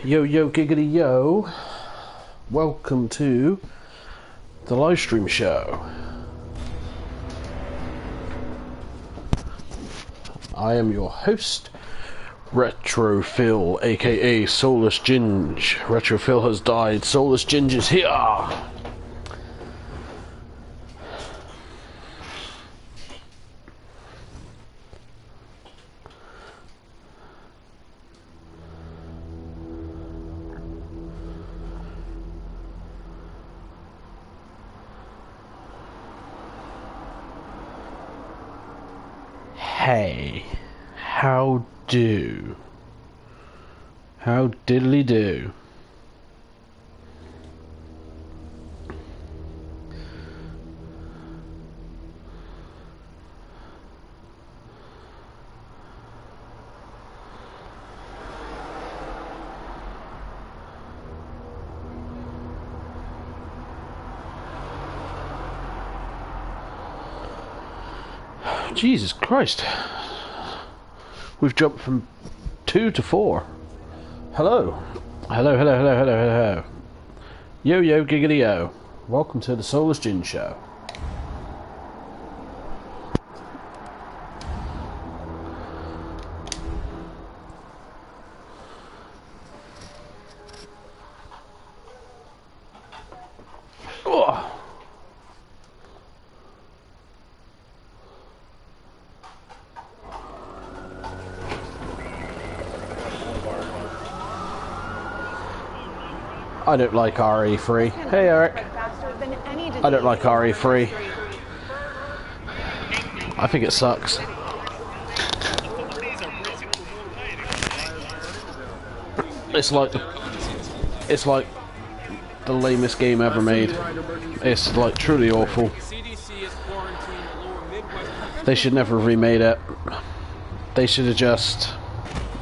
Yo, yo, giggity, yo. Welcome to the live stream show. I am your host, Retrophil, aka Soulless Ginge. Retrophil has died, Soulless Ginge is here! Hey, how do? How diddly do? Jesus Christ. We've jumped from 2 to 4. Hello. Hello, hello, hello, hello, hello. Yo, yo, giggity, yo. Welcome to the Soulless Ginge Show. Oh. I don't like RE3. Hey Eric. I don't like RE3. I think it sucks. It's like the lamest game ever made. It's like truly awful. They should never have remade it. They should have just,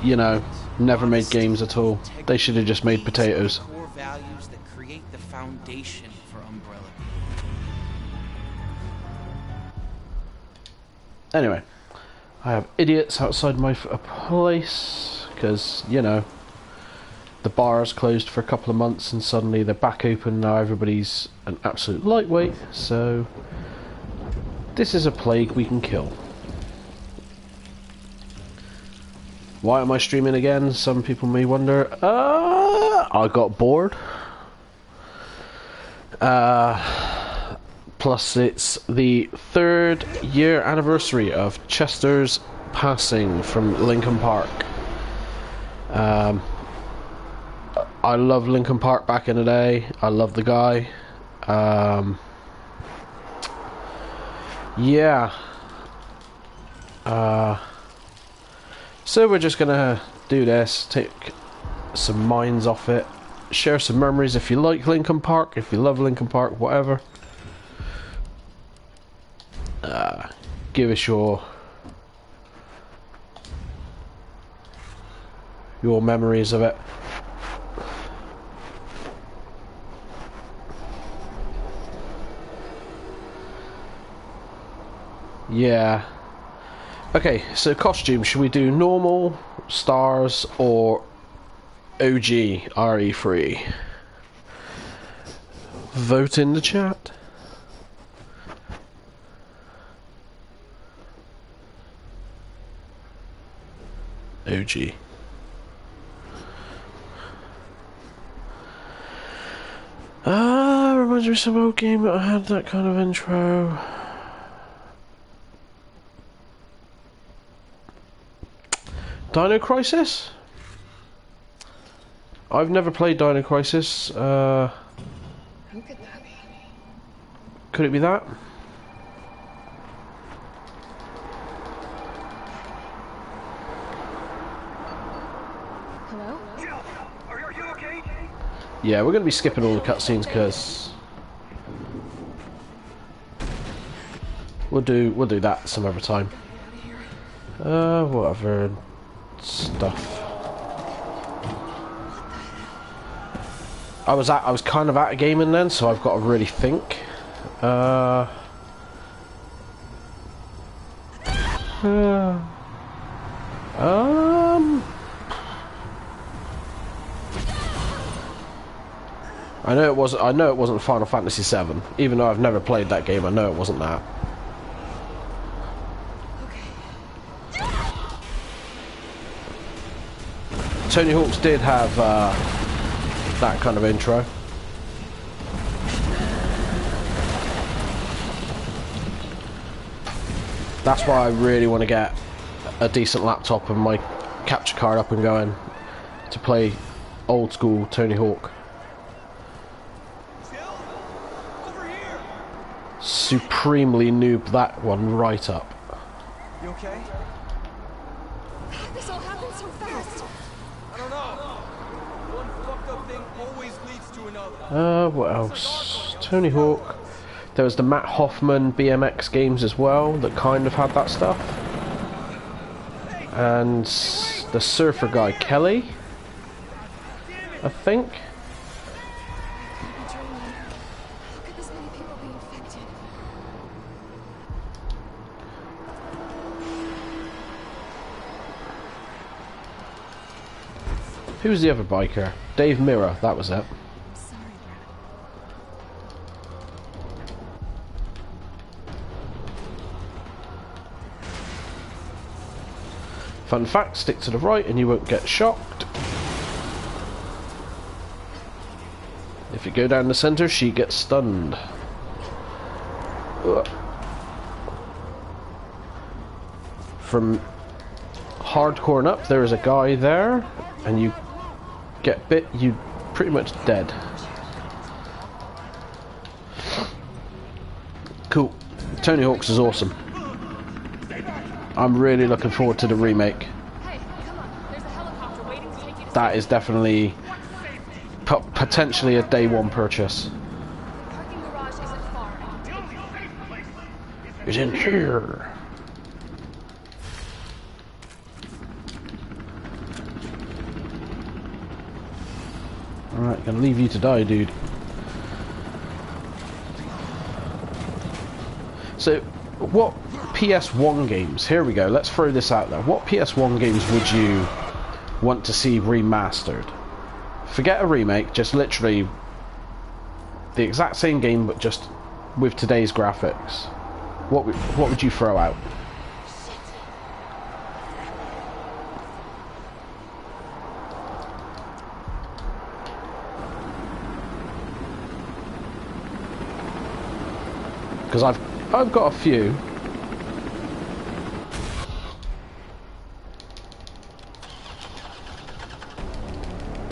you know, never made games at all. They should have just made potatoes. Values that create the foundation for Umbrella. Anyway, I have idiots outside my place because, you know, the bar's closed for a couple of months and suddenly they're back open. Now everybody's an absolute lightweight, so this is a plague we can kill. Why am I streaming again? Some people may wonder. I got bored. Plus it's the 3rd year anniversary of Chester's passing from Linkin Park. I love Linkin Park back in the day. I love the guy. Yeah. So we're just gonna do this, take some minds off it, share some memories if you like Linkin Park, if you love Linkin Park, whatever. Give us your memories of it. Yeah. Okay, so costume, should we do normal, stars, or OG RE3? Vote in the chat. OG. Reminds me of some old game that I had that kind of intro. Dino Crisis? I've never played Dino Crisis. Who could that be? Could it be that? Hello? Jill, are you okay? Yeah, we're going to be skipping all the cutscenes because we'll do that some other time. Whatever stuff. I was kind of out of gaming then, so I've got to really think. I know it wasn't. I know it wasn't Final Fantasy VII. Even though I've never played that game, I know it wasn't that. Tony Hawk's did have that kind of intro. That's why I really want to get a decent laptop and my capture card up and going to play old school Tony Hawk. Over here. Supremely noob that one right up. You okay? This all happened so fast. I don't know. One fucked up thing always leads to another. What else? Tony Hawk. There was the Matt Hoffman BMX games as well that kind of had that stuff. And the surfer guy, Kelly, I think. I'm dreaming. How could this many people be infected? Who was the other biker? Dave Mirra, that was it. I'm sorry, Brad. Fun fact, stick to the right and you won't get shocked. If you go down the centre, she gets stunned. Ugh. From hardcore and up, there is a guy there, and you get bit, you pretty much dead. Cool. Tony Hawk's is awesome. I'm really looking forward to the remake. Hey, come on. There's a helicopter waiting to take you to That is definitely potentially a day one purchase. parking garage isn't far. It's in here. Alright, gonna leave you to die, dude. So, what PS1 games, here we go, let's throw this out there. What PS1 games would you want to see remastered? Forget a remake, just literally the exact same game but just with today's graphics. What would you throw out? Because I've got a few.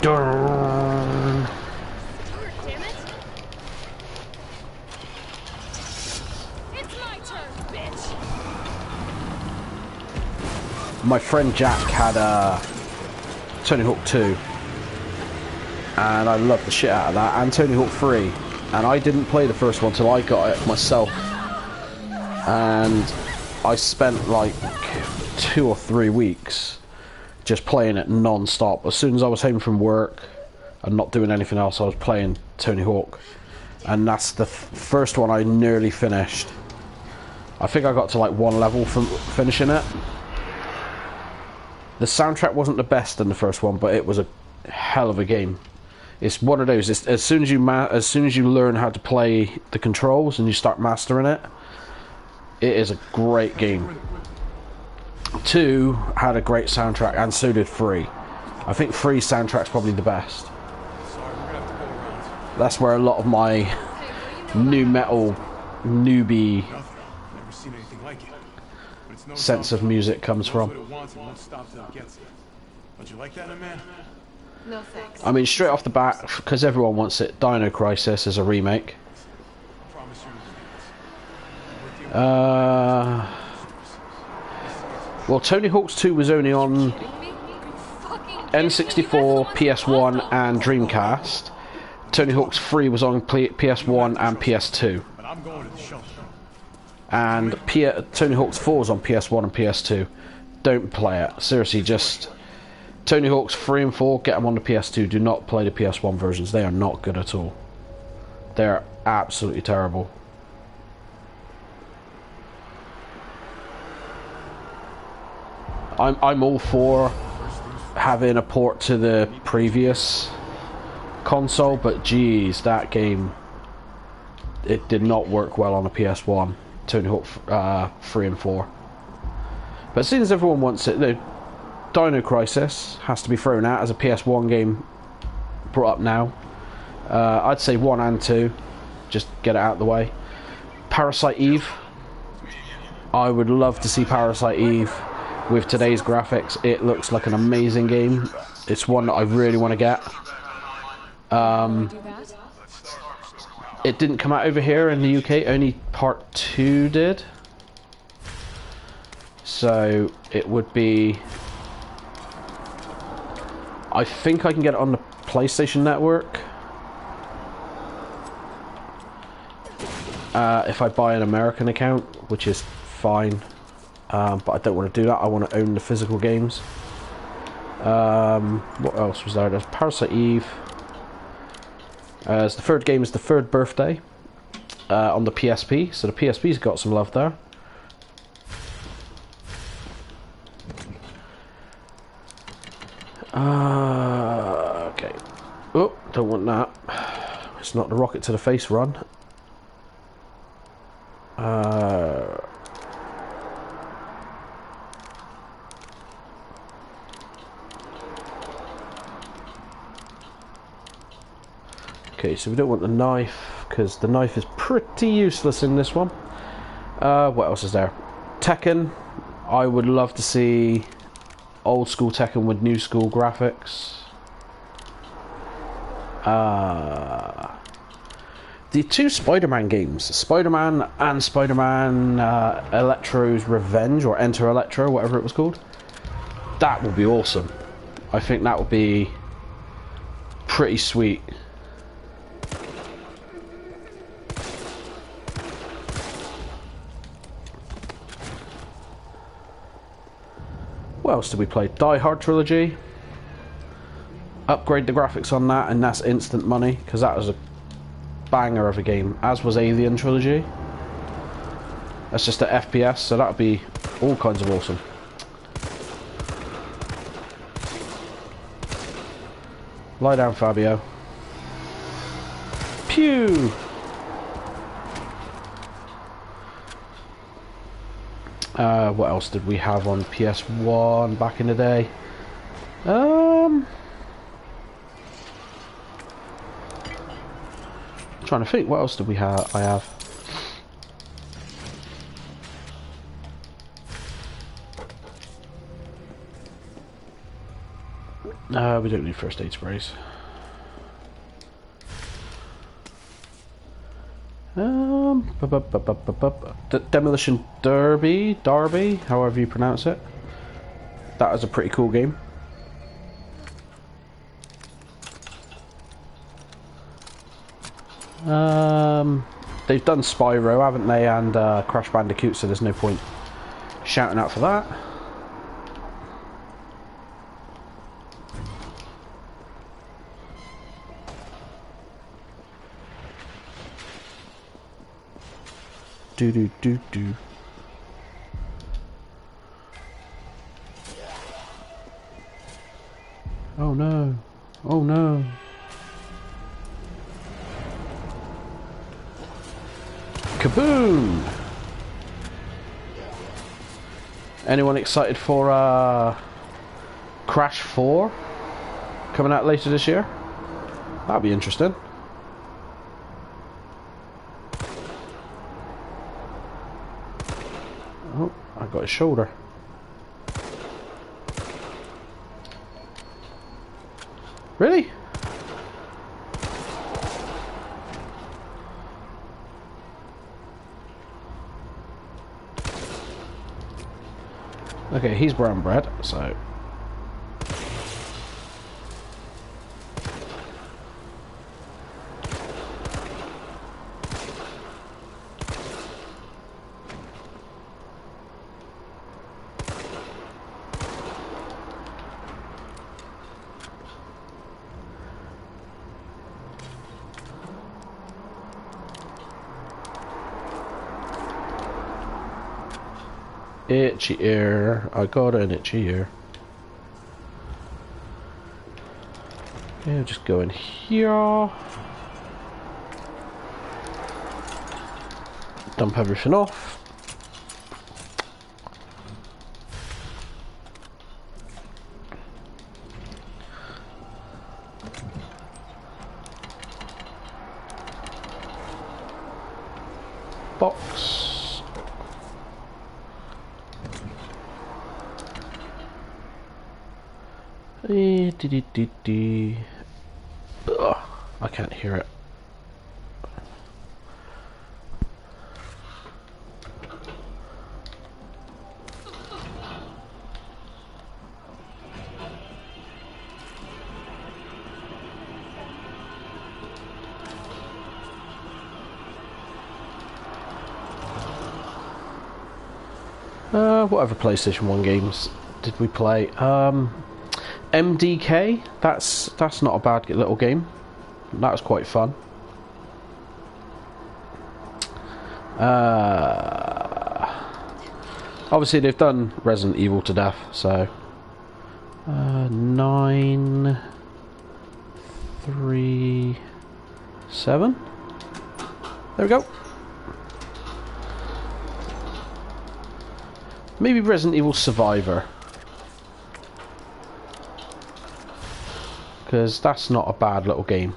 Darn. Damn it! It's my turn, bitch! My friend Jack had Tony Hawk 2, and I loved the shit out of that, and Tony Hawk 3. And I didn't play the first one till I got it myself, and I spent like 2 or 3 weeks just playing it non-stop. As soon as I was home from work and not doing anything else, I was playing Tony Hawk, and that's the first one I nearly finished. I think I got to like 1 level from finishing it. The soundtrack wasn't the best in the first one, but it was a hell of a game. It's one of those. It's, as soon as you learn how to play the controls and you start mastering it, it is a great game. 2 had a great soundtrack, and so did 3. I think 3's soundtrack's probably the best. That's where a lot of my new metal newbie sense of music comes from. No thanks. I mean, straight off the bat, because everyone wants it, Dino Crisis is a remake. Well, Tony Hawk's 2 was only on N64, PS1 and Dreamcast. Tony Hawk's 3 was on PS1 and PS2. And Tony Hawk's 4 was on PS1 and PS2. Don't play it. Seriously, just... Tony Hawk's 3 and 4, get them on the PS2. Do not play the PS1 versions. They are not good at all. They're absolutely terrible. I'm all for having a port to the previous console, but geez, that game, it did not work well on a PS1. Tony Hawk 3 and 4. But since everyone wants it, the Dino Crisis has to be thrown out as a PS1 game brought up now. I'd say 1 and 2, just get it out of the way. Parasite Eve, I would love to see Parasite Eve with today's graphics. It looks like an amazing game. It's one that I really want to get. It didn't come out over here in the UK, only part 2 did. So it would be... I think I can get it on the PlayStation Network. If I buy an American account, which is fine. But I don't want to do that, I want to own the physical games. What else was there? There's Parasite Eve. As the third game is The Third Birthday on the PSP, so the PSP's got some love there. Okay. Oh, don't want that. It's not the rocket to the face run. Okay, so we don't want the knife, because the knife is pretty useless in this one. What else is there? Tekken. I would love to see old school Tekken with new school graphics. The 2 Spider-Man games, Spider-Man and Spider-Man Electro's Revenge, or Enter Electro, whatever it was called. That would be awesome. I think that would be pretty sweet. What else did we play? Die Hard Trilogy. Upgrade the graphics on that and that's instant money, because that was a banger of a game, as was Alien Trilogy. That's just a FPS, so that would be all kinds of awesome. Lie down, Fabio. Pew! What else did we have on PS1 back in the day? Trying to think, what else did we have? I have. We don't need first aid sprays. Demolition Derby, however you pronounce it. That is a pretty cool game. They've done Spyro, haven't they, and Crash Bandicoot, so there's no point shouting out for that. Do do do do. Oh no! Oh no! Kaboom! Anyone excited for Crash 4 coming out later this year? That'll be interesting. Oh, I got his shoulder. Really? Okay, he's brown bread, so... Itchy ear. I got an itchy ear. Okay, I'll just go in here. Dump everything off. Box. Ugh, I can't hear it. Whatever PlayStation 1 games did we play? MDK, that's not a bad little game. That was quite fun. Obviously they've done Resident Evil to death, so 9 3 7. There we go. Maybe Resident Evil Survivor, because that's not a bad little game.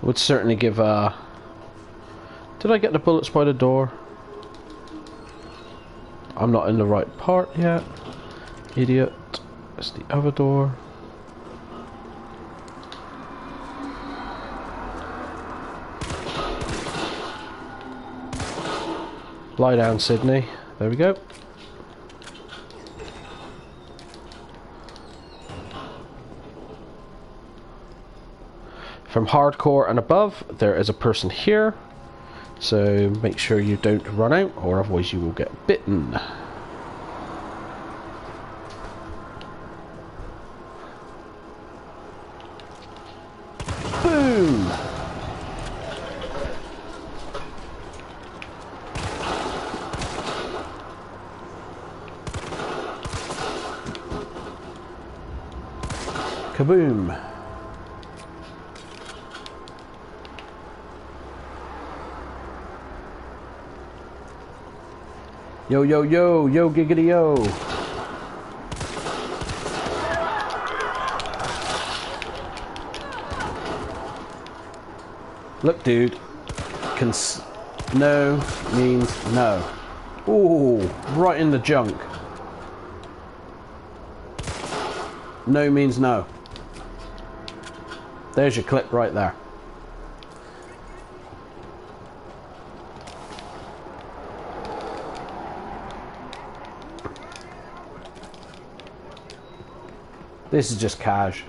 I would certainly give a... Did I get the bullets by the door? I'm not in the right part yet. Idiot. It's the other door. Lie down, Sydney. There we go. From hardcore and above, there is a person here. So make sure you don't run out, or otherwise you will get bitten. Boom! Kaboom! Yo, yo, yo, yo, giggity, yo. Look, dude. No means no. Ooh, right in the junk. No means no. There's your clip right there. This is just cash.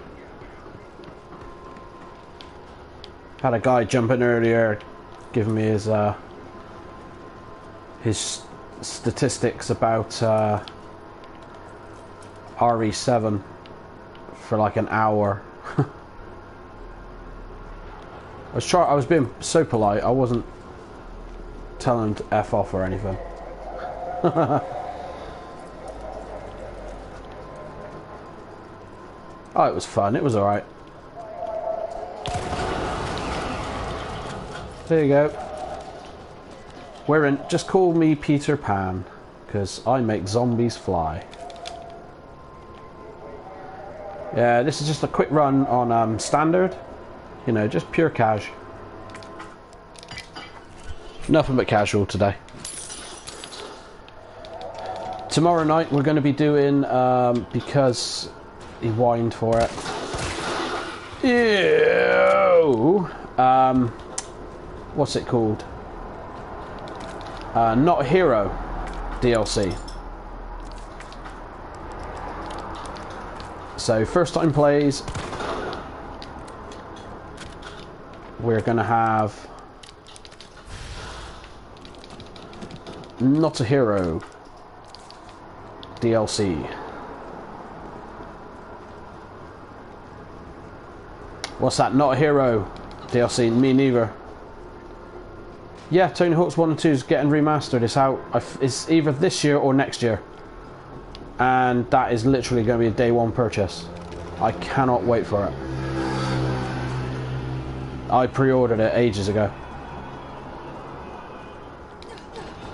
Had a guy jump in earlier, giving me his statistics about RE7 for like an hour. I was being so polite. I wasn't telling him to F off or anything. Oh, it was fun. It was alright. There you go. We're in. Just call me Peter Pan, because I make zombies fly. Yeah, this is just a quick run on standard. You know, just pure cash. Nothing but casual today. Tomorrow night we're going to be doing, because he whined for it. Ew. What's it called? Not a Hero DLC. So first time plays, we're going to have Not a Hero DLC. What's that? Not a Hero DLC? Me neither. Yeah, Tony Hawk's 1 and 2 is getting remastered. It's out. It's either this year or next year. And that is literally going to be a day one purchase. I cannot wait for it. I pre-ordered it ages ago.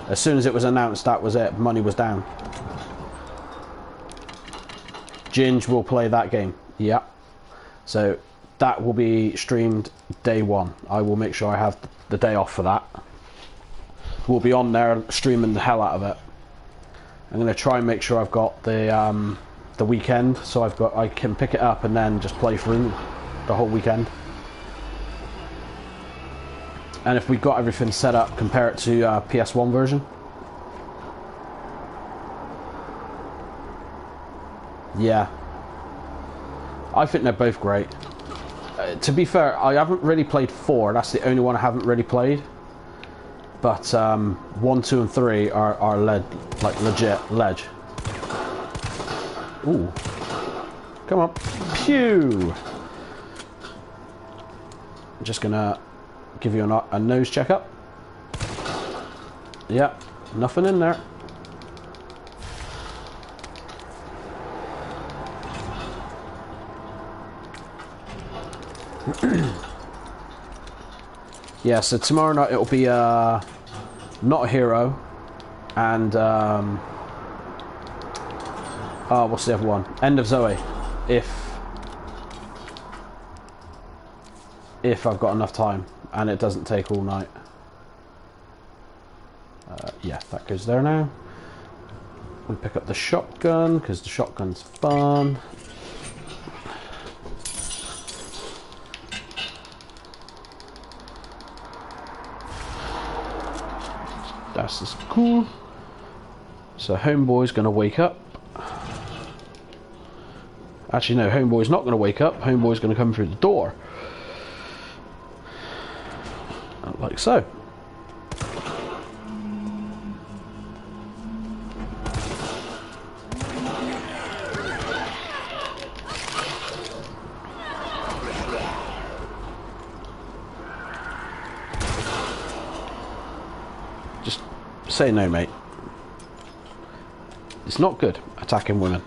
As soon as it was announced, that was it. Money was down. Ginge will play that game. Yeah. So that will be streamed day one. I will make sure I have the day off for that. We'll be on there streaming the hell out of it. I'm going to try and make sure I've got the weekend, so I can pick it up and then just play through the whole weekend. And if we've got everything set up, compare it to PS1 version. Yeah. I think they're both great. To be fair, I haven't really played 4. That's the only one I haven't really played. But 1, 2, and 3 are legit ledge. Ooh. Come on. Pew! I'm just gonna give you a nose checkup. Yep, nothing in there. Yeah, so tomorrow night it'll be Not a Hero and what's the other one? End of Zoe. If I've got enough time and it doesn't take all night. Yeah, that goes there now. We pick up the shotgun because the shotgun's fun. That's just cool. So Homeboy's going to wake up. Actually, no, Homeboy's not going to wake up. Homeboy's going to come through the door. Like so. Just say no, mate. It's not good attacking women.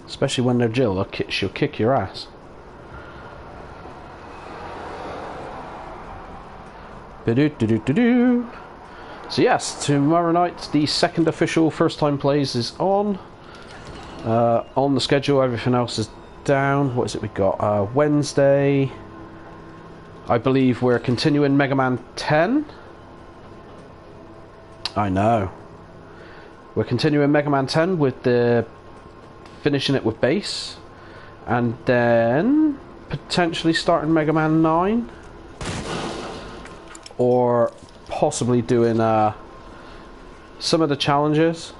Especially when they're Jill, she'll kick your ass. So yes, tomorrow night the second official first time plays is on the schedule. Everything else is down. What is it we got? Wednesday, I believe we're continuing Mega Man 10. I know, we're continuing Mega Man 10 with finishing it with bass, and then potentially starting Mega Man 9. Or possibly doing some of the challenges,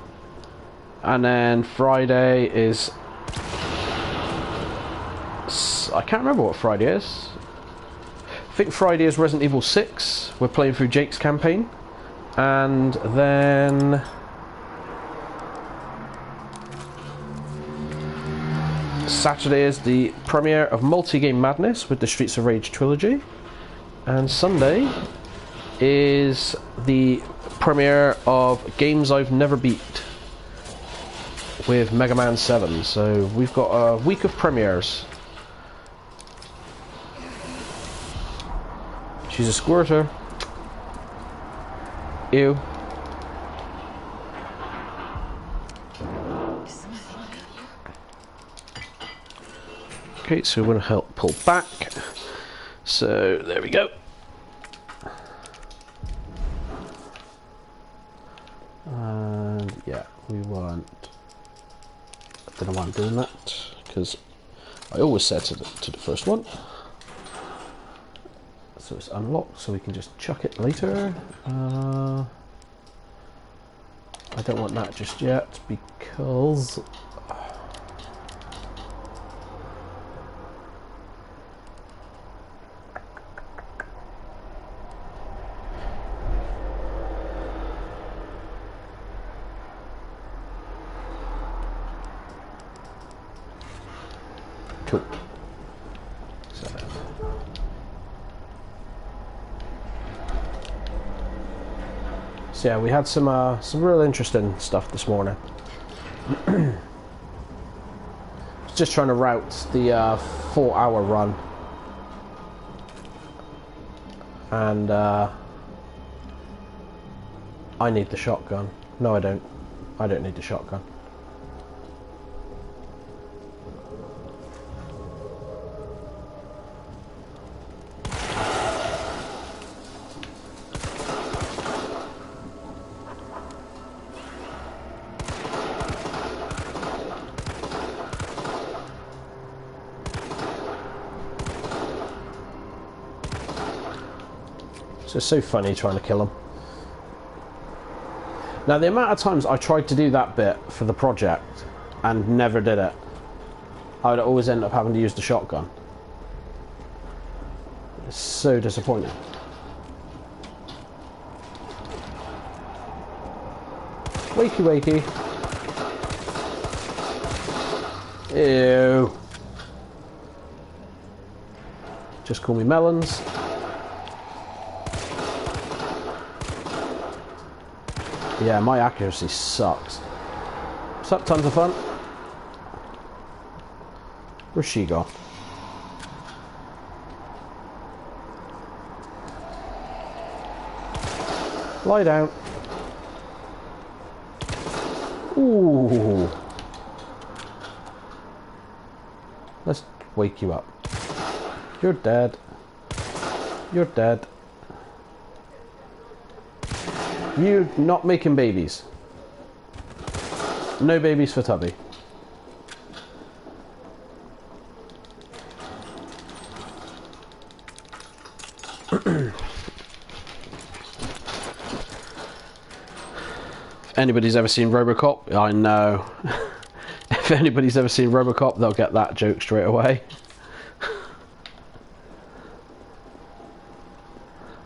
and then Friday is I can't remember what Friday is. I think Friday is Resident Evil 6. We're playing through Jake's campaign, and then Saturday is the premiere of Multi-Game Madness with the Streets of Rage trilogy, and Sunday is the premiere of Games I've Never Beat with Mega Man 7. So we've got a week of premieres. She's a squirter. Ew. Okay, so we're going to help pull back. So there we go. And yeah, we want. I don't know why I'm doing that, because I always set to the first one. So it's unlocked, so we can just chuck it later. I don't want that just yet because cool. So So yeah, we had some real interesting stuff this morning. Just trying to route the 4-hour run, and I need the shotgun. No, I don't. I don't need the shotgun. It's so funny trying to kill them. Now, the amount of times I tried to do that bit for the project and never did it, I would always end up having to use the shotgun. It's so disappointing. Wakey wakey. Ew. Just call me Melons. Yeah, my accuracy sucks. What's up, tons of fun? Where's she gone? Lie down. Ooh. Let's wake you up. You're dead. You're dead. You not making babies. No babies for Tubby. If anybody's ever seen RoboCop, I know. If anybody's ever seen RoboCop, they'll get that joke straight away.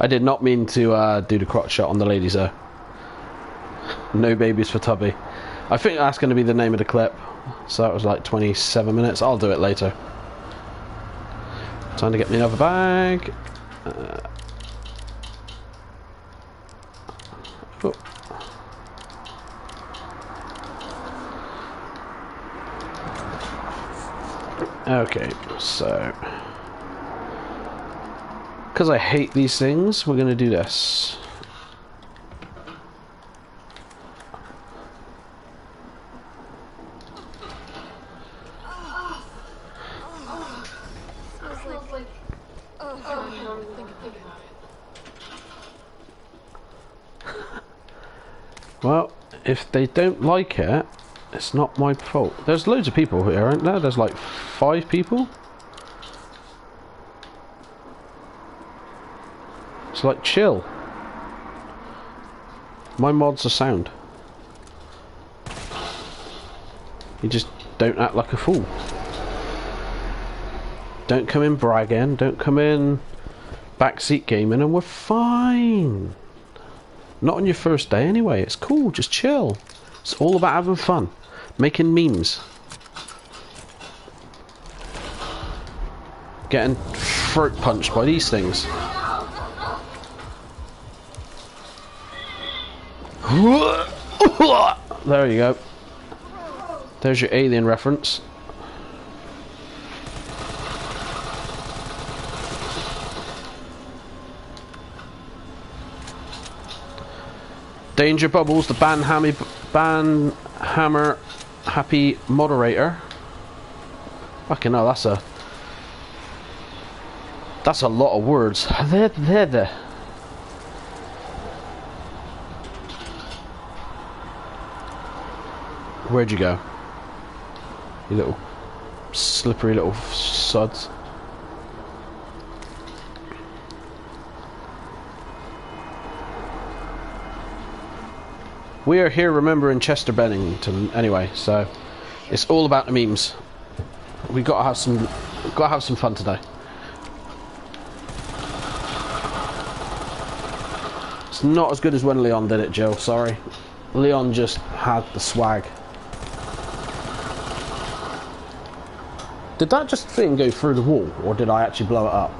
I did not mean to do the crotch shot on the ladies though. No babies for Tubby. I think that's going to be the name of the clip. So that was like 27 minutes. I'll do it later. Time to get me another bag. Oh. Okay, so because I hate these things, we're going to do this. Well, if they don't like it, it's not my fault. There's loads of people here, aren't there? There's like 5 people. It's like, chill. My mods are sound. You just don't act like a fool. Don't come in bragging. Don't come in backseat gaming, and we're fine. Not on your first day anyway. It's cool. Just chill. It's all about having fun. Making memes. Getting throat punched by these things. There you go. There's your alien reference. Danger Bubbles, the Banhammer Happy Moderator. Fucking hell, that's a lot of words. There. Where'd you go? You little slippery little suds. We are here remembering Chester Bennington anyway, so it's all about the memes. We gotta have some fun today. It's not as good as when Leon did it, Jill, sorry. Leon just had the swag. Did that just thing go through the wall, or did I actually blow it up?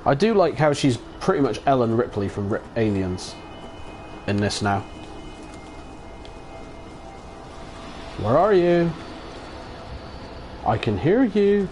I do like how she's pretty much Ellen Ripley from Aliens in this now. Where are you? I can hear you.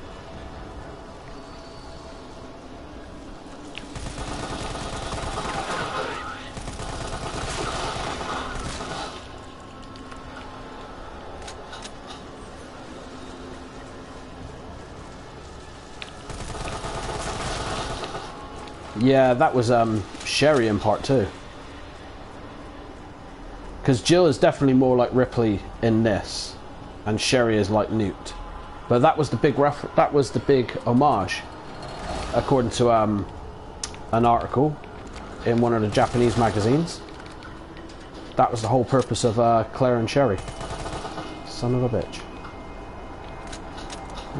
Yeah, that was Sherry in part 2. Because Jill is definitely more like Ripley in this, and Sherry is like Newt. But that was the big homage, according to an article in one of the Japanese magazines. That was the whole purpose of Claire and Sherry. Son of a bitch.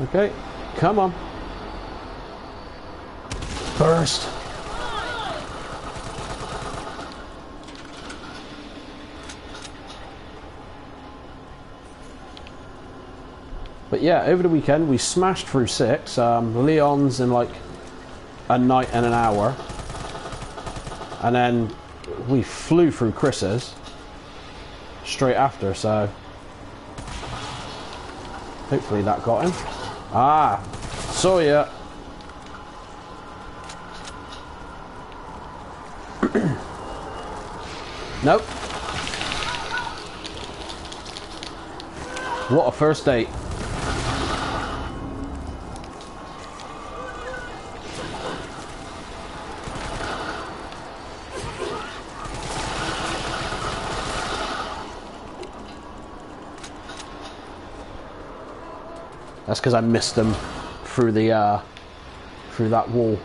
Okay, come on. Burst. But yeah, over the weekend we smashed through 6. Leon's in like a night and an hour. And then we flew through Chris's straight after, so hopefully that got him. Ah, saw ya. Nope. What a first date. That's because I missed them through the through that wall.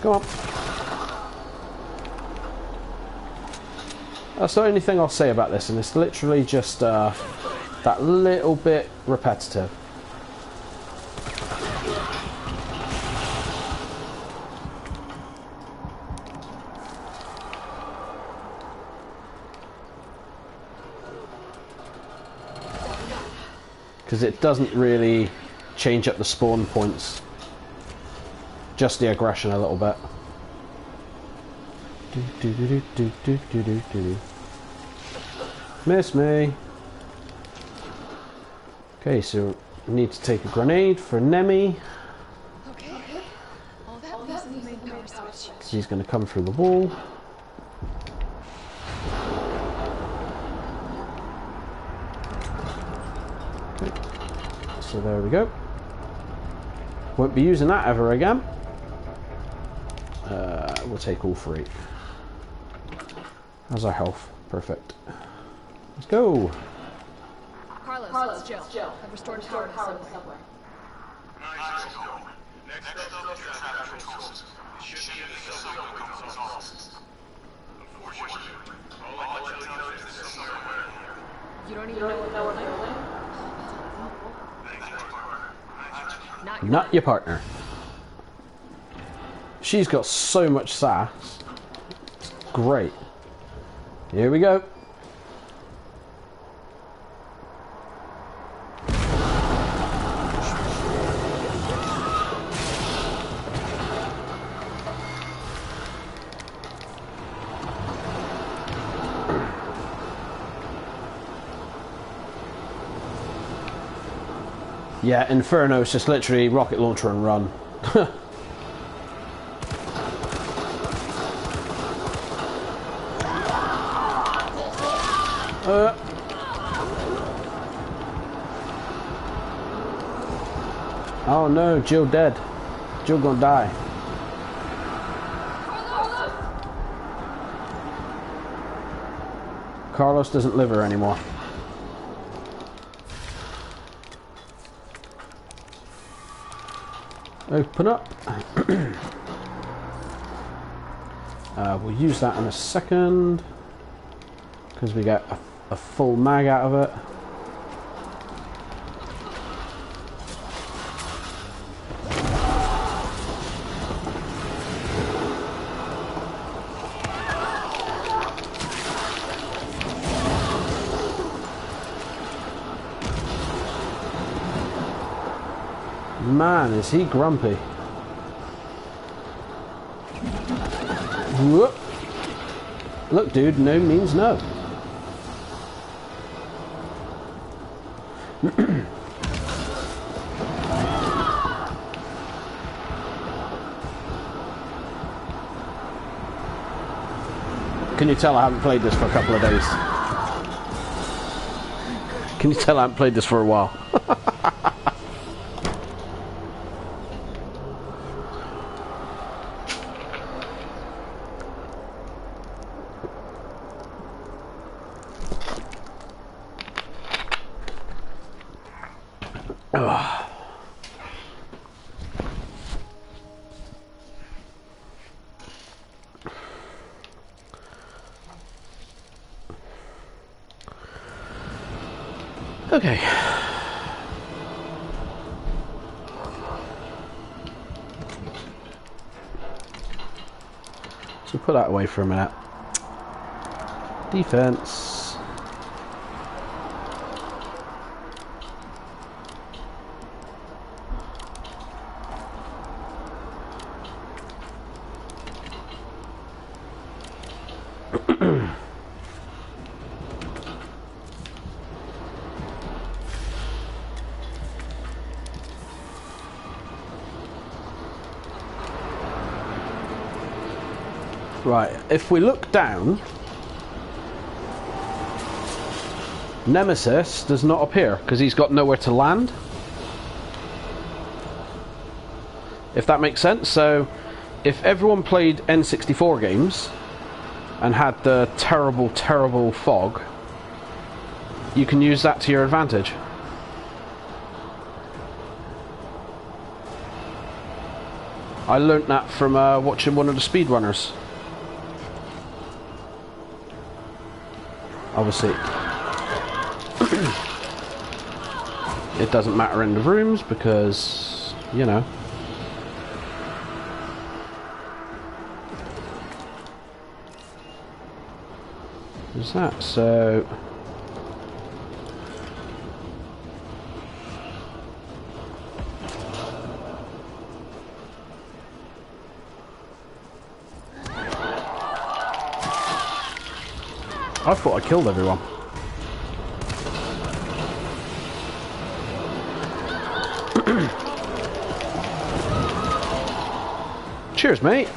Go on. That's the only thing I'll say about this, and it's literally just that little bit repetitive. Because it doesn't really change up the spawn points, just the aggression a little bit. Miss me. Okay, so we need to take a grenade for Nemi. Okay. All that leaves in the main power switch. She's going to come through the wall. Okay. So there we go. Won't be using that ever again. We'll take all 3. How's our health? Perfect. Let's go. Carlos, it's Jill. I've restored power to the subway. Nice going. Next up is the traffic control system. It should be in the subway company's offices. Unfortunately, all I can tell you is this is somewhere around here. You don't even know what building? Thank you, partner. Not your partner. She's got so much sass. It's great. Here we go. Yeah, Inferno is just literally rocket launcher and run. Oh no, Jill dead. Jill gonna die. Carlos doesn't live her anymore. Open up. We'll use that in a second because we get a full mag out of it. Man, is he grumpy. Whoop. Look, dude, no means no. Can you tell I haven't played this for a couple of days? Can you tell I haven't played this for a while? Okay. So put that away for a minute. Defense. Right, if we look down, Nemesis does not appear because he's got nowhere to land. If that makes sense. So if everyone played N64 games and had the terrible, terrible fog, you can use that to your advantage. I learnt that from watching one of the speedrunners. Obviously, it doesn't matter in the rooms because, you know. There's that, so... I thought I killed everyone. Cheers, mate.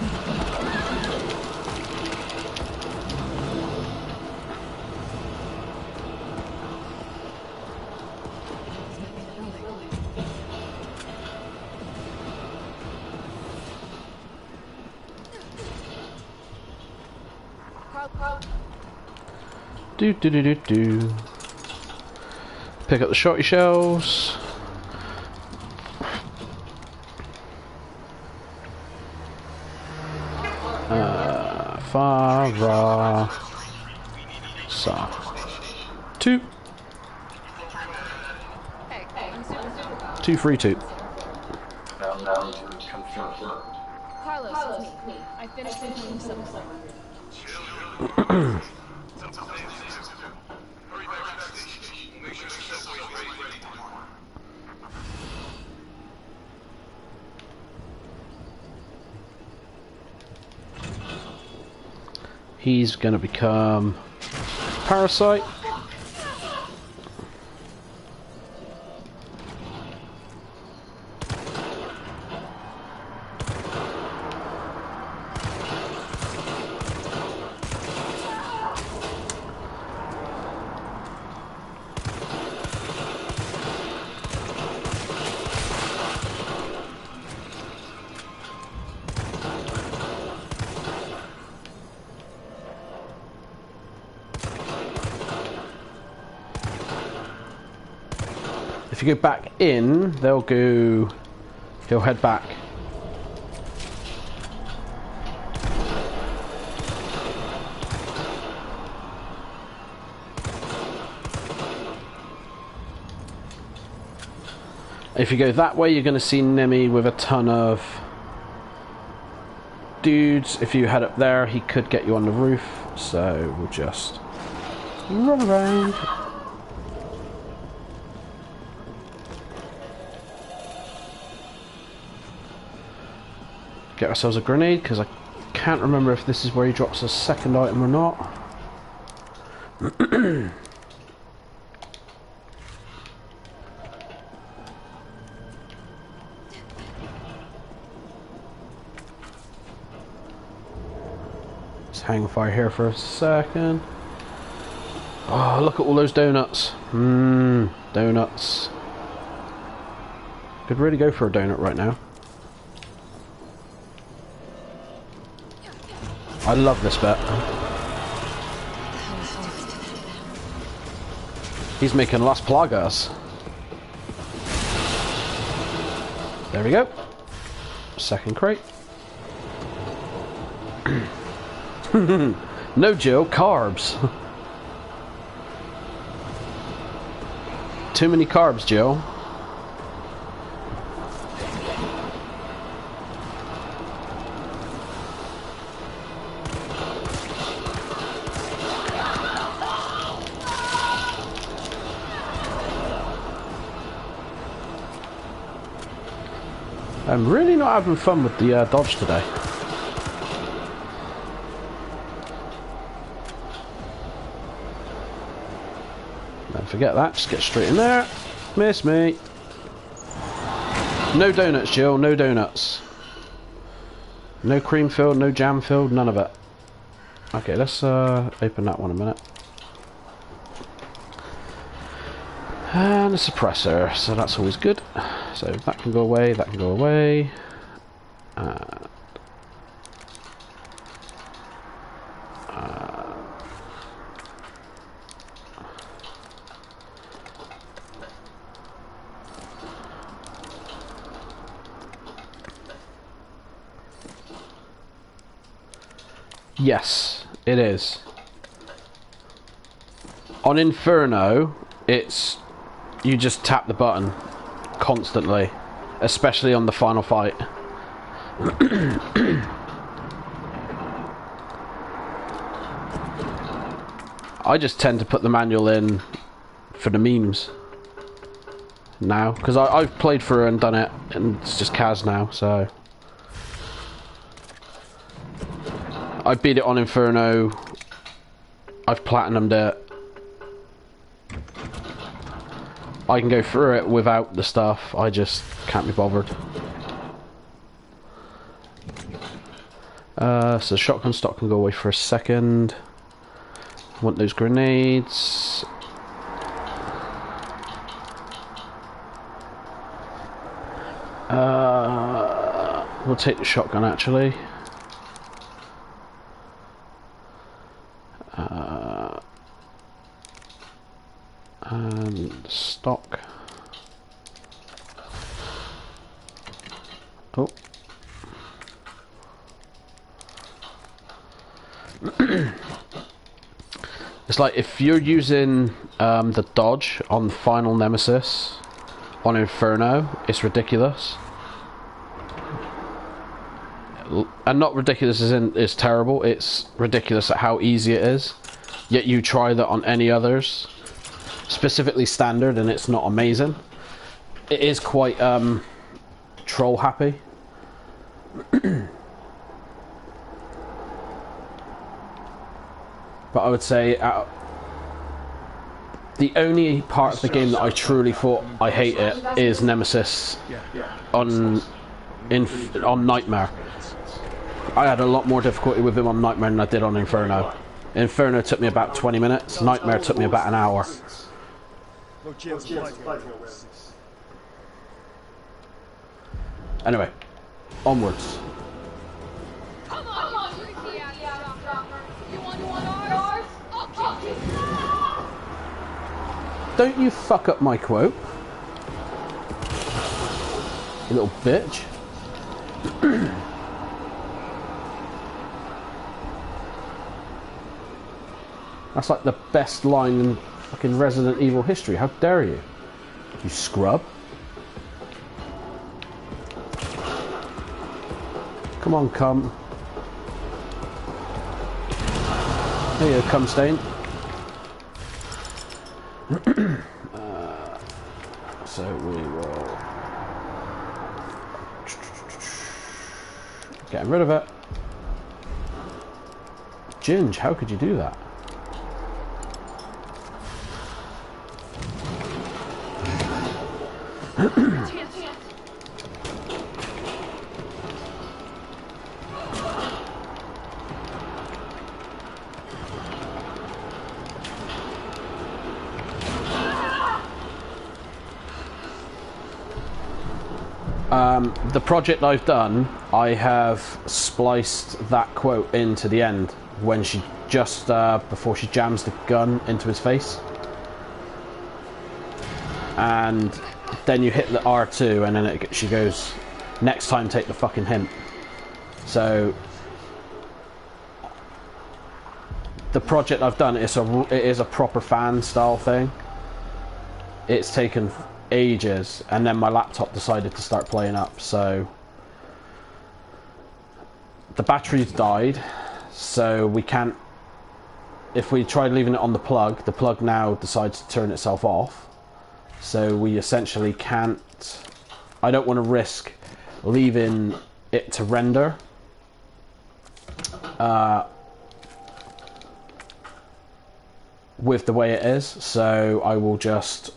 Do. Pick up the shotty shells. Fara Sa 2 232. Carlos, it's me. I finished finishing some. He's gonna become Parasite. If you go back in, he'll head back. If you go that way, you're going to see Nemi with a ton of dudes. If you head up there, he could get you on the roof, so we'll just run around. Get ourselves a grenade, because I can't remember if this is where he drops a second item or not. Let's hang fire here for a second. Oh, look at all those donuts. Donuts. Could really go for a donut right now. I love this bit. He's making Las Plagas. There we go. Second crate. No, Jill, carbs. Too many carbs, Jill. I'm really not having fun with the dodge today. Don't forget that, just get straight in there. Miss me. No donuts, Jill, no donuts. No cream filled, no jam filled, none of it. Okay, let's open that one a minute. And a suppressor, so that's always good. So that can go away, that can go away. Yes, it is. On Inferno, it's you just tap the button constantly, especially on the final fight. I just tend to put the manual in for the memes now, because I've played through and done it, and it's just Kaz now, so I beat it on Inferno. I've platinumed it. I can go through it without the stuff. I just can't be bothered. So shotgun stock can go away for a second. Want those grenades. We'll take the shotgun actually. And stock. Oh. It's like if you're using the dodge on Final Nemesis on Inferno, it's ridiculous. And not ridiculous as in it's terrible, it's ridiculous at how easy it is. Yet you try that on any others, specifically standard, and it's not amazing. It is quite troll happy. But I would say the only part of the game that I truly thought I hate it is Nemesis on Nightmare. I had a lot more difficulty with him on Nightmare than I did on Inferno. Inferno took me about 20 minutes, Nightmare took me about an hour. Anyway, onwards. Don't you fuck up my quote, you little bitch. That's like the best line in fucking Resident Evil history. How dare you? You scrub. Come on, cum. There you go, cum stain. So we will... Getting rid of it. Ginge, how could you do that? The project I've done, I have spliced that quote into the end when she just before she jams the gun into his face, and then you hit the R2 and then she goes, "Next time, take the fucking hint." So the project I've done it is a proper fan style thing. It's taken ages, and then my laptop decided to start playing up, so the battery's died, so we can't. If we tried leaving it on the plug now decides to turn itself off, so we essentially can't. I don't want to risk leaving it to render with the way it is, so I will just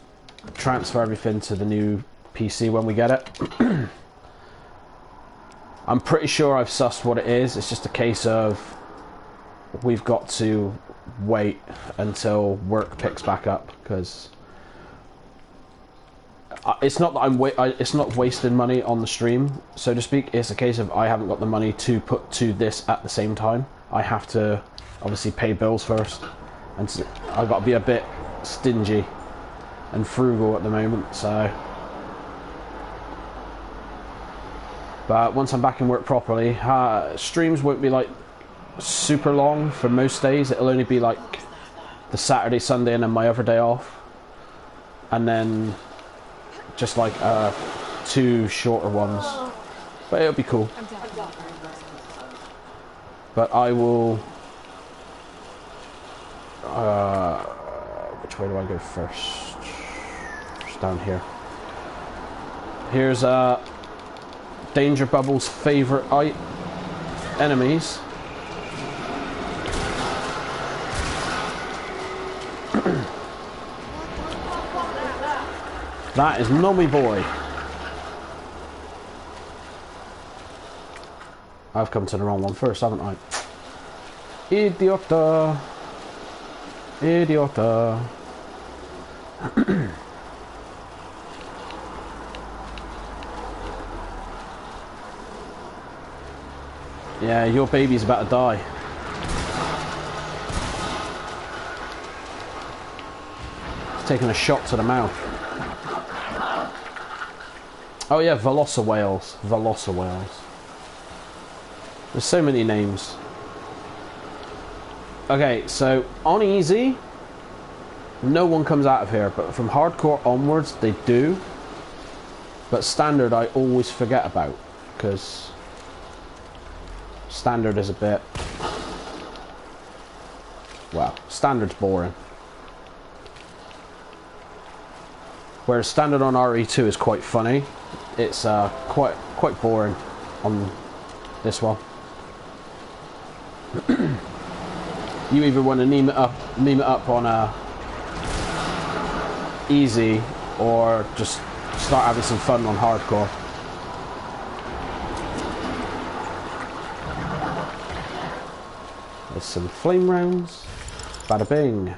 transfer everything to the new PC when we get it. I'm pretty sure I've sussed what it is. It's just a case of we've got to wait until work picks back up, because it's not that it's not wasting money on the stream, so to speak. It's a case of I haven't got the money to put to this at the same time. I have to obviously pay bills first, and so I've got to be a bit stingy and frugal at the moment, so. But once I'm back in work properly, streams won't be like super long for most days. It'll only be like the Saturday, Sunday, and then my other day off, and then just like 2 shorter ones. But it'll be cool. But I will. Which way do I go first? Down here. Here's Danger Bubble's favourite enemies. That is Nommy Boy. I've come to the wrong one first, haven't I? Idiota. Idiota. Yeah, your baby's about to die. It's taking a shot to the mouth. Oh yeah, Velociraptors. Velociraptors. There's so many names. Okay, so on easy, no one comes out of here, but from hardcore onwards, they do. But standard, I always forget about, because standard is a bit. Well, standard's boring. Whereas standard on RE2 is quite funny. It's quite boring on this one. You either want to meme it up on easy, or just start having some fun on hardcore. There's some flame rounds. Bada bing.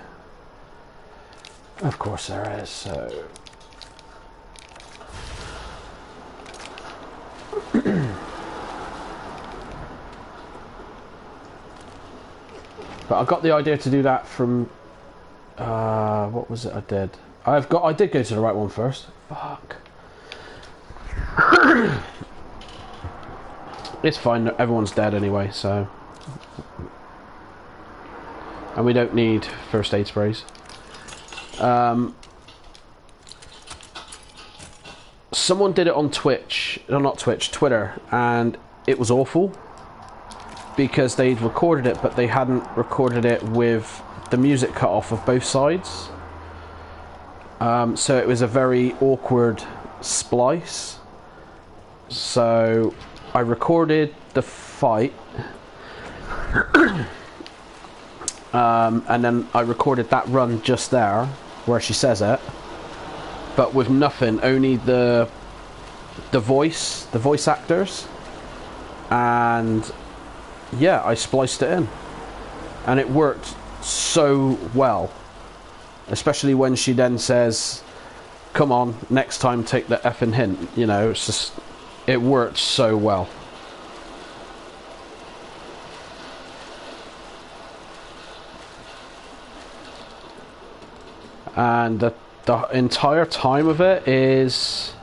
Of course there is, so. But I got the idea to do that from what was it I did? I did go to the right one first. Fuck. It's fine, everyone's dead anyway, so. And we don't need first aid sprays. Someone did it on Twitch, no, not Twitch, Twitter, and it was awful because they'd recorded it, but they hadn't recorded it with the music cut off of both sides. So it was a very awkward splice. So I recorded the fight and then I recorded that run just there, where she says it, but with nothing, only the voice actors, and yeah, I spliced it in, and it worked so well, especially when she then says, come on, next time take the effing hint, you know, it's just, it worked so well. And the entire time of it is,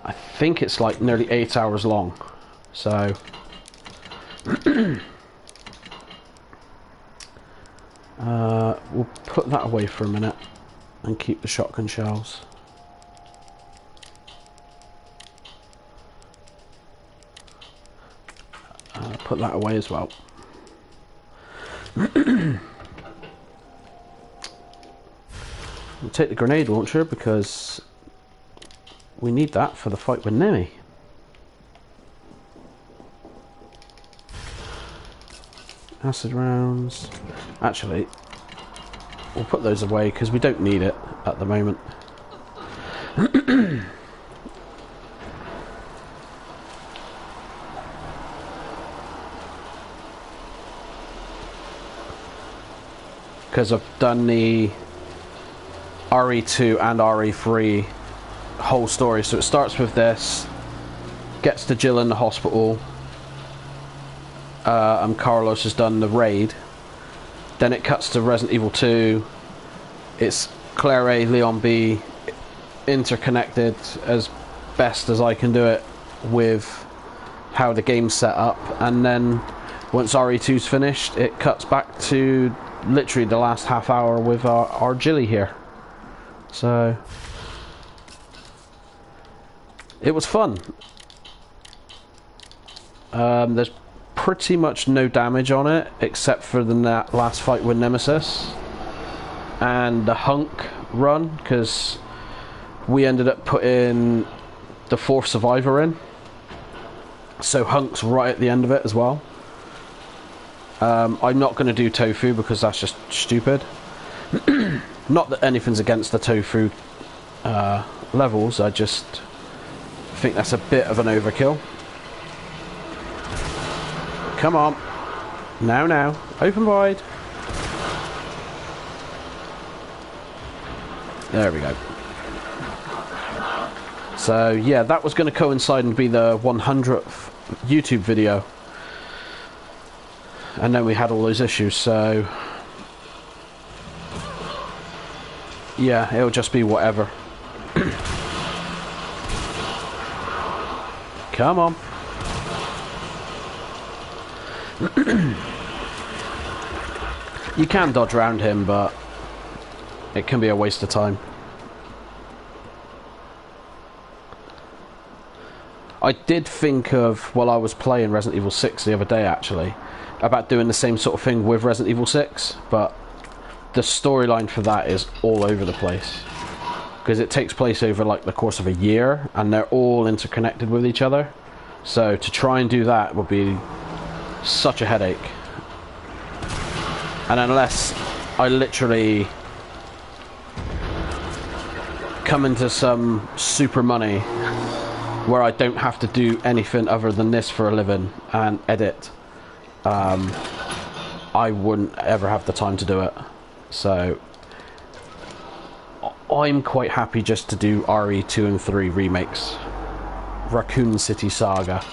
I think it's like nearly 8 hours long. So we'll put that away for a minute and keep the shotgun shells. Put that away as well. We'll take the grenade launcher because we need that for the fight with Nemi. Acid rounds. Actually, we'll put those away because we don't need it at the moment. Because I've done the RE2 and RE3 whole story. So it starts with this, gets to Jill in the hospital, and Carlos has done the raid. Then it cuts to Resident Evil 2. It's Claire A, Leon B, interconnected as best as I can do it with how the game's set up. And then once RE2's finished, it cuts back to literally the last half hour with our Jilly here. So it was fun. There's pretty much no damage on it except for the last fight with Nemesis and the Hunk run, because we ended up putting the fourth survivor in, so Hunk's right at the end of it as well. I'm not going to do Tofu because that's just stupid. Not that anything's against the Tofu levels, I just think that's a bit of an overkill. Come on. Now. Open wide. There we go. So yeah, that was going to coincide and be the 100th YouTube video. And then we had all those issues, so yeah, it'll just be whatever. Come on. You can dodge around him, but it can be a waste of time. I did think of, while I was playing Resident Evil 6 the other day actually, about doing the same sort of thing with Resident Evil 6, but the storyline for that is all over the place. Because it takes place over like the course of a year, and they're all interconnected with each other. So to try and do that would be such a headache. And unless I literally come into some super money where I don't have to do anything other than this for a living and edit, I wouldn't ever have the time to do it. So I'm quite happy just to do RE2 and 3 remakes. Raccoon City Saga.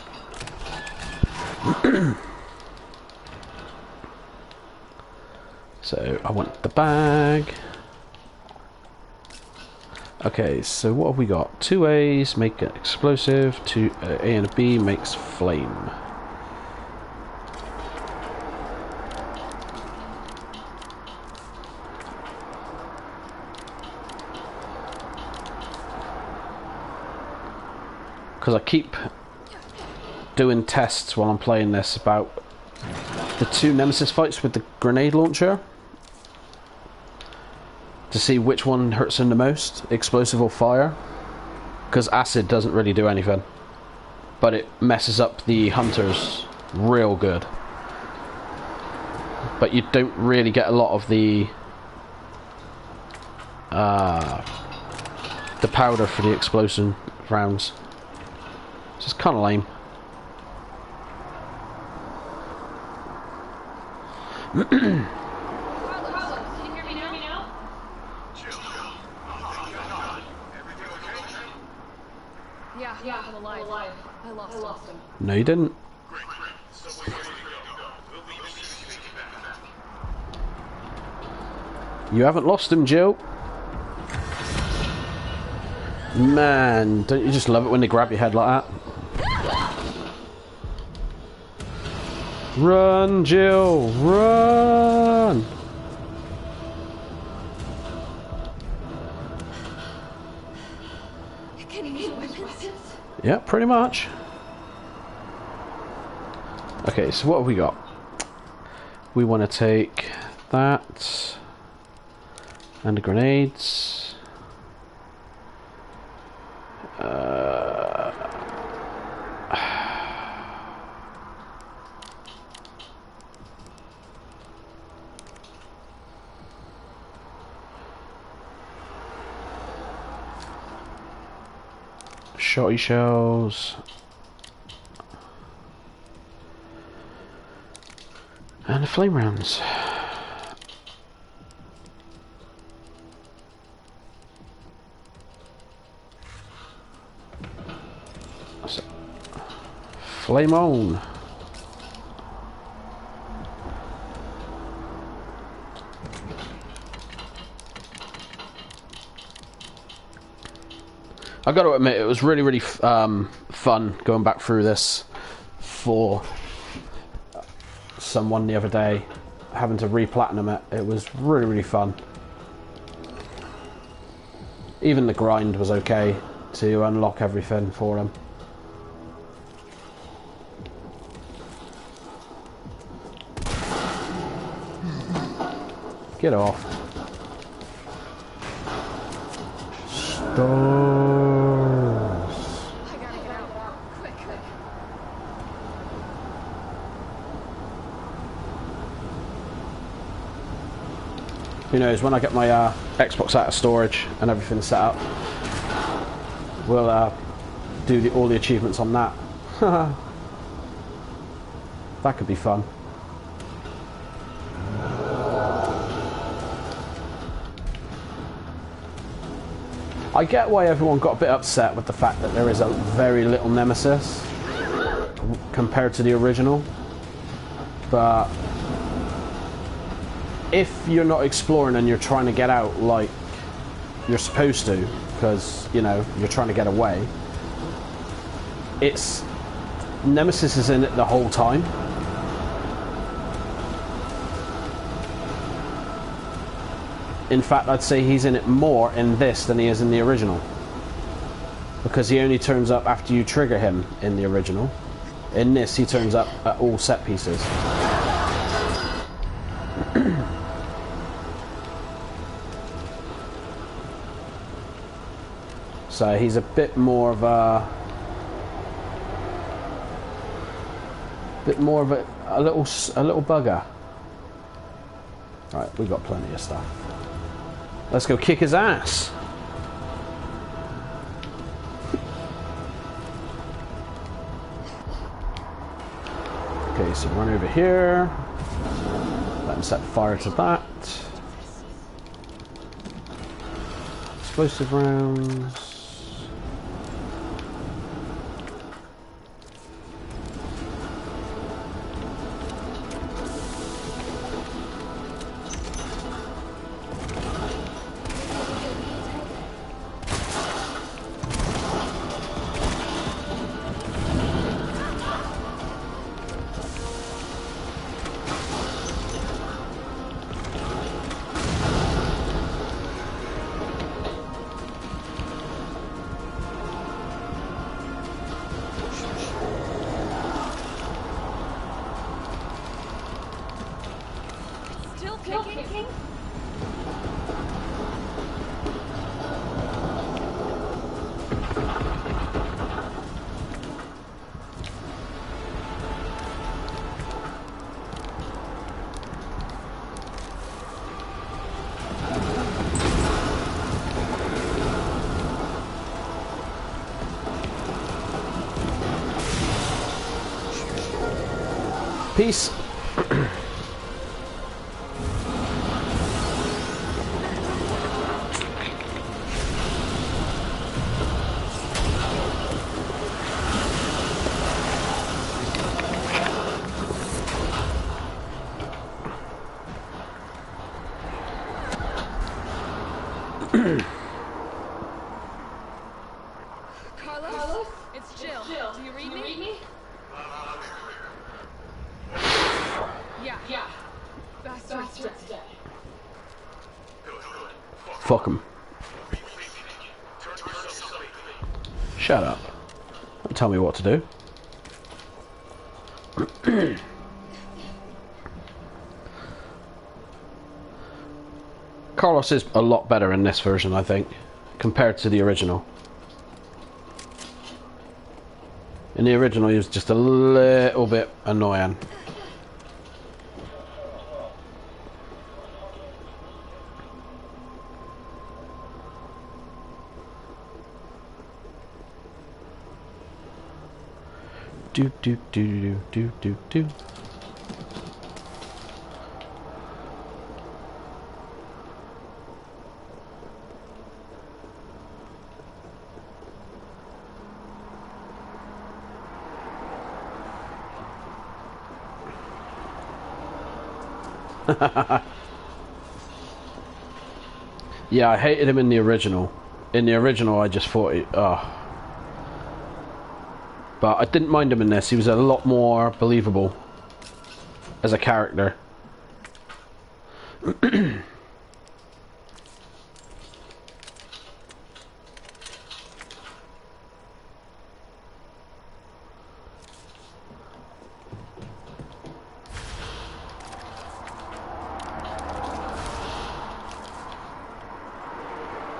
So I want the bag. Okay, so what have we got? 2 A's make an explosive, A and a B makes flame. Because I keep doing tests while I'm playing this about the 2 Nemesis fights with the grenade launcher, to see which one hurts him the most, explosive or fire, because acid doesn't really do anything, but it messes up the hunters real good. but you don't really get a lot of the powder for the explosion rounds. It's just kind of lame. Carlos, can you hear me now? Yeah, I'm alive. I lost him. No, you didn't. You haven't lost him, Jill. Man, don't you just love it when they grab your head like that? Run, Jill, run! Can you use weapons? Yeah, pretty much. Okay, so what have we got? We want to take that and the grenades. Shotty shells. And the flame rounds. So, flame on. I got to admit, it was really fun going back through this for someone the other day, having to re-platinum it. It was really fun. Even the grind was okay to unlock everything for him. Get off. Stop. I gotta get out. Quick. Who knows, when I get my Xbox out of storage and everything set up, we'll do all the achievements on that. That could be fun. I get why everyone got a bit upset with the fact that there is a very little nemesis compared to the original, but if you're not exploring and you're trying to get out like you're supposed to, because you know you're trying to get away, it's Nemesis is in it the whole time. In fact, I'd say he's in it more in this than he is in the original, because he only turns up after you trigger him in the original. In this, he turns up at all set pieces. So he's a bit more of a little bugger. Right, we've got plenty of stuff. Let's go kick his ass. Okay, so run over here. Let him set fire to that. Explosive rounds. Still kicking? Peace. Carlos? It's Jill. Do you read me? Yeah. Bastards dead. Fuck him. Shut up. Don't tell me what to do. Carlos is a lot better in this version, I think, compared to the original. In the original, he was just a little bit annoying. Do do do do do do. Yeah, I hated him in the original. In the original, I just thought it. But I didn't mind him in this. He was a lot more believable as a character.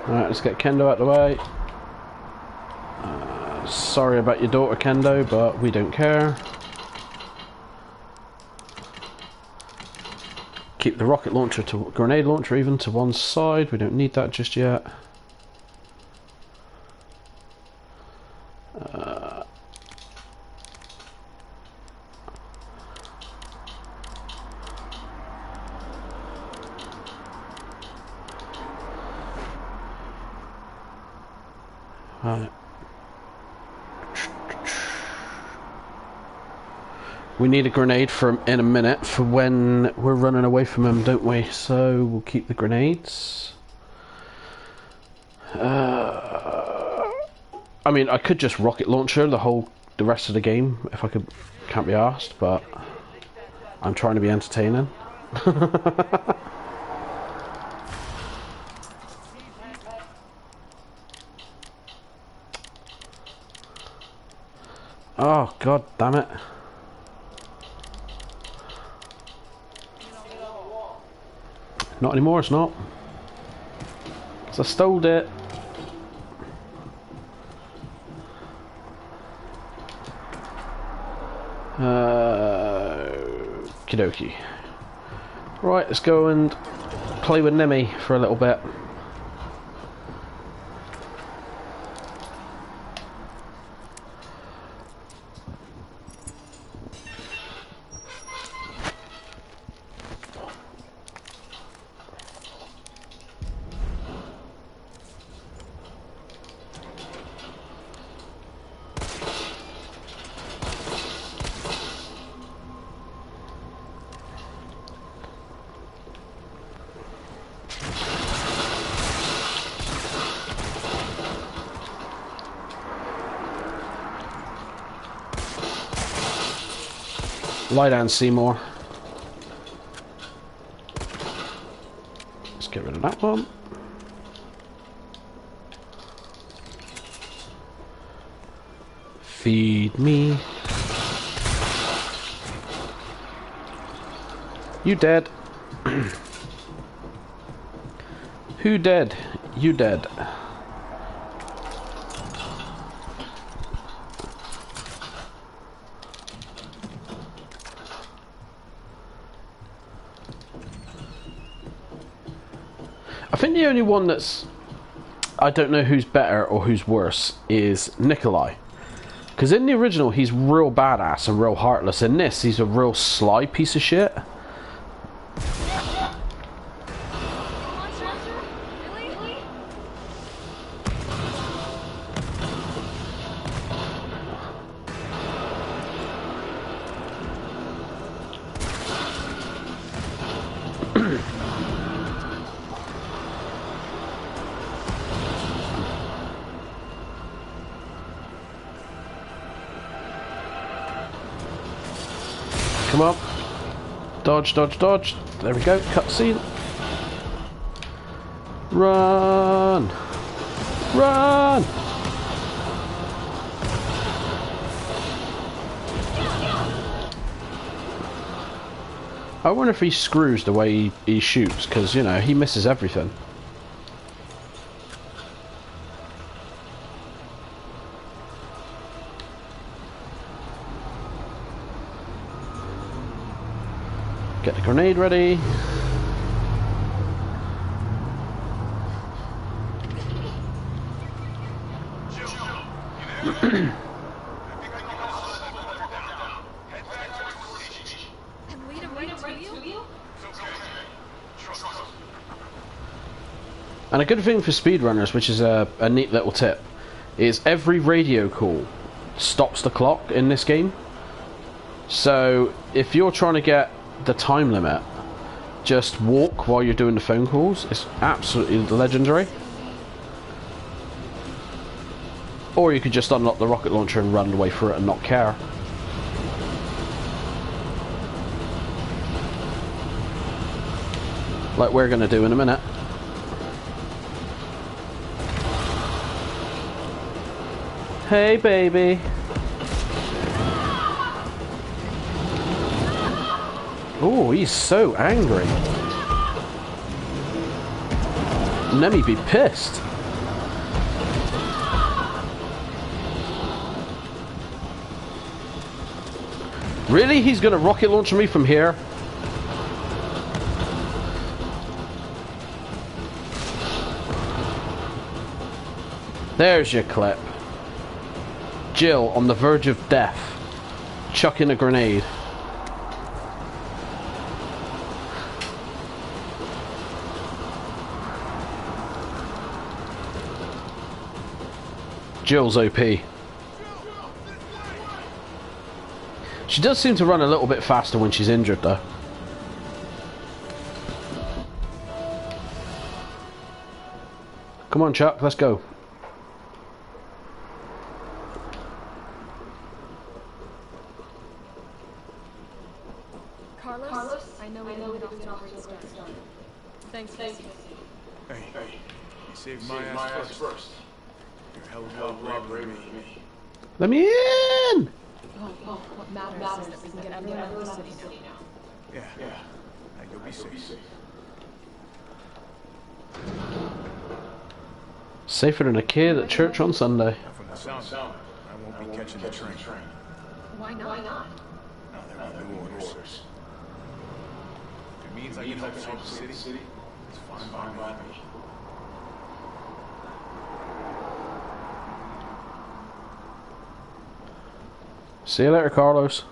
Alright, let's get Kendo out of the way. Sorry about your daughter, Kendo, but we don't care. Keep the rocket launcher to grenade launcher even to one side. We don't need that just yet. We need a grenade for in a minute for when we're running away from him, don't we? So we'll keep the grenades. I mean, I could just rocket launcher the rest of the game if I could. Can't be asked, but I'm trying to be entertaining. Oh, god damn it. Not anymore, it's not. So I stole it. Kidoki. Right, let's go and play with Nemi for a little bit. Lie down, Seymour. Let's get rid of that one. Feed me. You dead. Who dead? You dead. I think the only one that's... I don't know who's better or who's worse is Nikolai. Because in the original, he's real badass and real heartless. In this, he's a real sly piece of shit. Really? Come on. Dodge, dodge, dodge. There we go. Cutscene. Run! Run! I wonder if he screws the way he shoots, because, you know, he misses everything. Get the grenade ready. And lead him right to you? And a good thing for speedrunners, which is a neat little tip, is every radio call stops the clock in this game. So if you're trying to get the time limit, just walk while you're doing the phone calls. It's absolutely legendary. Or you could just unlock the rocket launcher and run away through it and not care. Like we're going to do in a minute. Hey baby. Oh, he's so angry. Nemi be pissed. Really? He's gonna rocket launch me from here? There's your clip. Jill on the verge of death, chucking a grenade. Jill's OP. She does seem to run a little bit faster when she's injured, though. Come on, Chuck, let's go. Carlos, I know we didn't get off to a great start. Thanks. Hey, you saved my ass first. You're a hell of a lot braver than me. Let me in! What matters is that we can get everyone out of the city now. Yeah. Now you'll be safe. Safer than a kid at church on Sunday. From the sound, I won't be catching the train. Why not? Now there are new orders. If it means I can help save the city, it's fine by me. See you later, Carlos.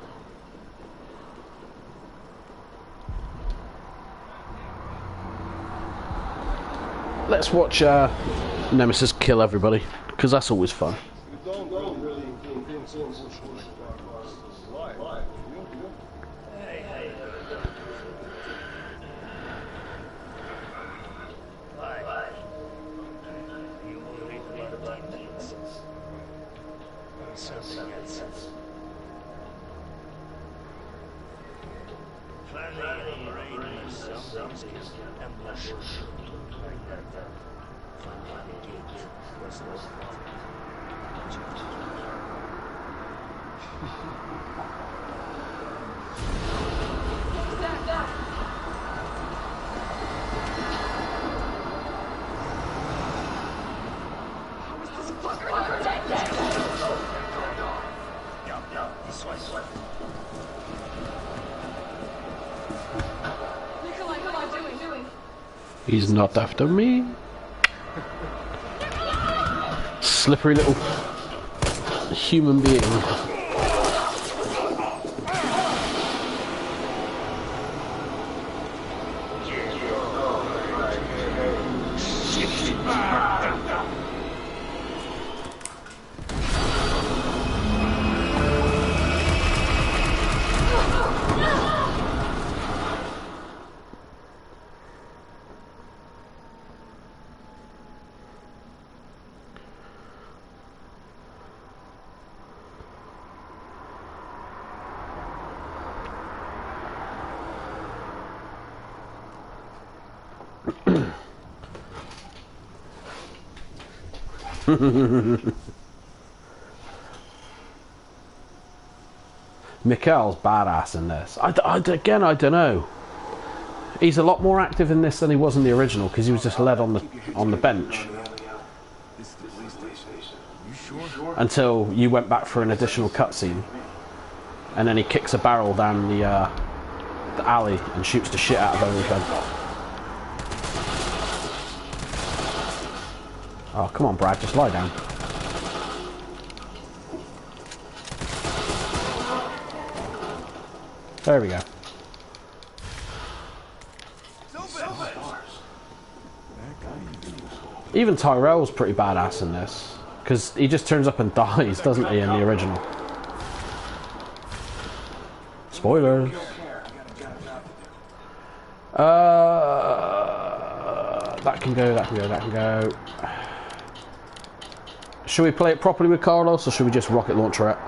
Let's watch Nemesis kill everybody, because that's always fun. He's not after me. Slippery little... human being. Mikhail's badass in this. Again, I don't know. He's a lot more active in this than he was in the original because he was just led on the bench This is the police station. You sure? until you went back for an additional cutscene, and then he kicks a barrel down the alley and shoots the shit out of everything. Oh, come on, Brad, just lie down. There we go. Even Tyrell's pretty badass in this, because he just turns up and dies, doesn't he, in the original? Spoilers. That can go, that can go, that can go. Should we play it properly with Carlos, or should we just rocket launcher it?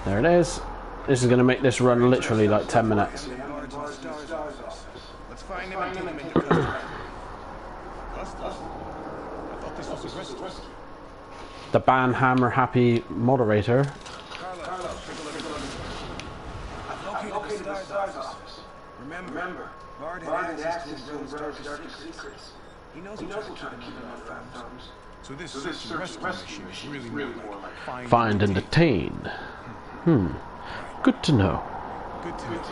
There it is. This is going to make this run literally like 10 minutes. Let's find him and take him into custody. Custody? I thought this was a rescue. The Banhammer Happy moderator. Carlos, I've located the Stars office. Remember, Bard had access to his brother's darkest secrets. He knows we're trying to keep him on thumbs. So this search and rescue mission is really more like Find and detain. Good to know. Good to know.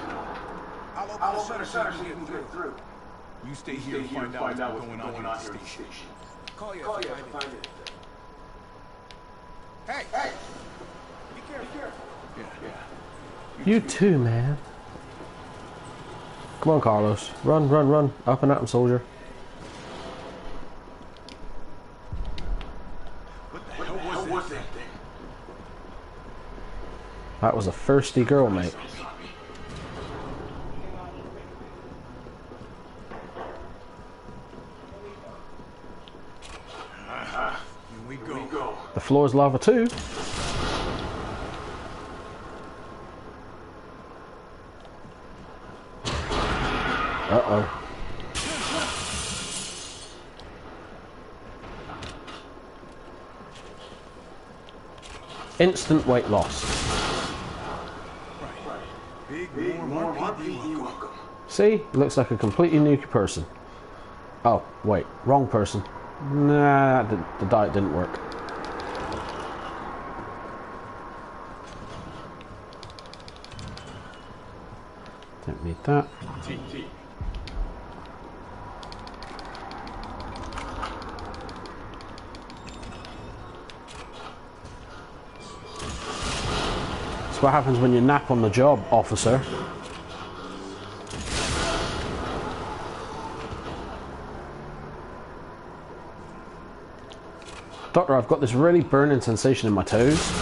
I'll open the shutter so you can get through. You stay here and find out what's going on here at the station. Call you if I find it. Hey! Be careful. Yeah. You too, man. Come on, Carlos. Run, run, run. Up and at him, soldier. What the hell was that thing? That was a thirsty girl, mate. Here we go. The floor's lava too. Uh-oh. Instant weight loss. Big warm RPD welcome. See? Looks like a completely new person. Oh, wait. Wrong person. Nah, the diet didn't work. Don't need that. That's what happens when you nap on the job, officer. Doctor, I've got this really burning sensation in my toes.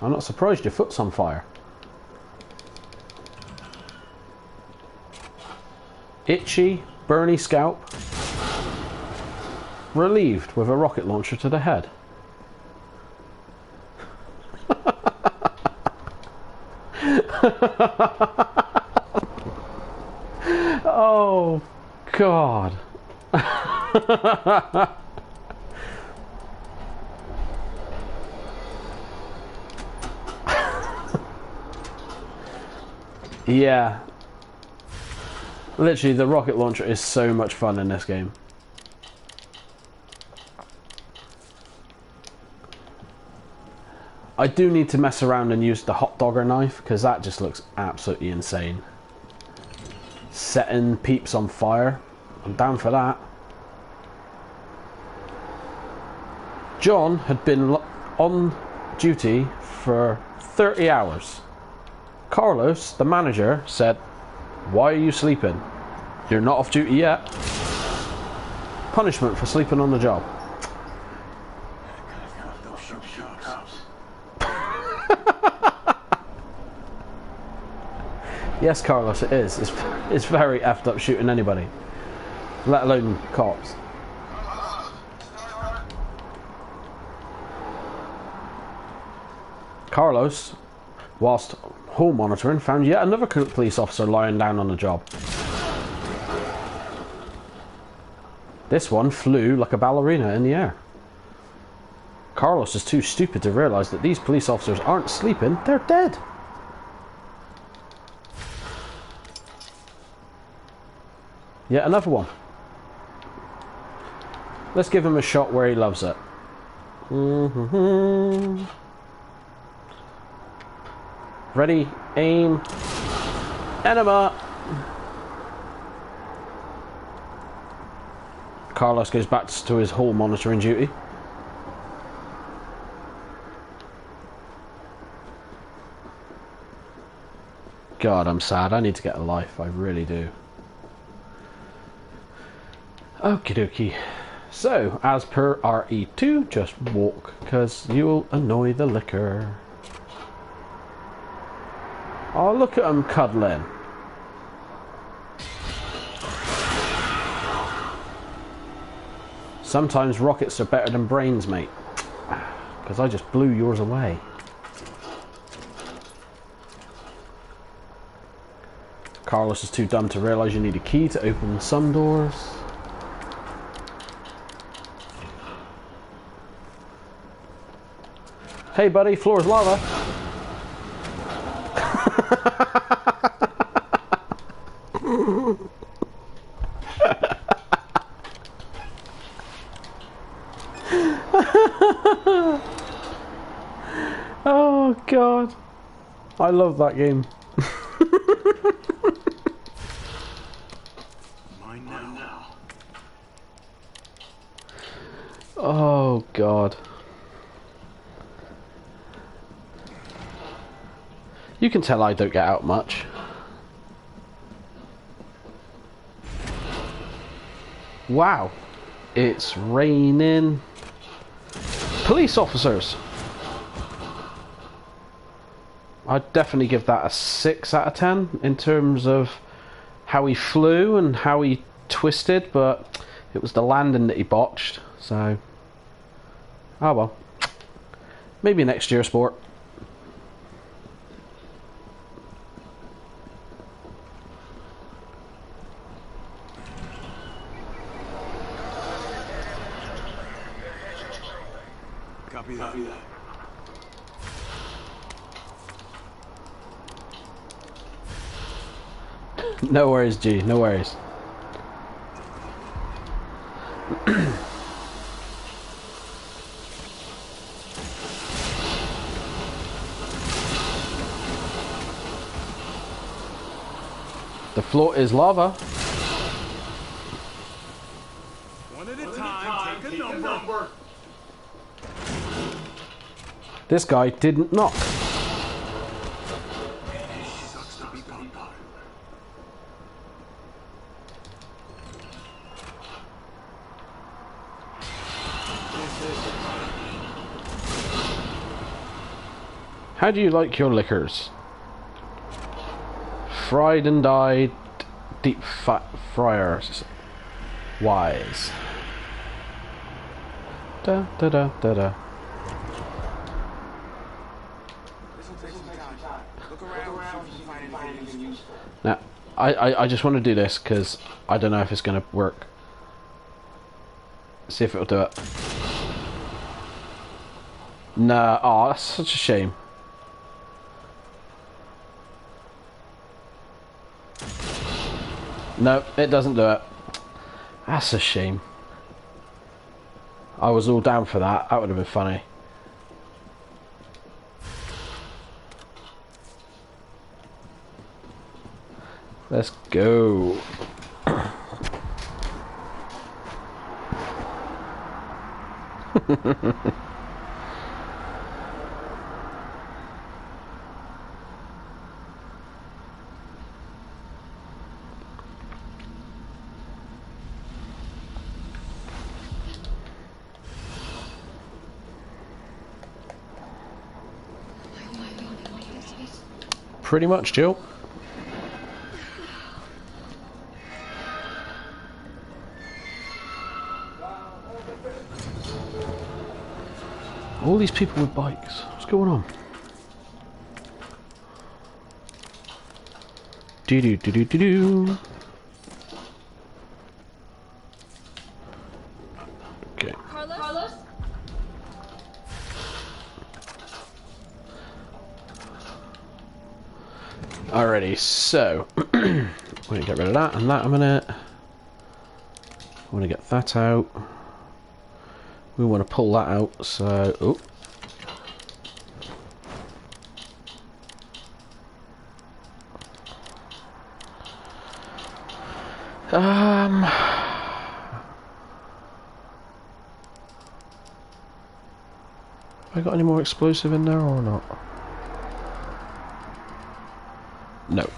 I'm not surprised your foot's on fire. Itchy, burny scalp. Relieved with a rocket launcher to the head. Oh, God. Yeah. Literally, the rocket launcher is so much fun in this game. I do need to mess around and use the hot dogger knife, because that just looks absolutely insane. Setting peeps on fire. I'm down for that. John had been on duty for 30 hours. Carlos, the manager, said, "Why are you sleeping? You're not off duty yet." Punishment for sleeping on the job. Yes, Carlos, it is. It's very effed up shooting anybody, let alone cops. Carlos, whilst hall monitoring, found yet another police officer lying down on the job. This one flew like a ballerina in the air. Carlos is too stupid to realise that these police officers aren't sleeping, they're dead. Yet another one. Let's give him a shot where he loves it. Ready, aim, enema. Carlos goes back to his hall monitoring duty. God, I'm sad. I need to get a life. I really do. Okie dokie. So, as per RE2, just walk, because you'll annoy the liquor. Oh, look at them cuddling. Sometimes rockets are better than brains, mate. Because I just blew yours away. Carlos is too dumb to realise you need a key to open some doors. Hey buddy, floor's lava. Oh God, I love that game. Mine now. Oh God. You can tell I don't get out much. Wow, it's raining. Police officers. I'd definitely give that a 6 out of 10 in terms of how he flew and how he twisted, but it was the landing that he botched, so oh well. Maybe next year, sport. Copy that. No worries, G, no worries. The floor is lava. One at a time, take a number. This guy didn't knock. Sucks to be pumped. How do you like your liquors? Fried and dyed, deep fat fryers. Wise. Da da da da da. Look around, see if you can find anything useful. Now, I just want to do this because I don't know if it's going to work. See if it'll do it. Nah, oh, that's such a shame. No, it doesn't do it. That's a shame. I was all down for that. That would have been funny. Let's go. Pretty much, Jill. All these people with bikes. What's going on? Do do do do do do. Okay. Carlos? Alrighty, so we're gonna get rid of that and that a minute. I want to get that out. We want to pull that out, so oh. Have I got any more explosive in there or not? No.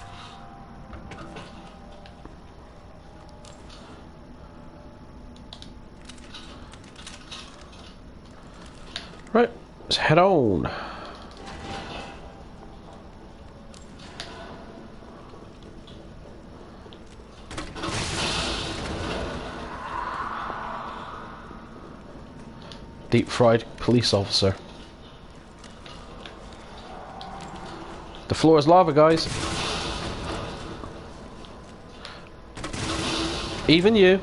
Right, let's head on. Deep fried police officer. The floor is lava, guys. Even you.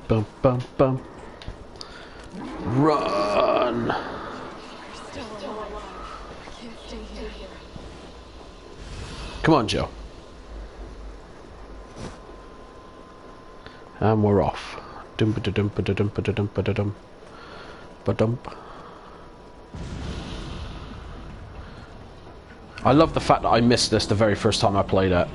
Bum bum bum. Run. Come on, Joe. And we're off. Dum ba dum ba dum ba dum ba dum ba dump. I love the fact that I missed this the very first time I played it.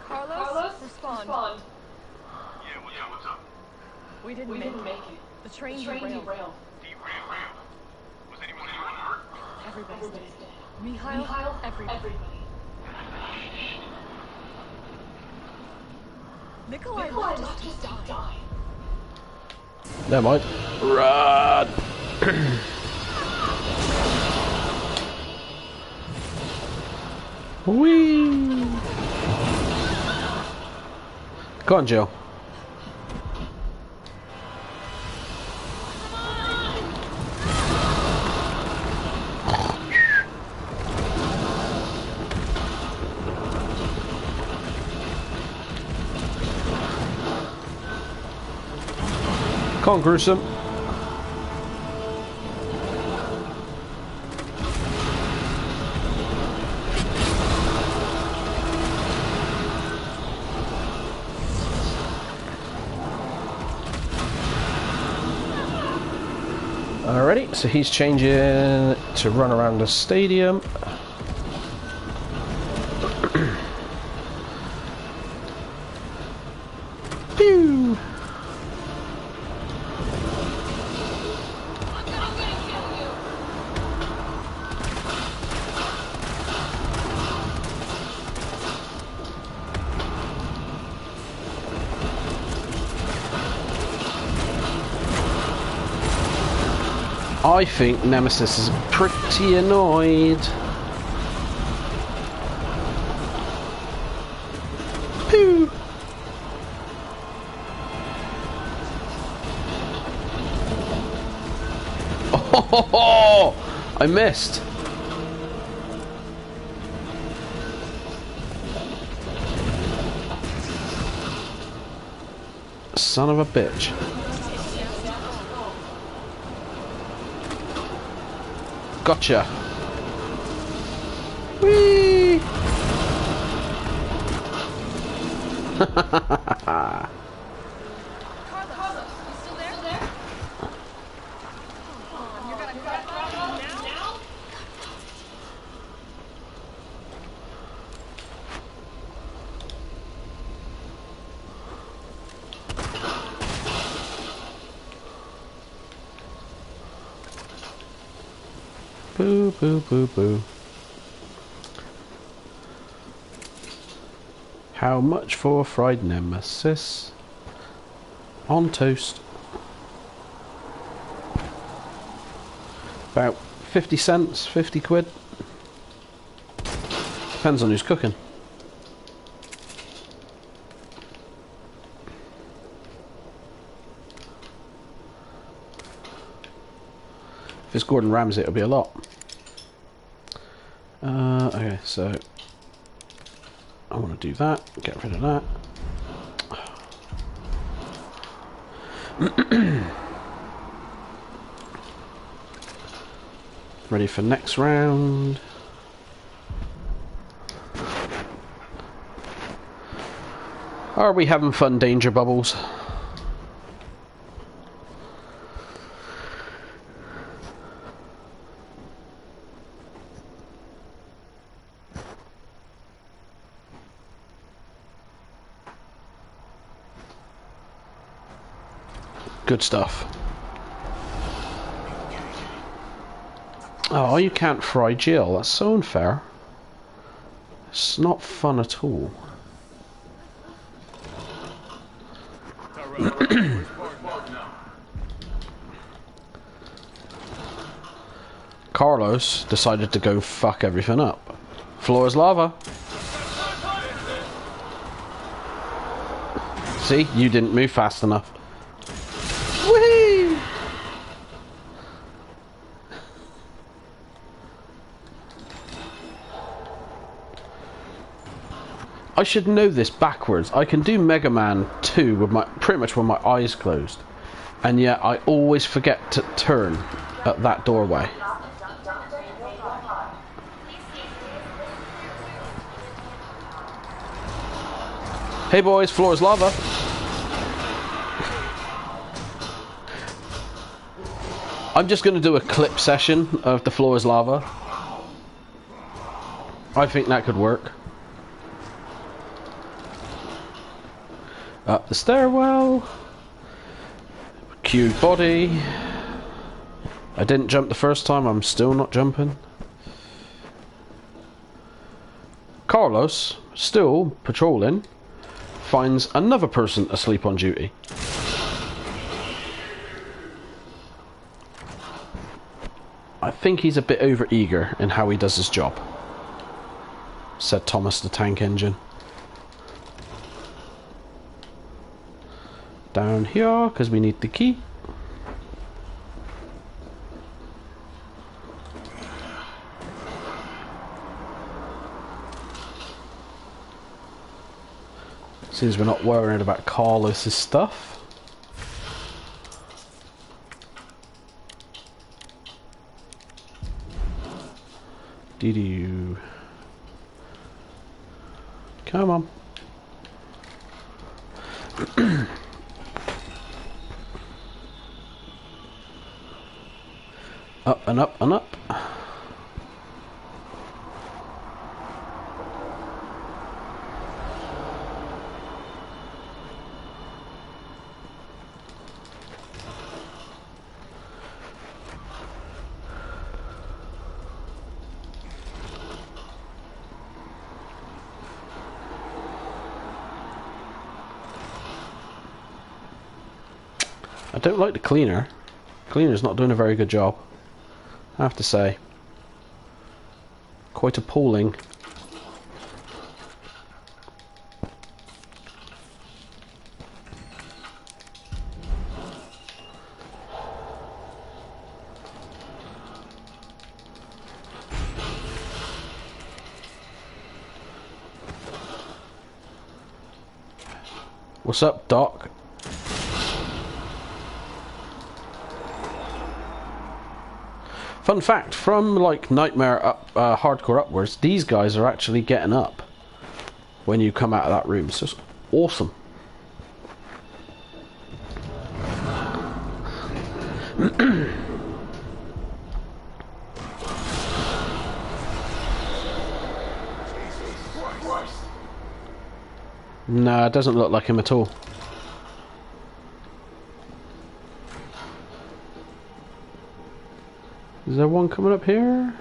Carlos? Respond. Yeah, what's up? We didn't make it. The train derailed. Derailed. Was anyone hurt? Everybody's dead. Mikhail, everybody. Nikolai left us to die. Never mind. Run! Whee! Go on, Jill. Come on, Gruesome. Alrighty, so he's changing to run around the stadium. Pew! I think Nemesis is pretty annoyed. Pew! Oh, I missed. Son of a bitch. Gotcha. Whee! Carlos, you still there? You're gonna cut off now? Boo, boo, boo, boo. How much for a fried nemesis? On toast. About 50 cents, 50 quid. Depends on who's cooking. If it's Gordon Ramsay, it'll be a lot. Okay, so I want to do that. Get rid of that. Ready for next round. Are we having fun, Danger Bubbles? Good stuff. Oh, you can't fry Jill. That's so unfair. It's not fun at all. Carlos decided to go fuck everything up. Floor is lava. See? You didn't move fast enough. Whee! I should know this backwards. I can do Mega Man 2 with pretty much with my eyes closed. And yet I always forget to turn at that doorway. Hey boys, floor is lava. I'm just going to do a clip session of the floor is lava. I think that could work. Up the stairwell. Cue body. I didn't jump the first time, I'm still not jumping. Carlos, still patrolling, finds another person asleep on duty. I think he's a bit over-eager in how he does his job, said Thomas the Tank Engine. Down here, because we need the key. Seems we're not worried about Carlos's stuff. Doo-doo. Come on. Up and up and up. I don't like the cleaner. Cleaner's not doing a very good job, I have to say. Quite appalling. What's up, Doc? Fun fact, from like Nightmare up, Hardcore upwards, these guys are actually getting up when you come out of that room. So it's awesome. Nah, it doesn't look like him at all. Is there one coming up here?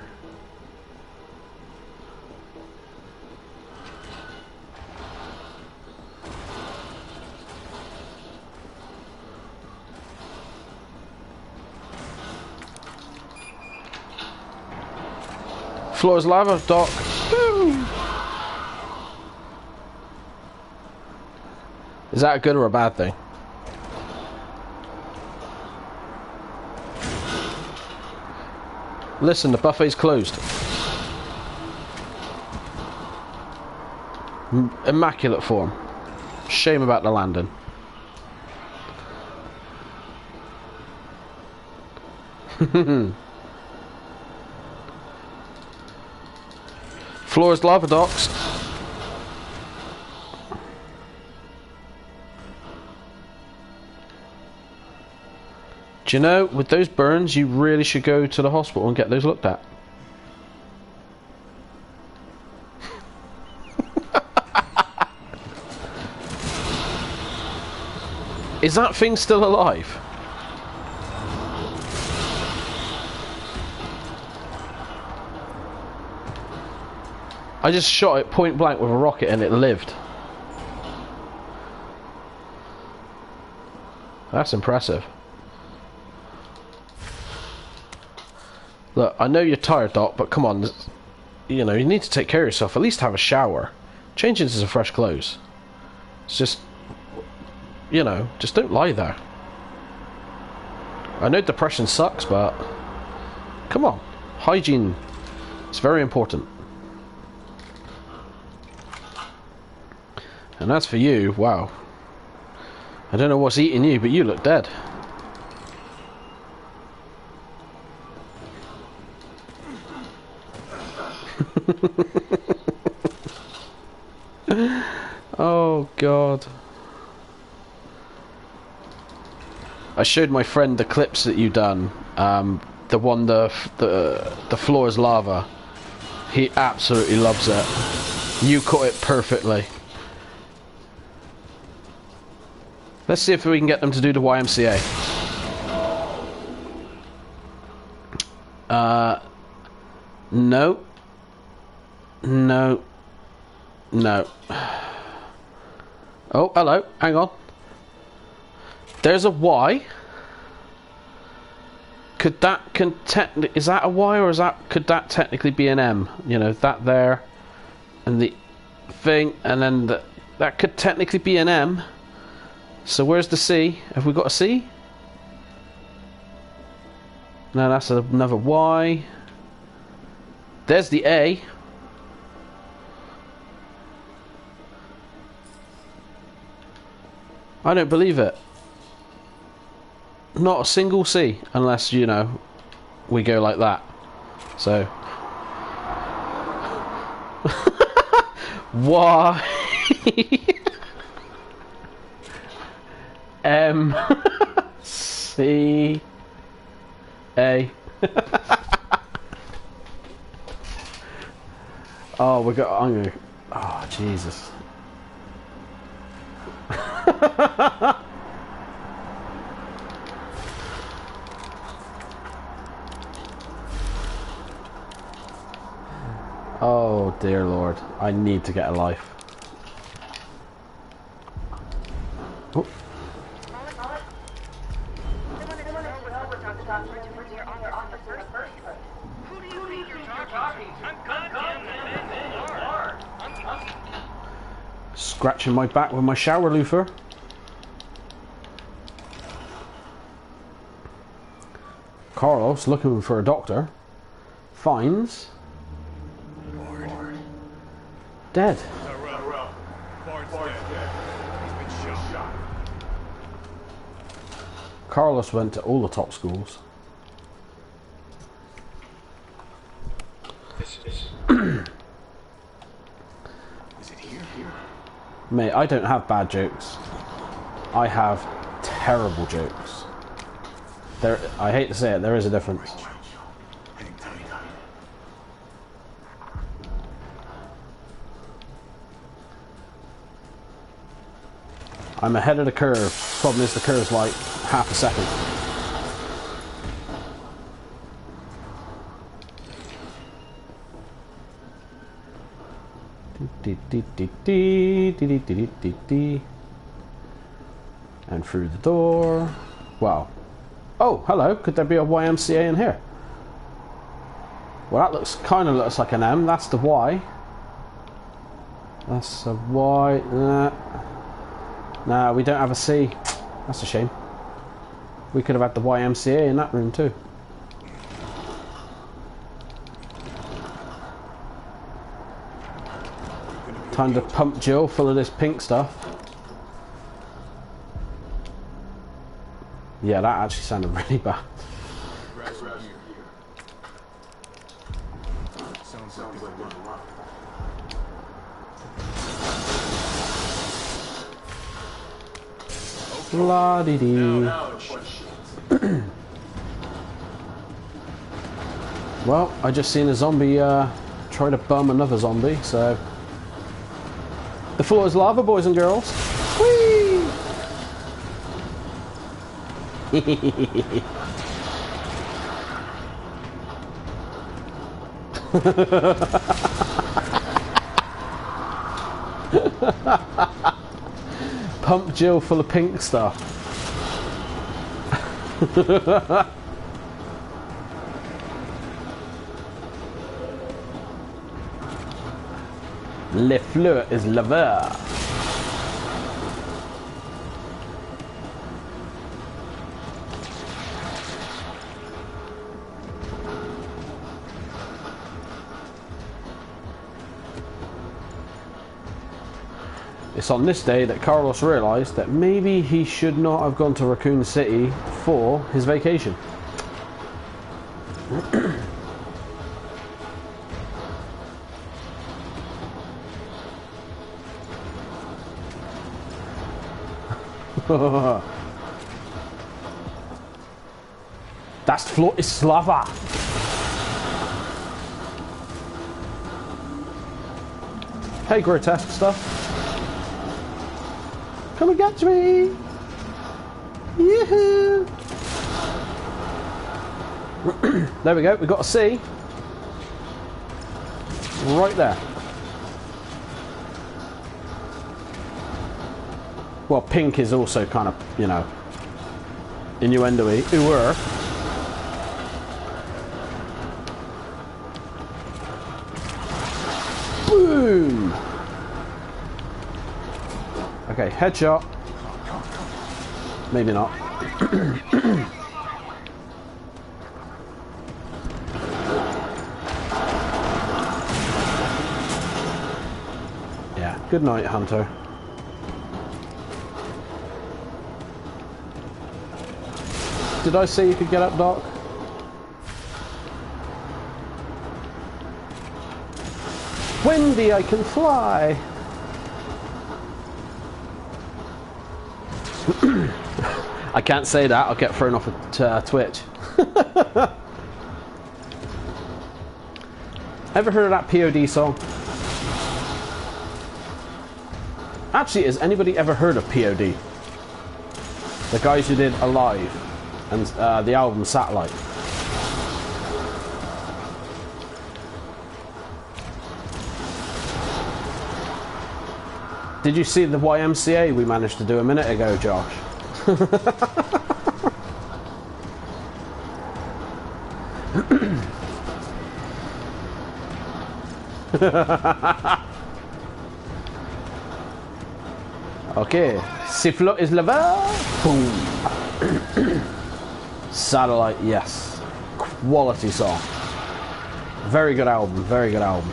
Floor is lava, Doc. Woo! Is that a good or a bad thing? Listen, the buffet's closed. Immaculate form. Shame about the landing. Floor is lava, Docs. Do you know, with those burns, you really should go to the hospital and get those looked at. Is that thing still alive? I just shot it point blank with a rocket and it lived. That's impressive. Look, I know you're tired, Doc, but come on. You know, you need to take care of yourself. At least have a shower. Change into some fresh clothes. It's just... You know, just don't lie there. I know depression sucks, but... Come on. Hygiene is very important. And as for you, wow. I don't know what's eating you, but you look dead. Oh God. I showed my friend the clips that you done. The one the floor is lava. He absolutely loves it. You caught it perfectly. Let's see if we can get them to do the YMCA. No. No. No. Oh, hello. Hang on. There's a Y. Could that is that a Y or could that technically be an M? You know, that there and the thing and then that could technically be an M. So where's the C? Have we got a C? No, that's another Y. There's the A. I don't believe it. Not a single C, unless, you know, we go like that. So. Y. M. C. A. Oh, we got. I'm gonna. Oh, Jesus. Oh dear Lord, I need to get a life. Oh. Scratching my back with my shower loofah. Carlos looking for a doctor. Finds dead. Bard's dead. He's been shot. Carlos went to all the top schools. Is it here? Mate, I don't have bad jokes. I have terrible jokes. I hate to say it, there is a difference. Hang tight. I'm ahead of the curve. Problem is the curve's like half a second. And through the door. Wow. Oh, hello. Could there be a YMCA in here? Well, that kind of looks like an M. That's the Y. That's a Y. Nah, we don't have a C. That's a shame. We could have had the YMCA in that room too. Time to pump Jill full of this pink stuff. Yeah, that actually sounded really bad. Sounds like they were running. La-dee-dee. Well, I just seen a zombie try to bum another zombie, so... The floor is lava, boys and girls. Whee! Pump Jill full of pink stuff. Le fleur is lava. It's on this day that Carlos realised that maybe he should not have gone to Raccoon City for his vacation. Das floor is lava. Hey, grotesque stuff. Come and catch me! Yoo-hoo! There we go, we got a C. Right there. Well, pink is also kind of, you know, innuendo-y. Ooh. Boom! Okay, headshot. Maybe not. Yeah, good night, Hunter. Did I say you could get up, Doc? Wendy, I can fly! I can't say that, I'll get thrown off of Twitch. Ever heard of that POD song? Actually, has anybody ever heard of POD? The guys who did Alive and the album Satellite. Did you see the YMCA we managed to do a minute ago, Josh? Okay, Sifflo is lava. Boom. Satellite, yes. Quality song. Very good album, very good album.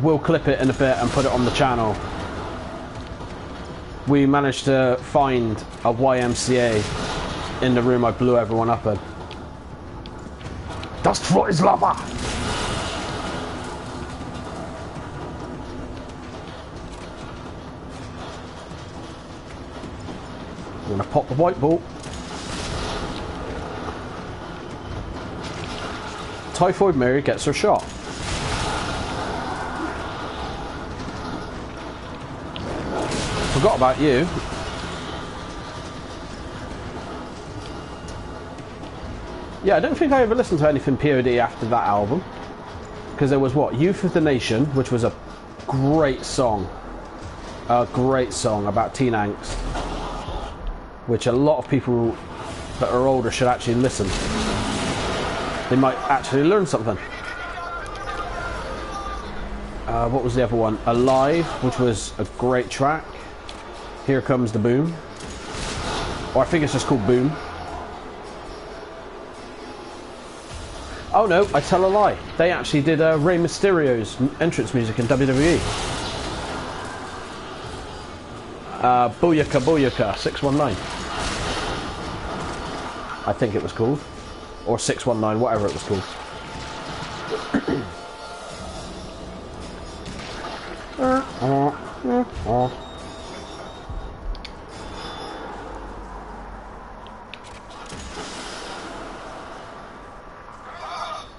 We'll clip it in a bit and put it on the channel. we managed to find a YMCA in the room I blew everyone up in. Das Tor ist Lava! I'm gonna pop the white ball. Typhoid Mary gets her shot. Forgot about you. Yeah, I don't think I ever listened to anything POD after that album. Because there was what? Youth of the Nation, which was a great song. A great song about teen angst. Which a lot of people that are older should actually listen. They might actually learn something. What was the other one? Alive, which was a great track. Here Comes the Boom. Or I think it's just called Boom. Oh no, I tell a lie. They actually did Rey Mysterio's entrance music in WWE. Booyaka Booyaka 619. I think it was called. Or 619, whatever it was called.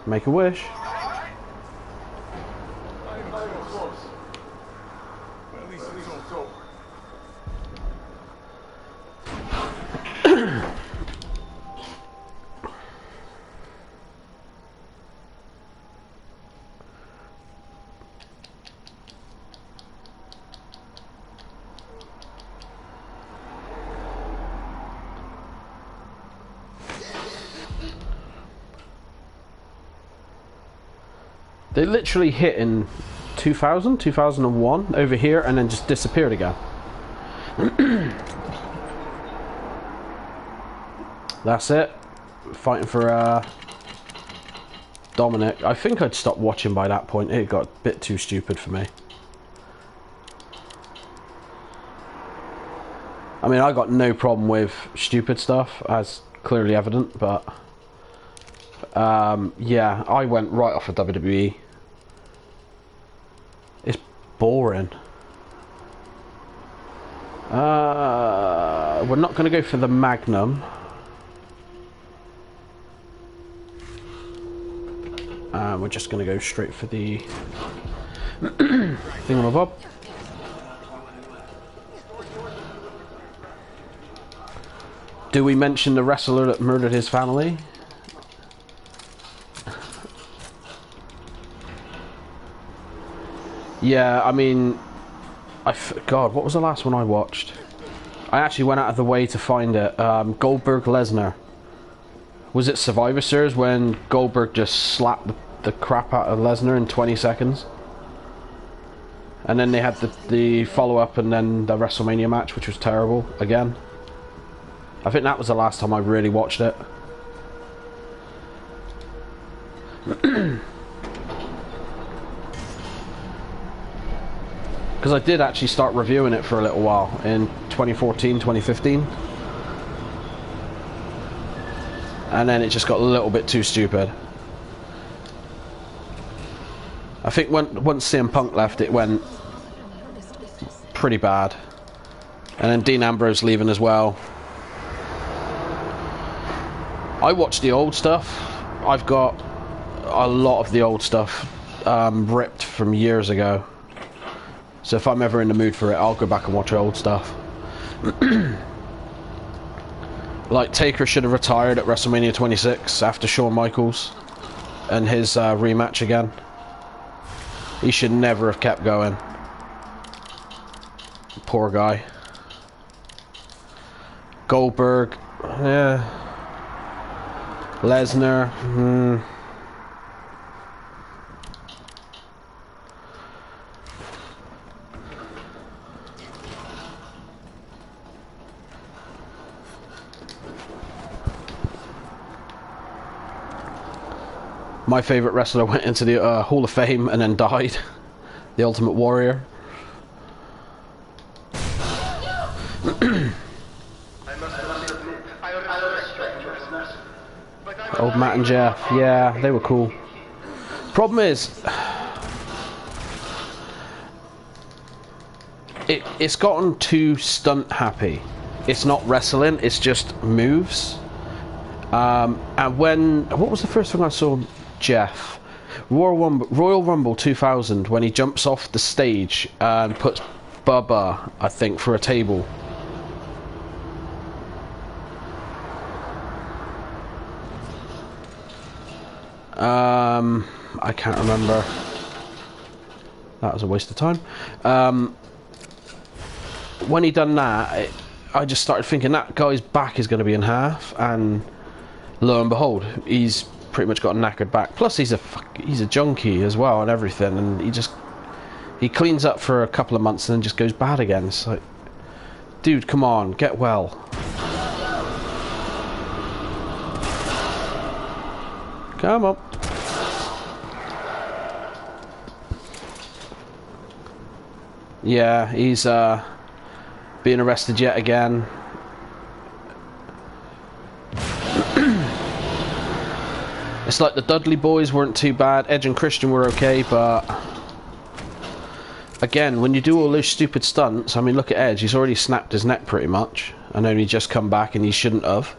Make a wish. They literally hit in 2000, 2001 over here and then just disappeared again. That's it. Fighting for Dominic. I think I'd stopped watching by that point. It got a bit too stupid for me. I mean, I got no problem with stupid stuff, as clearly evident, but yeah, I went right off of WWE. It's boring. We're not going to go for the Magnum. We're just going to go straight for the thingamabob. Do we mention the wrestler that murdered his family? Yeah, I mean, God, what was the last one I watched? I actually went out of the way to find it. Goldberg Lesnar. Was it Survivor Series when Goldberg just slapped the crap out of Lesnar in 20 seconds? And then they had the follow-up and then the WrestleMania match, which was terrible, again. I think that was the last time I really watched it. Because I did actually start reviewing it for a little while in 2014, 2015. And then it just got a little bit too stupid. I think once CM Punk left, it went pretty bad. And then Dean Ambrose leaving as well. I watched the old stuff. I've got a lot of the old stuff ripped from years ago. So if I'm ever in the mood for it, I'll go back and watch old stuff. Like Taker should have retired at WrestleMania 26 after Shawn Michaels and his rematch again. He should never have kept going. Poor guy. Goldberg, yeah. Lesnar, My favourite wrestler went into the Hall of Fame and then died. The Ultimate Warrior. Old Matt and Jeff, yeah, they were cool. Problem is, it's gotten too stunt happy. It's not wrestling, it's just moves. And what was the first thing I saw Jeff? Royal Rumble 2000, when he jumps off the stage and puts Bubba, I think, for a table. I can't remember. That was a waste of time. When he done that, I just started thinking that guy's back is going to be in half, and lo and behold, he's pretty much got a knackered back. Plus, he's a junkie as well and everything, and he cleans up for a couple of months and then just goes bad again. It's like, dude, come on, get well. Come on. Yeah, he's being arrested yet again. It's like the Dudley boys weren't too bad. Edge and Christian were okay, but again, when you do all those stupid stunts, I mean, look at Edge. He's already snapped his neck pretty much, and only just come back, and he shouldn't have.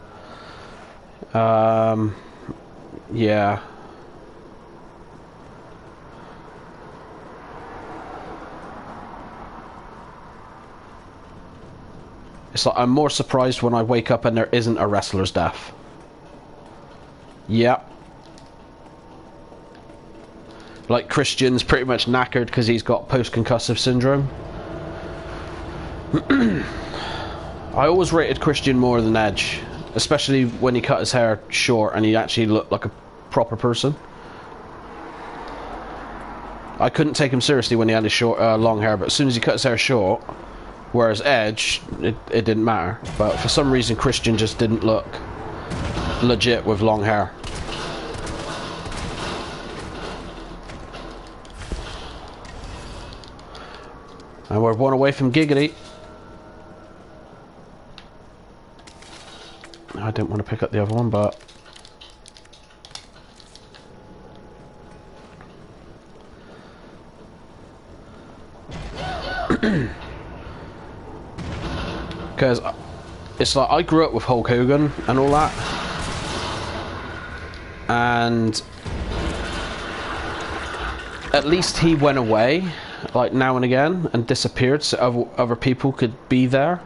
Yeah. It's like I'm more surprised when I wake up and there isn't a wrestler's death. Yep. Like Christian's pretty much knackered because he's got post-concussive syndrome. I always rated Christian more than Edge, especially when he cut his hair short and he actually looked like a proper person. I couldn't take him seriously when he had his long hair, but as soon as he cut his hair short, whereas Edge, it didn't matter. But for some reason, Christian just didn't look legit with long hair. And we're one away from Giggity. I didn't want to pick up the other one, but... Because it's like I grew up with Hulk Hogan and all that, and at least he went away like now and again and disappeared so other people could be there.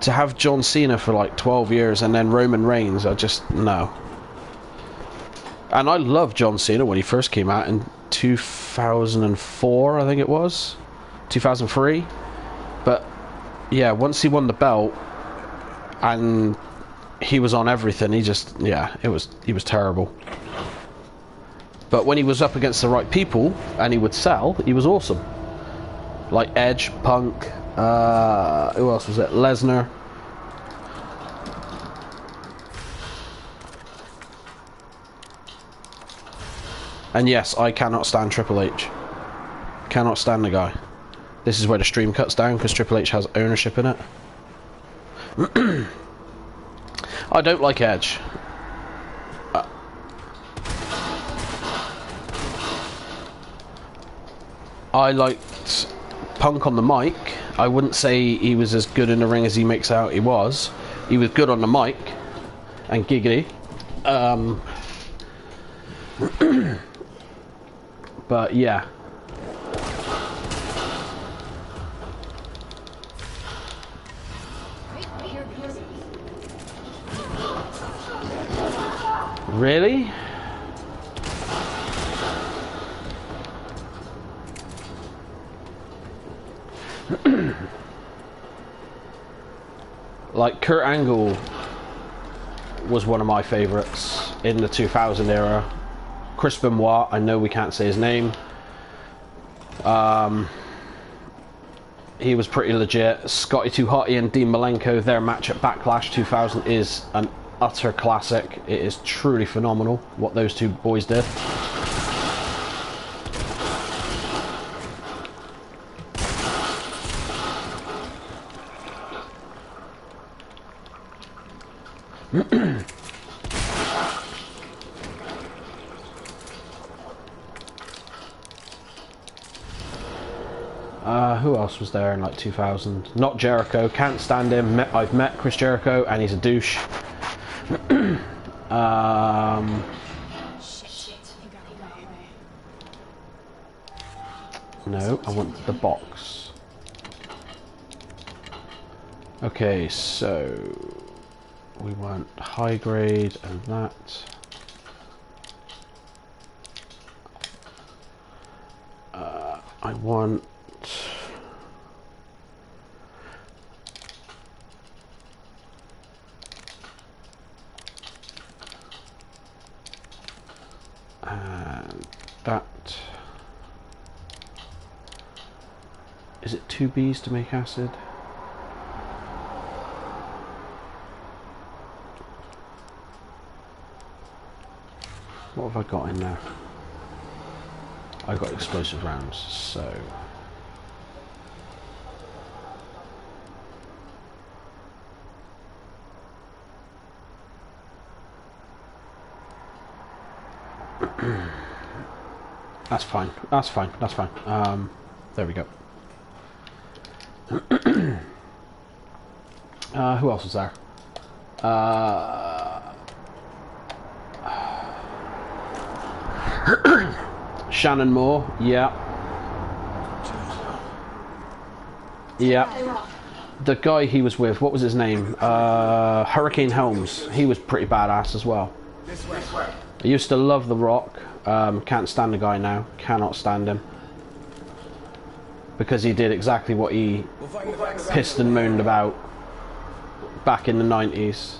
To have John Cena for like 12 years and then Roman Reigns, I just, no. And I loved John Cena when he first came out in 2004, I think it was 2003, but yeah, once he won the belt and he was on everything, he just, yeah, he was terrible. But when he was up against the right people and he would sell, he was awesome. Like Edge, Punk, who else was it? Lesnar. And yes, I cannot stand Triple H. Cannot stand the guy. This is where the stream cuts down because Triple H has ownership in it. I don't like Edge. I liked Punk on the mic. I wouldn't say he was as good in the ring as he makes out he was. He was good on the mic and giggity. But yeah. Really? Like Kurt Angle was one of my favorites in the 2000 era. Chris Benoit, I know we can't say his name. He was pretty legit. Scotty 2 Hotty and Dean Malenko, their match at Backlash 2000 is an utter classic. It is truly phenomenal what those two boys did. Who else was there in like 2000? Not Jericho. Can't stand him. I've met Chris Jericho, and he's a douche. No, I want the box. Okay, so we want high grade and that. I want that. Is it 2 Bs to make acid? What have I got in there? I got explosive rounds, so that's fine. That's fine. That's fine. There we go. Who else was there? Shannon Moore, yeah. Yeah. The guy he was with, what was his name? Hurricane Helms. He was pretty badass as well. I used to love The Rock. Can't stand the guy now. Cannot stand him. Because he did exactly what he pissed and moaned about back in the 90s.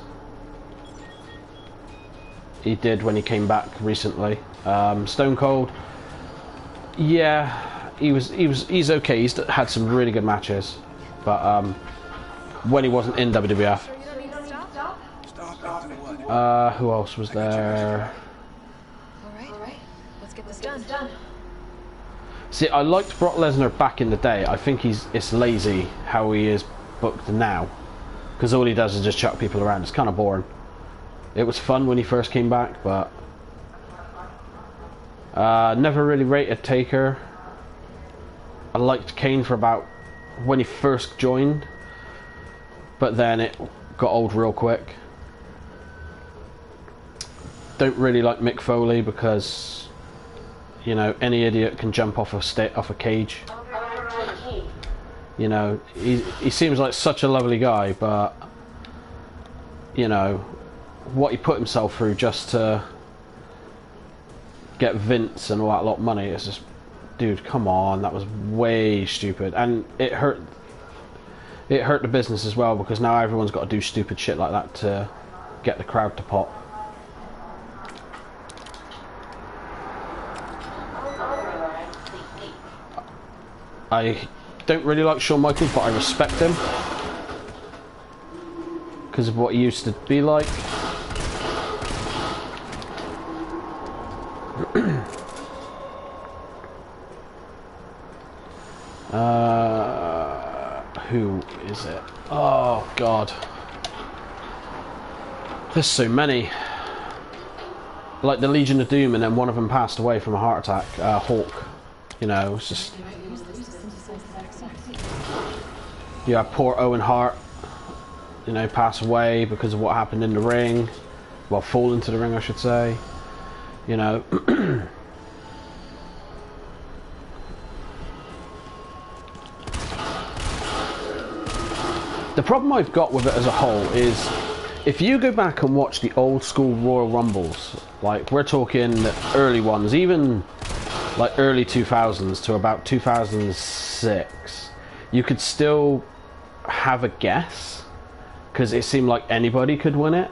He did when he came back recently. Stone Cold, yeah, he's okay. He's had some really good matches, but when he wasn't in WWF. Who else was there? All right, let's get this done. See, I liked Brock Lesnar back in the day. I think it's lazy how he is booked now, because all he does is just chuck people around. It's kind of boring. It was fun when he first came back, but never really rated Taker. I liked Kane for about when he first joined, but then it got old real quick. Don't really like Mick Foley because, you know, any idiot can jump off a cage. You know, he seems like such a lovely guy, but you know what he put himself through just to get Vince and all that lot of money. It's just, dude, come on, that was way stupid, and it hurt the business as well, because now everyone's got to do stupid shit like that to get the crowd to pop. I don't really like Shawn Michaels, but I respect him because of what he used to be like. Who is it? Oh God, there's so many. Like the Legion of Doom, and then one of them passed away from a heart attack. Hawk, you know, it's just. Yeah, poor Owen Hart, you know, pass away because of what happened in the ring. Well, fall into the ring, I should say. You know. The problem I've got with it as a whole is, if you go back and watch the old school Royal Rumbles, like we're talking the early ones, even like early 2000s to about 2006, you could still have a guess because it seemed like anybody could win it.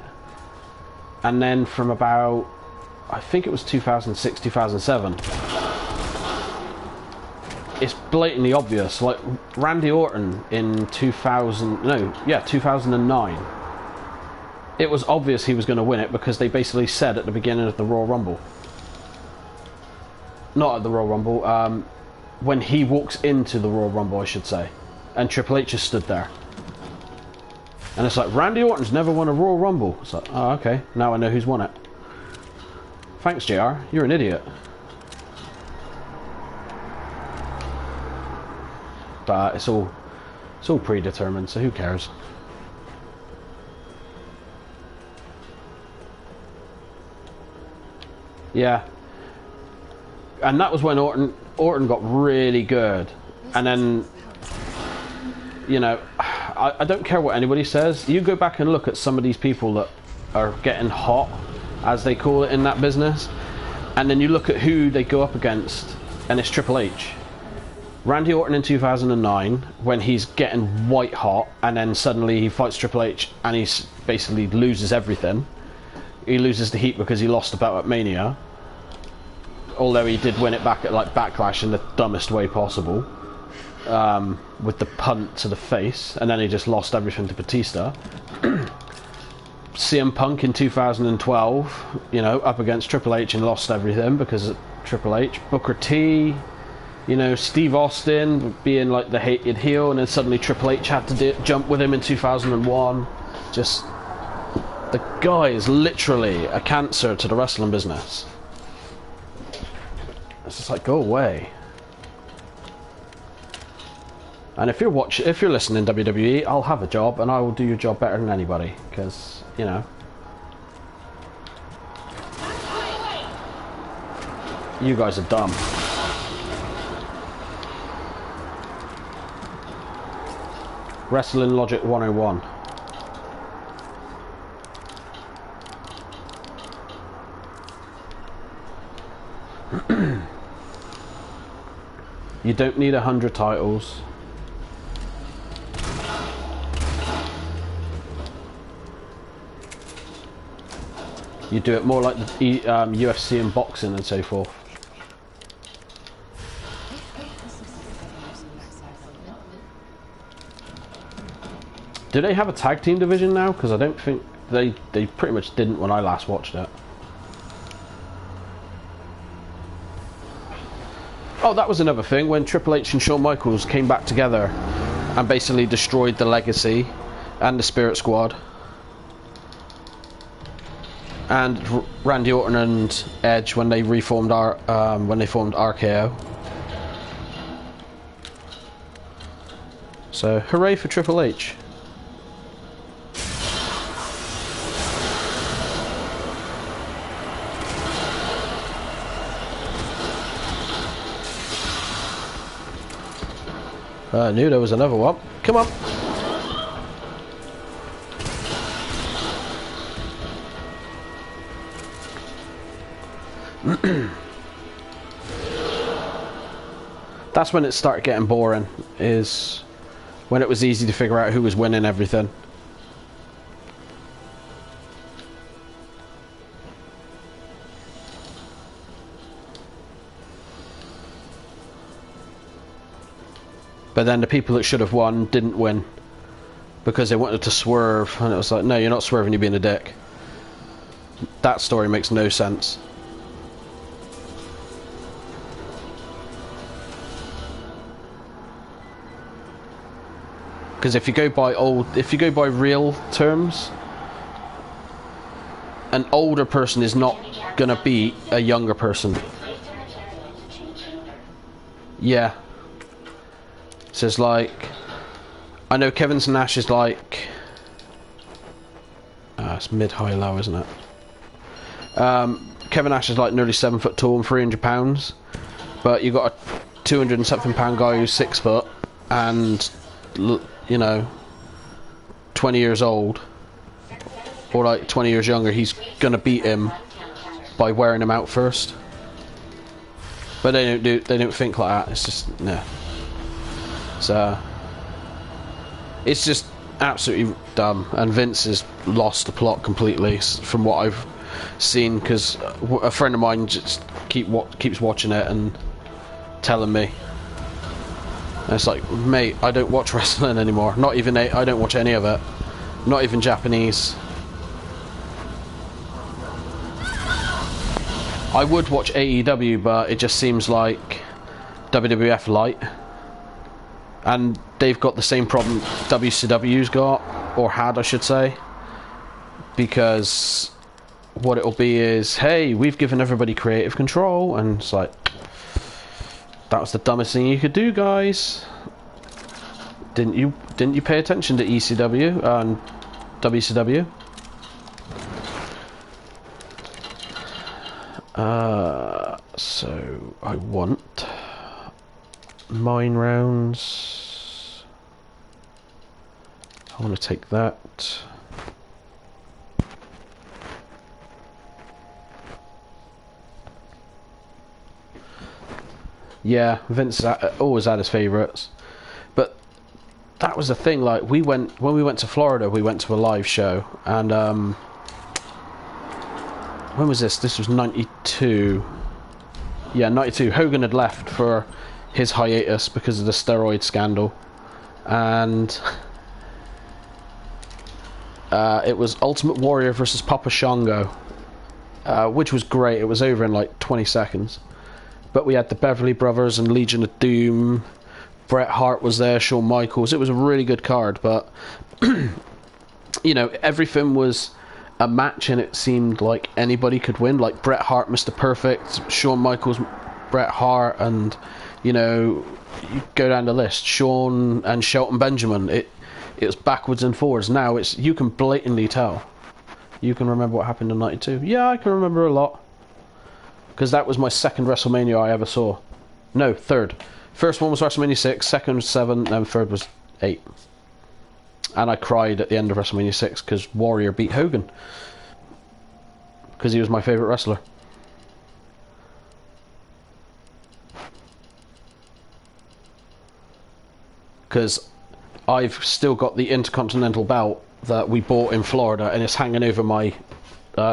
And then from about, I think it was 2006, 2007, it's blatantly obvious. Like Randy Orton in 2009, it was obvious he was going to win it because they basically said at the beginning of the Royal Rumble, not at the Royal Rumble, when he walks into the Royal Rumble, I should say, and Triple H just stood there. And it's like, Randy Orton's never won a Royal Rumble. It's like, oh, okay, now I know who's won it. Thanks, JR, you're an idiot. but it's all predetermined, so who cares? Yeah. And that was when Orton got really good. And then, you know, I don't care what anybody says. You go back and look at some of these people that are getting hot, as they call it in that business, and then you look at who they go up against, and it's Triple H. Randy Orton in 2009, when he's getting white hot, and then suddenly he fights Triple H, and he basically loses everything. He loses the heat because he lost the belt at Mania. Although he did win it back at like Backlash in the dumbest way possible, with the punt to the face, and then he just lost everything to Batista. CM Punk in 2012, you know, up against Triple H and lost everything because of Triple H. Booker T, you know, Steve Austin being like the hated heel, and then suddenly Triple H had to jump with him in 2001. Just, the guy is literally a cancer to the wrestling business. It's just like, go away. And if you're listening WWE, I'll have a job and I will do your job better than anybody, because, you know, you guys are dumb. Wrestling Logic 101. You don't need 100 titles. You do it more like the UFC and boxing and so forth. Do they have a tag team division now? Because I don't think they pretty much didn't when I last watched it. Oh, that was another thing, when Triple H and Shawn Michaels came back together and basically destroyed the Legacy and the Spirit Squad. And Randy Orton and Edge when they reformed when they formed RKO. So hooray for Triple H. I knew there was another one. Come on. That's when it started getting boring, is when it was easy to figure out who was winning everything. But then the people that should have won didn't win because they wanted to swerve, and it was like, no, you're not swerving, you're being a dick. That story makes no sense. Because if you go by real terms, an older person is not gonna beat a younger person. Yeah. So it's like, I know Kevin Nash is like, it's mid, high, low, isn't it? Kevin Nash is like nearly 7 foot tall and 300 pounds, but you got a 200 and something pound guy who's 6 foot and, you know, 20 years old, or like 20 years younger. He's gonna beat him by wearing him out first. But they don't think like that. It's just, no. So it's just absolutely dumb, and Vince has lost the plot completely from what I've seen, because a friend of mine just keeps watching it and telling me, and it's like, mate, I don't watch wrestling anymore. I don't watch any of it, not even Japanese. I would watch AEW, but it just seems like WWF light. And they've got the same problem WCW's got, or had, I should say. Because what it'll be is, hey, we've given everybody creative control, and it's like, that was the dumbest thing you could do, guys. Didn't you pay attention to ECW and WCW? So I want mine rounds. I want to take that. Yeah, Vince always had his favourites, but that was the thing. Like when we went to Florida, we went to a live show, and when was this? This was 92. Yeah, 92. Hogan had left for his hiatus because of the steroid scandal, and it was Ultimate Warrior versus Papa Shango, which was great. It was over in like 20 seconds. But we had the Beverly Brothers and Legion of Doom. Bret Hart was there, Shawn Michaels. It was a really good card, but you know, everything was a match, and it seemed like anybody could win. Like Bret Hart, Mr. Perfect, Shawn Michaels, Bret Hart, and you know, you go down the list. Shawn and Shelton Benjamin. It was backwards and forwards. Now it's, you can blatantly tell. You can remember what happened in '92. Yeah, I can remember a lot, because that was my second WrestleMania I ever saw. No, third. First one was WrestleMania 6, second was 7, and third was 8. And I cried at the end of WrestleMania 6 because Warrior beat Hogan. Because he was my favourite wrestler. Because I've still got the Intercontinental belt that we bought in Florida, and it's hanging over my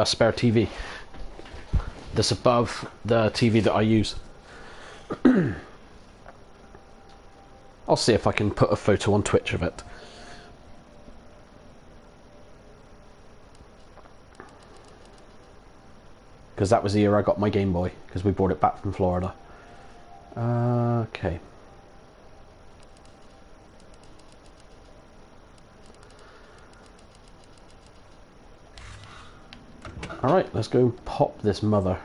spare TV. That's above the TV that I use. I'll see if I can put a photo on Twitch of it. Because that was the year I got my Game Boy, because we brought it back from Florida. Okay. Alright, let's go pop this mother.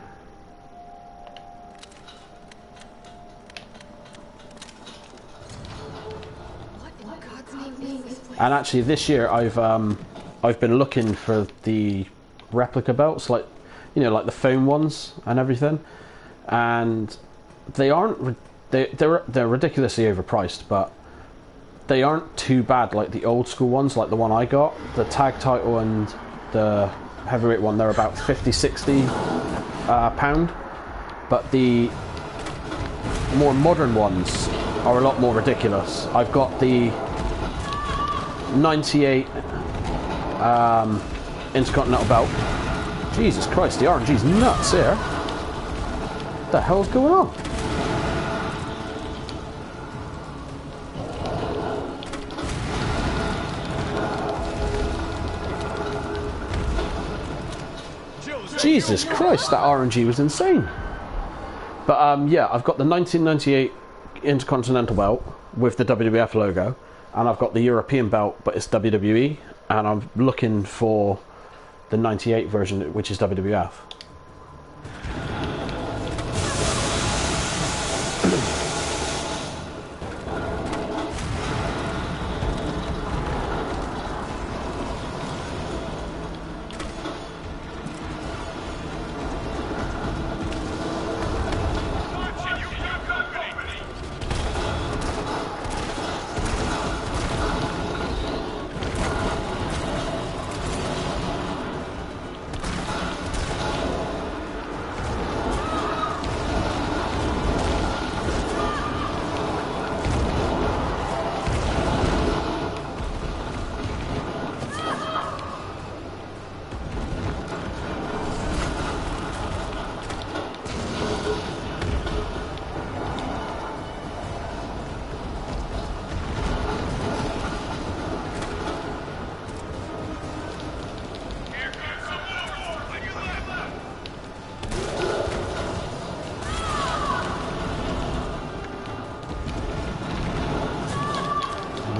And actually this year I've been looking for the replica belts, like, you know, like the foam ones and everything, and they aren't, they're ridiculously overpriced, but they aren't too bad like the old school ones, like the one I got, the tag title and the heavyweight one. They're about 50-60 pound, but the more modern ones are a lot more ridiculous. I've got the 98 Intercontinental belt. Jesus Christ, the RNG's nuts here. What the hell's going on? Jesus Christ, that RNG was insane. But yeah, I've got the 1998 Intercontinental belt with the WWF logo, and I've got the European belt, but it's WWE, and I'm looking for the 98 version, which is WWF.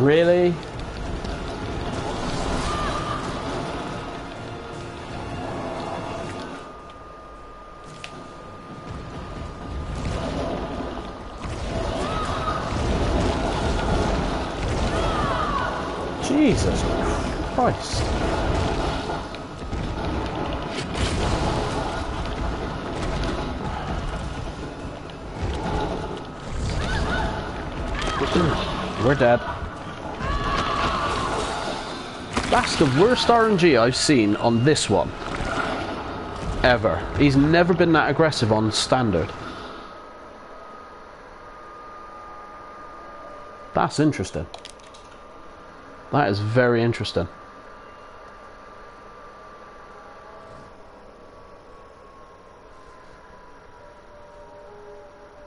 Really? Jesus Christ. We're dead. That's the worst RNG I've seen on this one. Ever. He's never been that aggressive on standard. That's interesting. That is very interesting.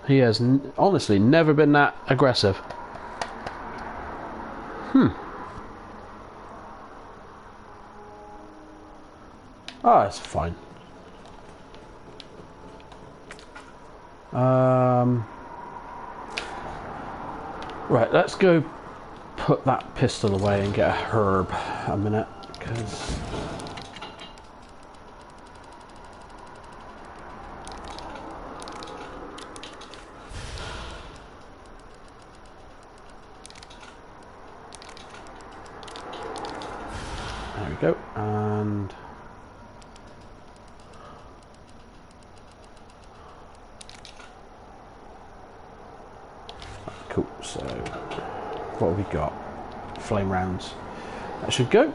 He has honestly never been that aggressive. Oh, it's fine. Right, let's go put that pistol away and get a herb a minute, because... There we go, and... Cool, so what have we got? Flame rounds. That should go.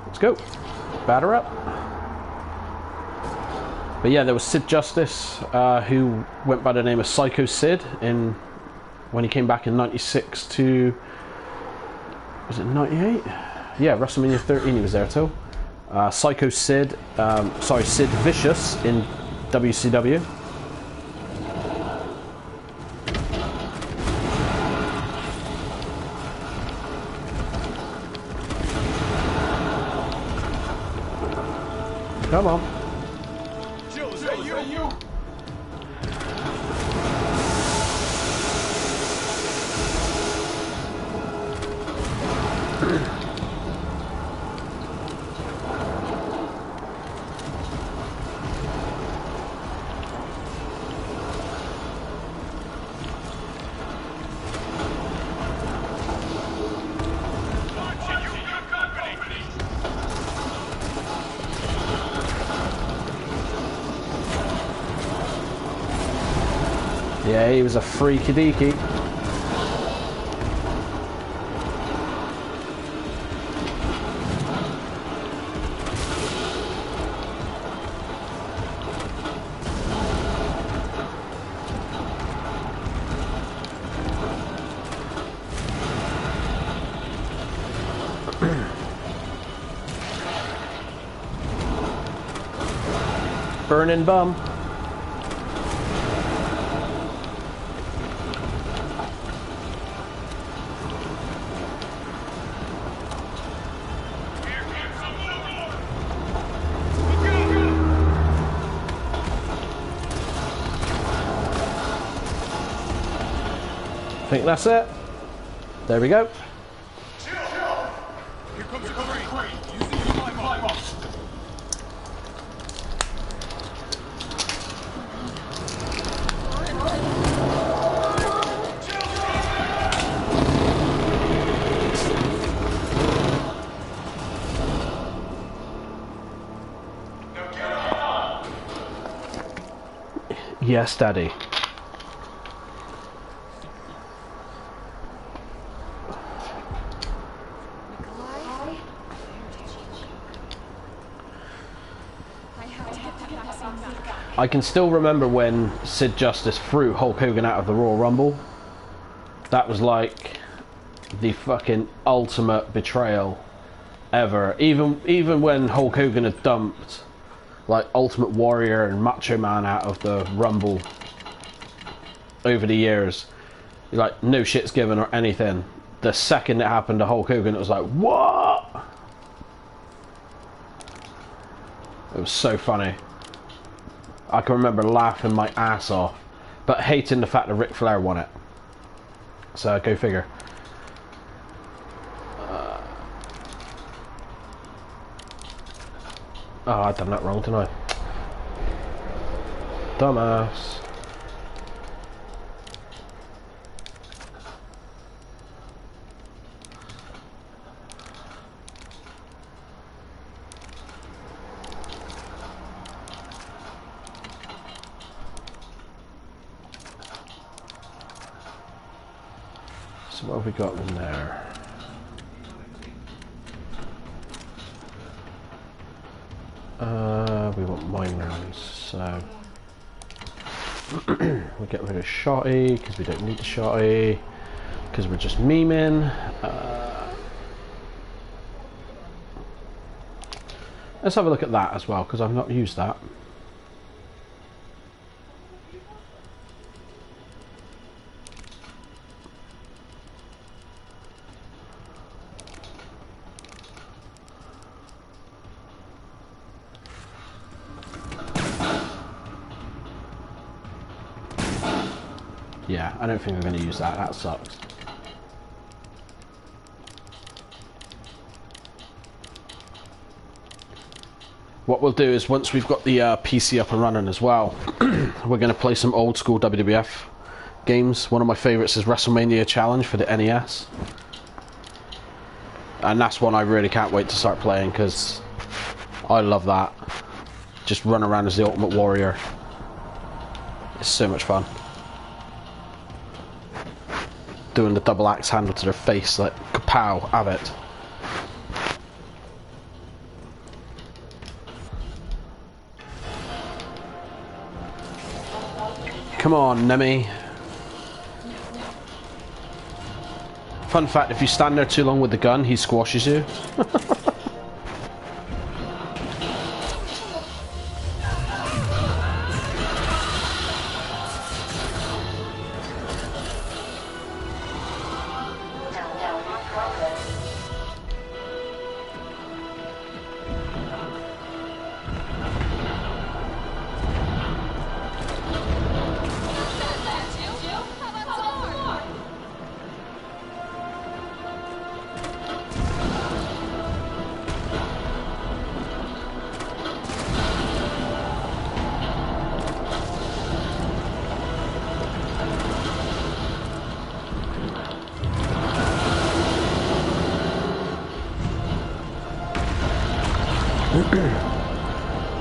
Let's go. Batter up. But yeah, there was Sid Justice, who went by the name of Psycho Sid when he came back in 96 to... Was it 98? Yeah, WrestleMania 13 he was there too. Psycho Sid, Sid Vicious in WCW. Come on. Jill, is that you? Yeah, he was a freaky deaky. Burning bum. I think that's it. There we go. Here comes the crane. Use it to climb up. Yes, Daddy. I can still remember when Sid Justice threw Hulk Hogan out of the Royal Rumble. That was like the fucking ultimate betrayal ever. Even when Hulk Hogan had dumped like Ultimate Warrior and Macho Man out of the Rumble over the years, like no shit's given or anything. The second it happened to Hulk Hogan, it was like, what? It was so funny. I can remember laughing my ass off, but hating the fact that Ric Flair won it. So go figure. Oh, I done that wrong, didn't I? Dumbass. So what have we got in there? We want mine rounds, so we'll get rid of shotty because we don't need the shotty because we're just memeing. Let's have a look at that as well because I've not used that. Yeah, I don't think we're going to use that. That sucks. What we'll do is once we've got the PC up and running as well, we're going to play some old school WWF games. One of my favourites is WrestleMania Challenge for the NES. And that's one I really can't wait to start playing because I love that. Just run around as the Ultimate Warrior. It's so much fun. Doing the double axe handle to their face, like, kapow, have it. Come on, Nemi. Fun fact, if you stand there too long with the gun, he squashes you.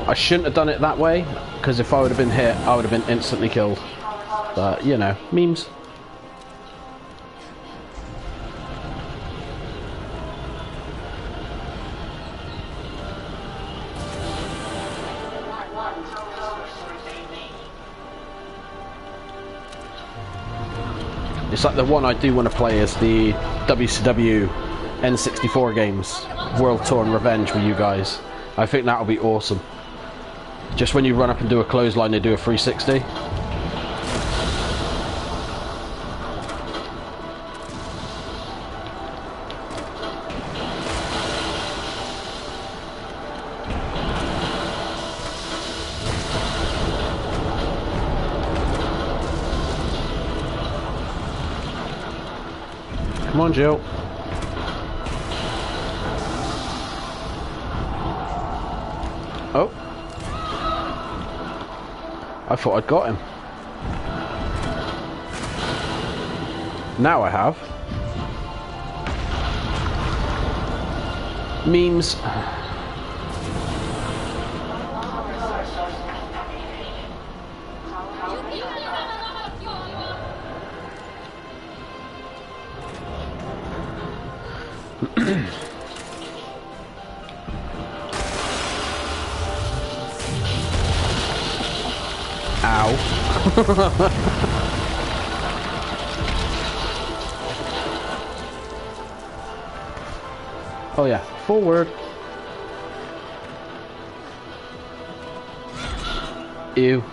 I shouldn't have done it that way, because if I would have been hit, I would have been instantly killed. But, you know, memes. It's like the one I do want to play is the WCW N64 games, World Tour and Revenge with you guys. I think that'll be awesome. Just when you run up and do a clothesline, they do a 360. Come on, Jill. Oh. I thought I'd got him. Now I have. Memes. Ow. Oh yeah, forward. Ew.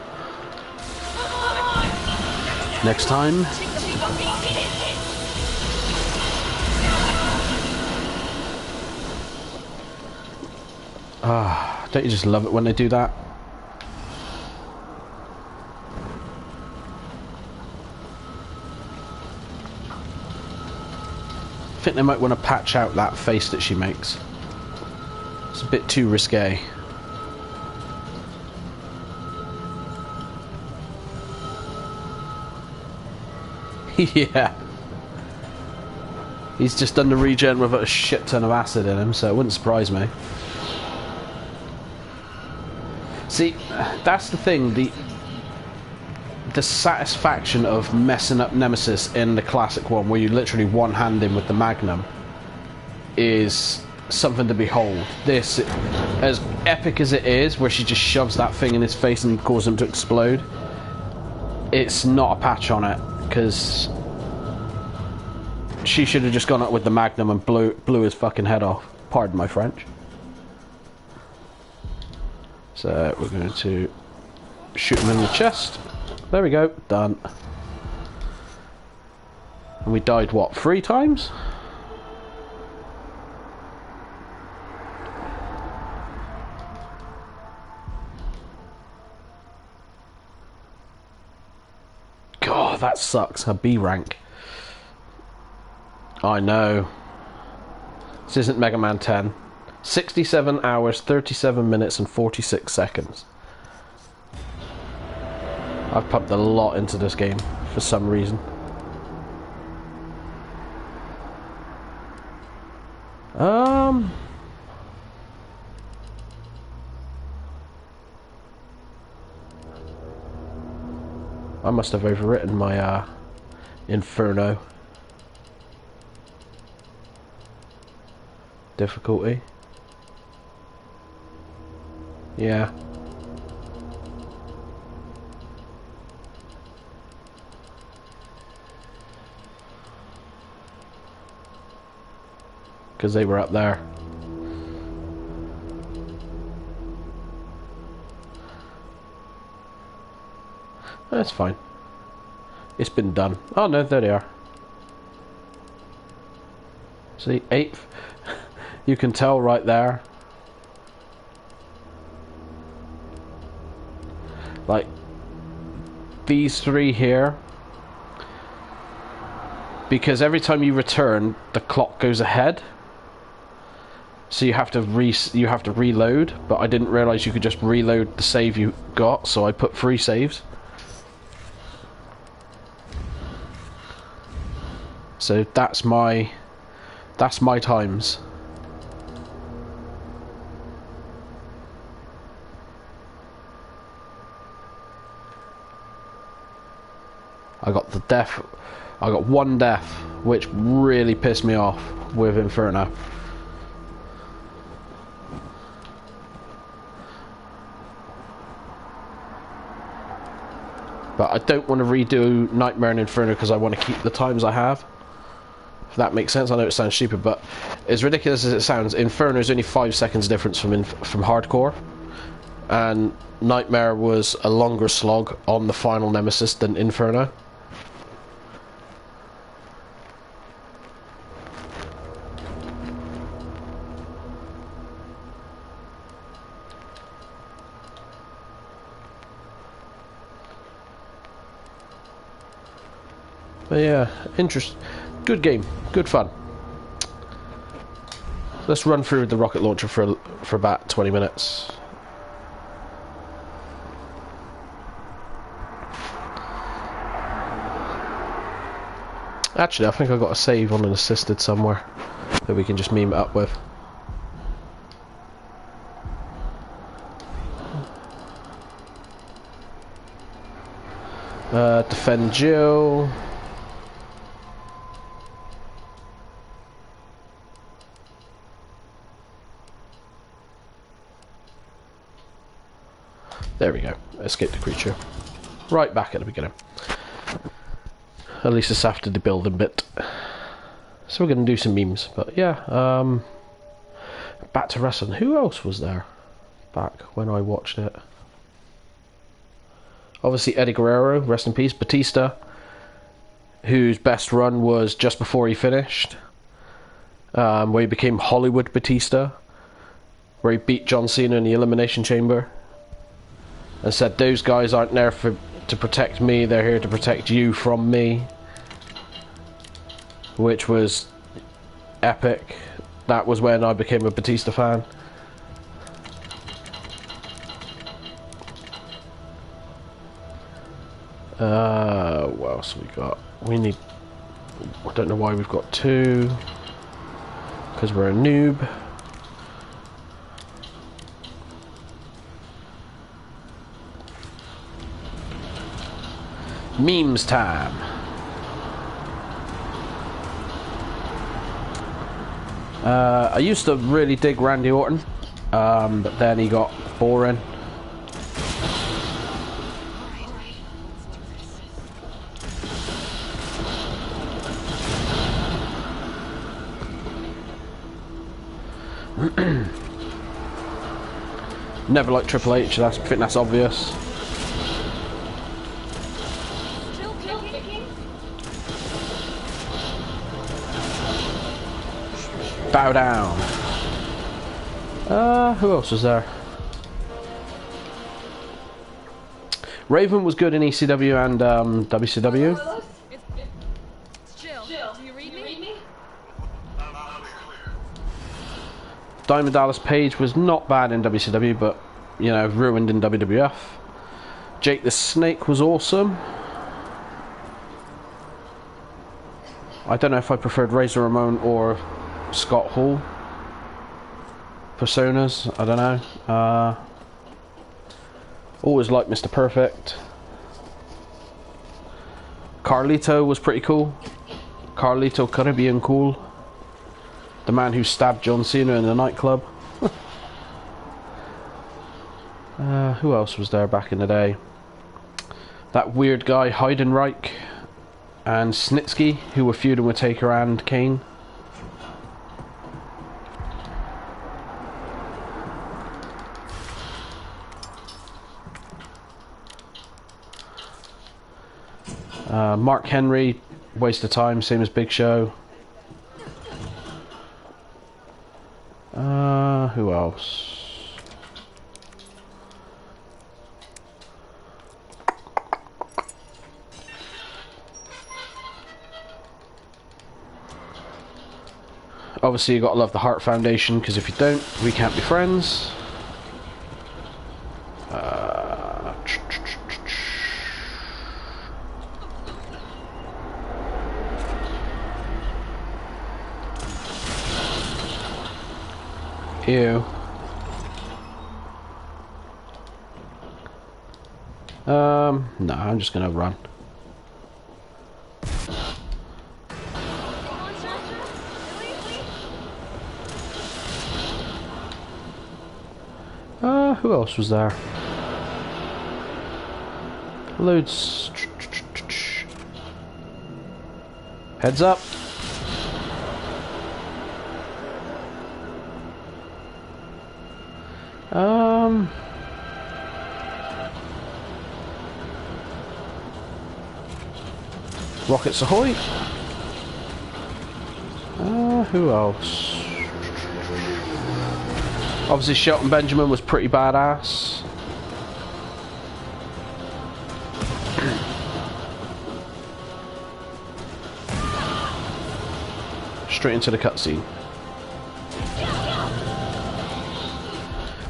Next time. Ah, don't you just love it when they do that? I think they might want to patch out that face that she makes. It's a bit too risque. Yeah. He's just done the regen with a shit ton of acid in him, so it wouldn't surprise me. See, that's the thing. the satisfaction of messing up Nemesis in the classic one, where you literally one-hand him with the Magnum, is something to behold. This, as epic as it is, where she just shoves that thing in his face and causes him to explode, it's not a patch on it, because she should have just gone up with the Magnum and blew his fucking head off. Pardon my French. So we're going to shoot him in the chest. There we go, done. And we died, what, 3 times? God, that sucks. A B rank. I know. This isn't Mega Man 10. 67 hours, 37 minutes and 46 seconds. I've pumped a lot into this game for some reason. I must have overwritten my Inferno difficulty. Yeah. Because they were up there. That's fine. It's been done. Oh no, there they are. See, 8th. You can tell right there. Like, these 3 here. Because every time you return, the clock goes ahead. So you have to reload, but I didn't realise you could just reload the save you got, so I put 3 saves. So that's my times. I got 1 death, which really pissed me off with Inferno. But I don't want to redo Nightmare and Inferno because I want to keep the times I have. If that makes sense. I know it sounds stupid, but as ridiculous as it sounds, Inferno is only 5 seconds difference from Hardcore, and Nightmare was a longer slog on the final Nemesis than Inferno. But yeah, good game, good fun. Let's run through the rocket launcher for about 20 minutes. Actually, I think I got a save on an assisted somewhere that we can just meme it up with. Defend Jill. There we go. Escape the creature. Right back at the beginning. At least it's after the building bit. So we're going to do some memes. But yeah, back to wrestling. Who else was there back when I watched it? Obviously Eddie Guerrero, rest in peace. Batista, whose best run was just before he finished. Where he became Hollywood Batista. Where he beat John Cena in the Elimination Chamber. And said, those guys aren't there to protect me, they're here to protect you from me. Which was epic. That was when I became a Batista fan. What else we got? We need... I don't know why we've got 2. Because we're a noob. Memes time. I used to really dig Randy Orton, but then he got boring. Never liked Triple H, I think that's obvious. Still kicking? Bow down. Who else was there? Raven was good in ECW and WCW. It's Jill. Do you read me? Diamond Dallas Page was not bad in WCW, but, you know, ruined in WWF. Jake the Snake was awesome. I don't know if I preferred Razor Ramon or Scott Hall. Personas, I don't know. Always liked Mr. Perfect. Carlito was pretty cool. Carlito Caribbean Cool. The man who stabbed John Cena in the nightclub. Who else was there back in the day? That weird guy Heidenreich and Snitsky, who were feuding with Taker and Kane. Mark Henry, waste of time, same as Big Show. Who else? Obviously, you gotta love the Hart Foundation, because if you don't, we can't be friends. Ew. No, I'm just gonna run. Who else was there? Loads. Heads up. Rockets ahoy. Who else? Obviously Shelton Benjamin was pretty badass. Straight into the cutscene.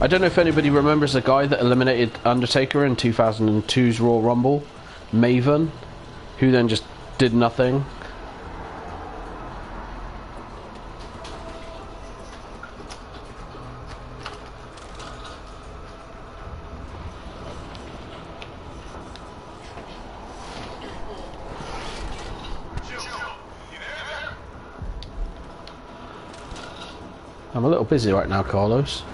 I don't know if anybody remembers the guy that eliminated Undertaker in 2002's Royal Rumble, Maven, who then just did nothing. I'm a little busy right now, Carlos.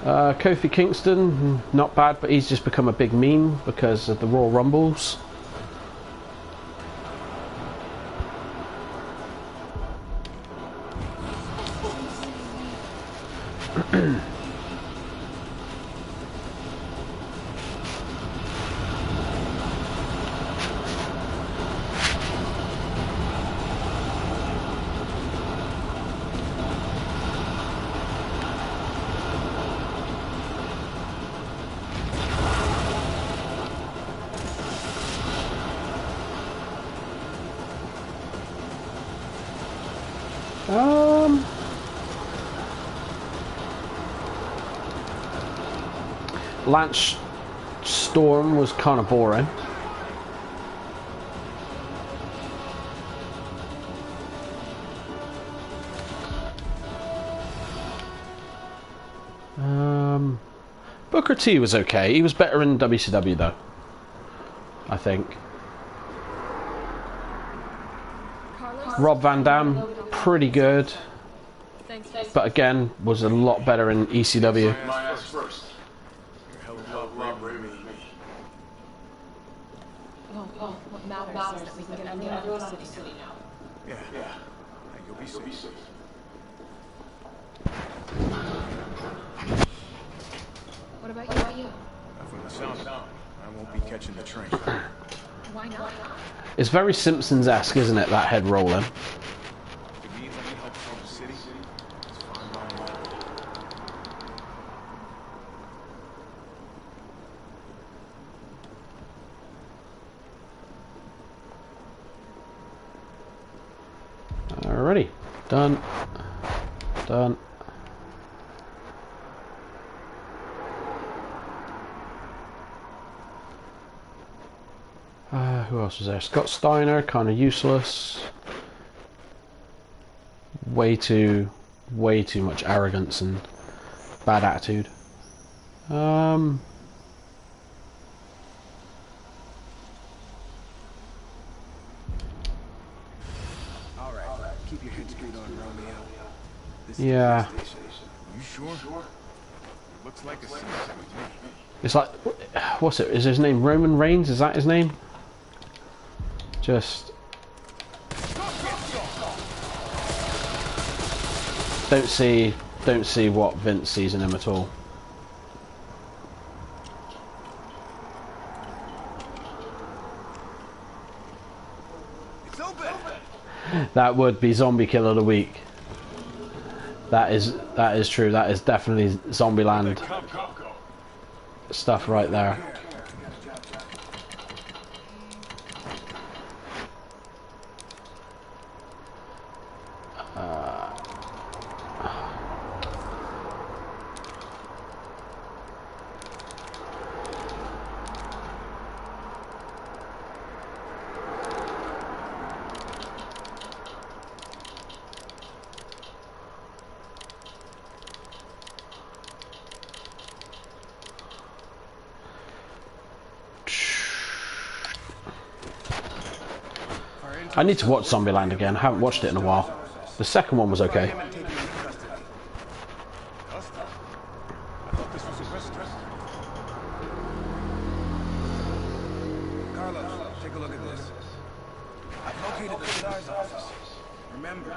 Kofi Kingston, not bad, but he's just become a big meme because of the Royal Rumbles. Lance Storm was kind of boring. Booker T was okay. He was better in WCW though, I think. Carlos? Rob Van Dam, pretty good, Thanks. but again was a lot better in ECW. My ass first. You're a hell of a lot braver than me. Well, what matters is that we can get everyone out of the city now. Yeah. Yeah. You'll be safe. What about you? From the sound of it, I won't be catching the train. Why not? It's very Simpsons-esque, isn't it, that head rolling? If it means I can help from the city, it's fine by me. Alrighty. Done. Done. Who else was there? Scott Steiner, kind of useless. Way too much arrogance and bad attitude. All right. Keep your head straight on, Romeo. This is Yeah. the station. You sure? It looks like a season with me. It's like, what's it? Is his name Roman Reigns? Is that his name? Just don't see what Vince sees in him at all. It's open. That would be Zombie Kill of the Week. That is true. That is definitely Zombieland stuff right there. I need to watch Zombieland again. I haven't watched it in a while. The second one was okay. Carlos, take a look at this. I've located the SARS office. Remember,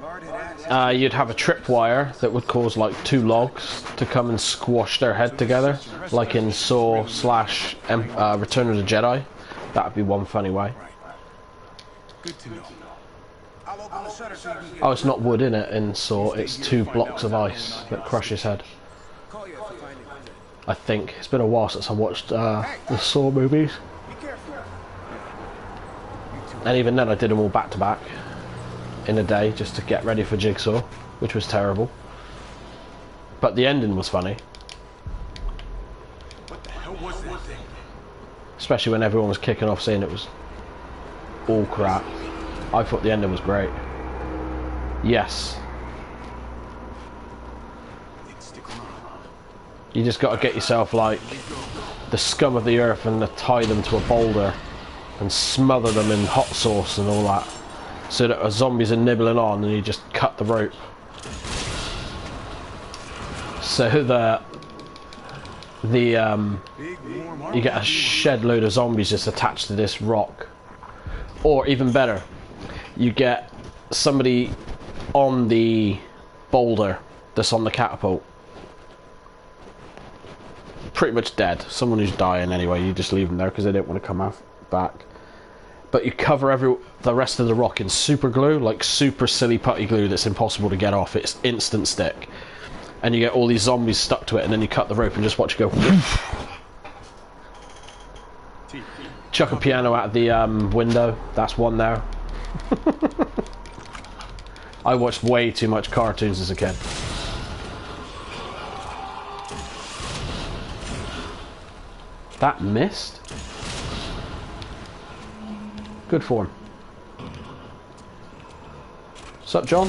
Bard had asked... You'd have a tripwire that would cause like two logs to come and squash their head together, like in Saw slash Return of the Jedi. That would be one funny way. Good to know. I'll open the shutter so you can get... Oh, it's not wood in it in Saw. It's two blocks of ice that crush his head. Call you if you find it. I think it's been a while since I watched the Saw movies, Be careful. and even then I did them all back to back in a day just to get ready for Jigsaw, which was terrible. But the ending was funny, What the hell was that thing? especially when everyone was kicking off saying it was all crap. I thought the ending was great. Yes. Stick around. You just got to get yourself like the scum of the earth and tie them to a boulder and smother them in hot sauce and all that, so that zombies are nibbling on, and you just cut the rope so that you get a shed load of zombies just attached to this rock. Or even better, you get somebody on the boulder that's on the catapult, pretty much dead, someone who's dying anyway. You just leave them there because they don't want to come back, but you cover the rest of the rock in super glue, like super silly putty glue that's impossible to get off. It's instant stick, and you get all these zombies stuck to it, and then you cut the rope and just watch it go. Chuck a piano out of the window. That's one there. I watched way too much cartoons as a kid. That missed? Good for him. Sup, John?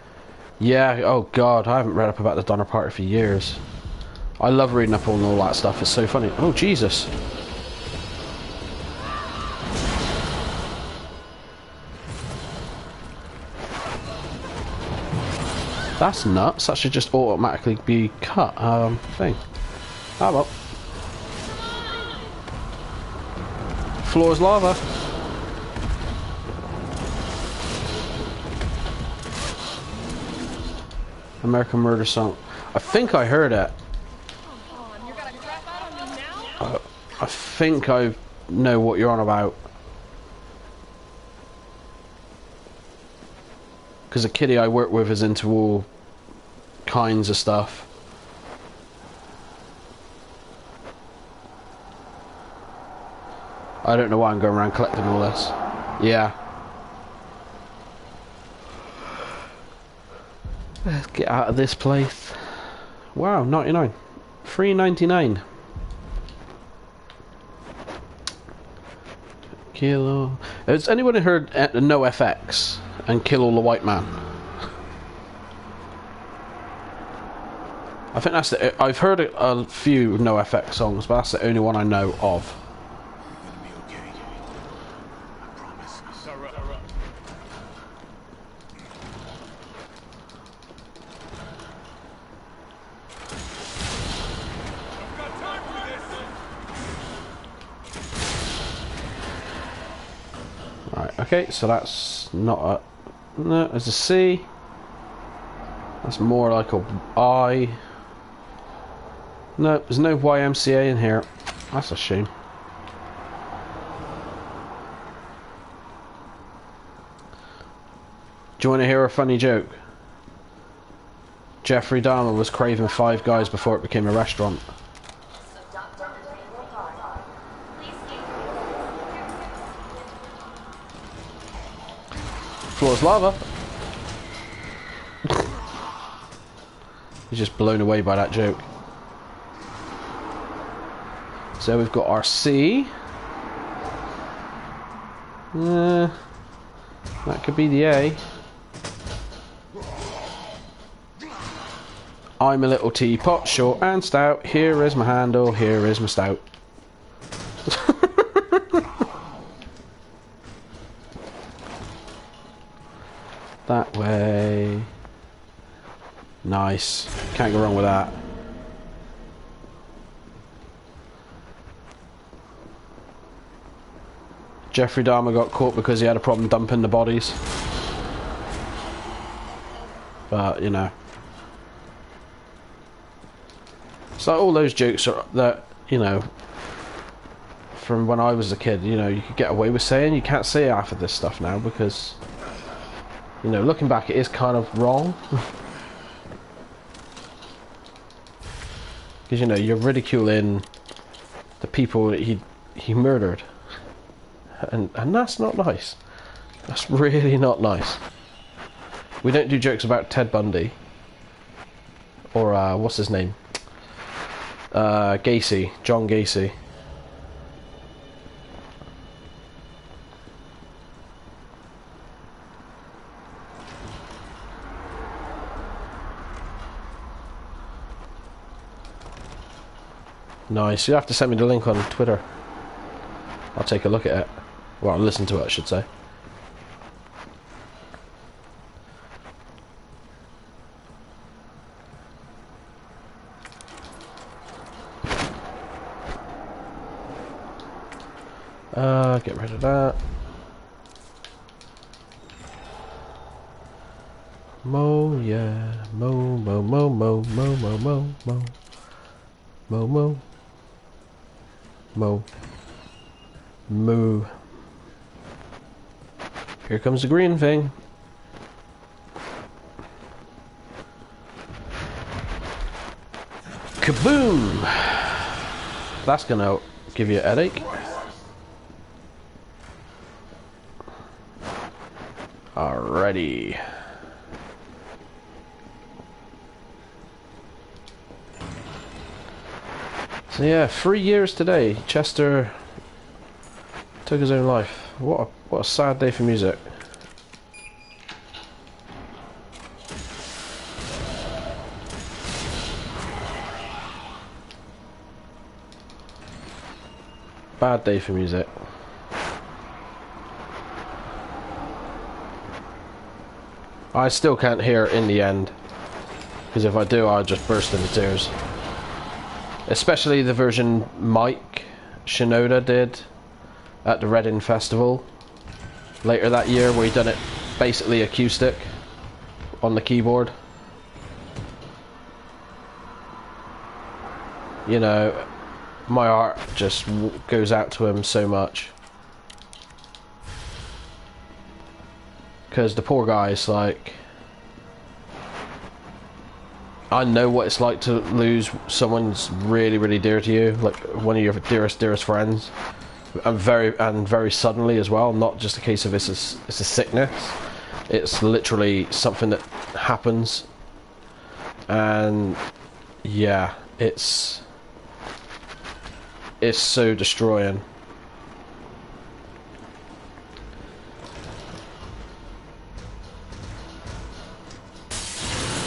Yeah, oh god, I haven't read up about the Donner Party for years. I love reading up on all that stuff, it's so funny. Oh, Jesus. That's nuts, that should just automatically be cut, thing. Oh well. Floor is lava. American Murder Song. I think I heard it. You're gonna crap out on me now? I think I know what you're on about. Because the kiddie I work with is into all kinds of stuff. I don't know why I'm going around collecting all this. Yeah. Let's get out of this place. Wow, 99. $3.99. Kill. Has anyone heard No FX and Kill All the White Man? I think that's the. I've heard a few No FX songs, but that's the only one I know of. Right, okay, so that's not a... No, there's a C. That's more like a I. No, there's no YMCA in here. That's a shame. Do you want to hear a funny joke? Jeffrey Dahmer was craving Five Guys before it became a restaurant. Floor's lava. He's just blown away by that joke. So we've got our C. That could be the A. I'm a little teapot, short and stout. Here is my handle, here is my stout. That way. Nice. Can't go wrong with that. Jeffrey Dahmer got caught because he had a problem dumping the bodies. But, you know. So all those jokes are that, you know, from when I was a kid, you know, you could get away with saying. You can't say half of this stuff now because, you know, looking back it is kind of wrong. Because, you know, you're ridiculing the people that he murdered. And that's not nice. That's really not nice. We don't do jokes about Ted Bundy. Or, what's his name? Gacy. John Gacy. Nice. You have to send me the link on Twitter. I'll take a look at it. Well, I'll listen to it, I should say. Get rid of that. Mo, yeah. Mo, mo, mo, mo, mo, mo, mo, mo. Mo, mo. Mo. Moo. Here comes the green thing. Kaboom! That's gonna give you a headache. Alrighty. So yeah, 3 years today. Chester took his own life. What a sad day for music. bad day for music. I still can't hear it in the end, because if I do, I'll just burst into tears. Especially the version Mike Shinoda did at the Reading Festival later that year, where he done it basically acoustic on the keyboard. You know, my heart just goes out to him so much. Because the poor guy's like... I know what it's like to lose someone's really, really dear to you, like one of your dearest friends, and very suddenly as well. Not just a case of it's a sickness; it's literally something that happens, and yeah, it's so destroying.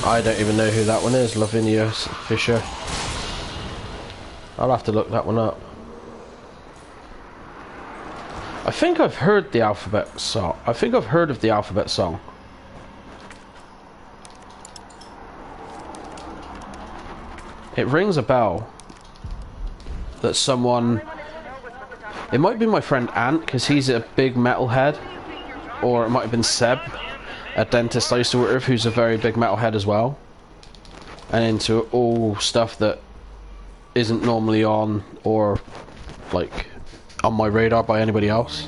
I don't even know who that one is, Lavinia Fisher. I'll have to look that one up. I think I've heard the Alphabet song. I think I've heard of the Alphabet song. It rings a bell that someone... It might be my friend Ant, because he's a big metalhead. Or it might have been Seb, a dentist I used to work with, who's a very big metalhead as well, and into all stuff that isn't normally on or like on my radar by anybody else.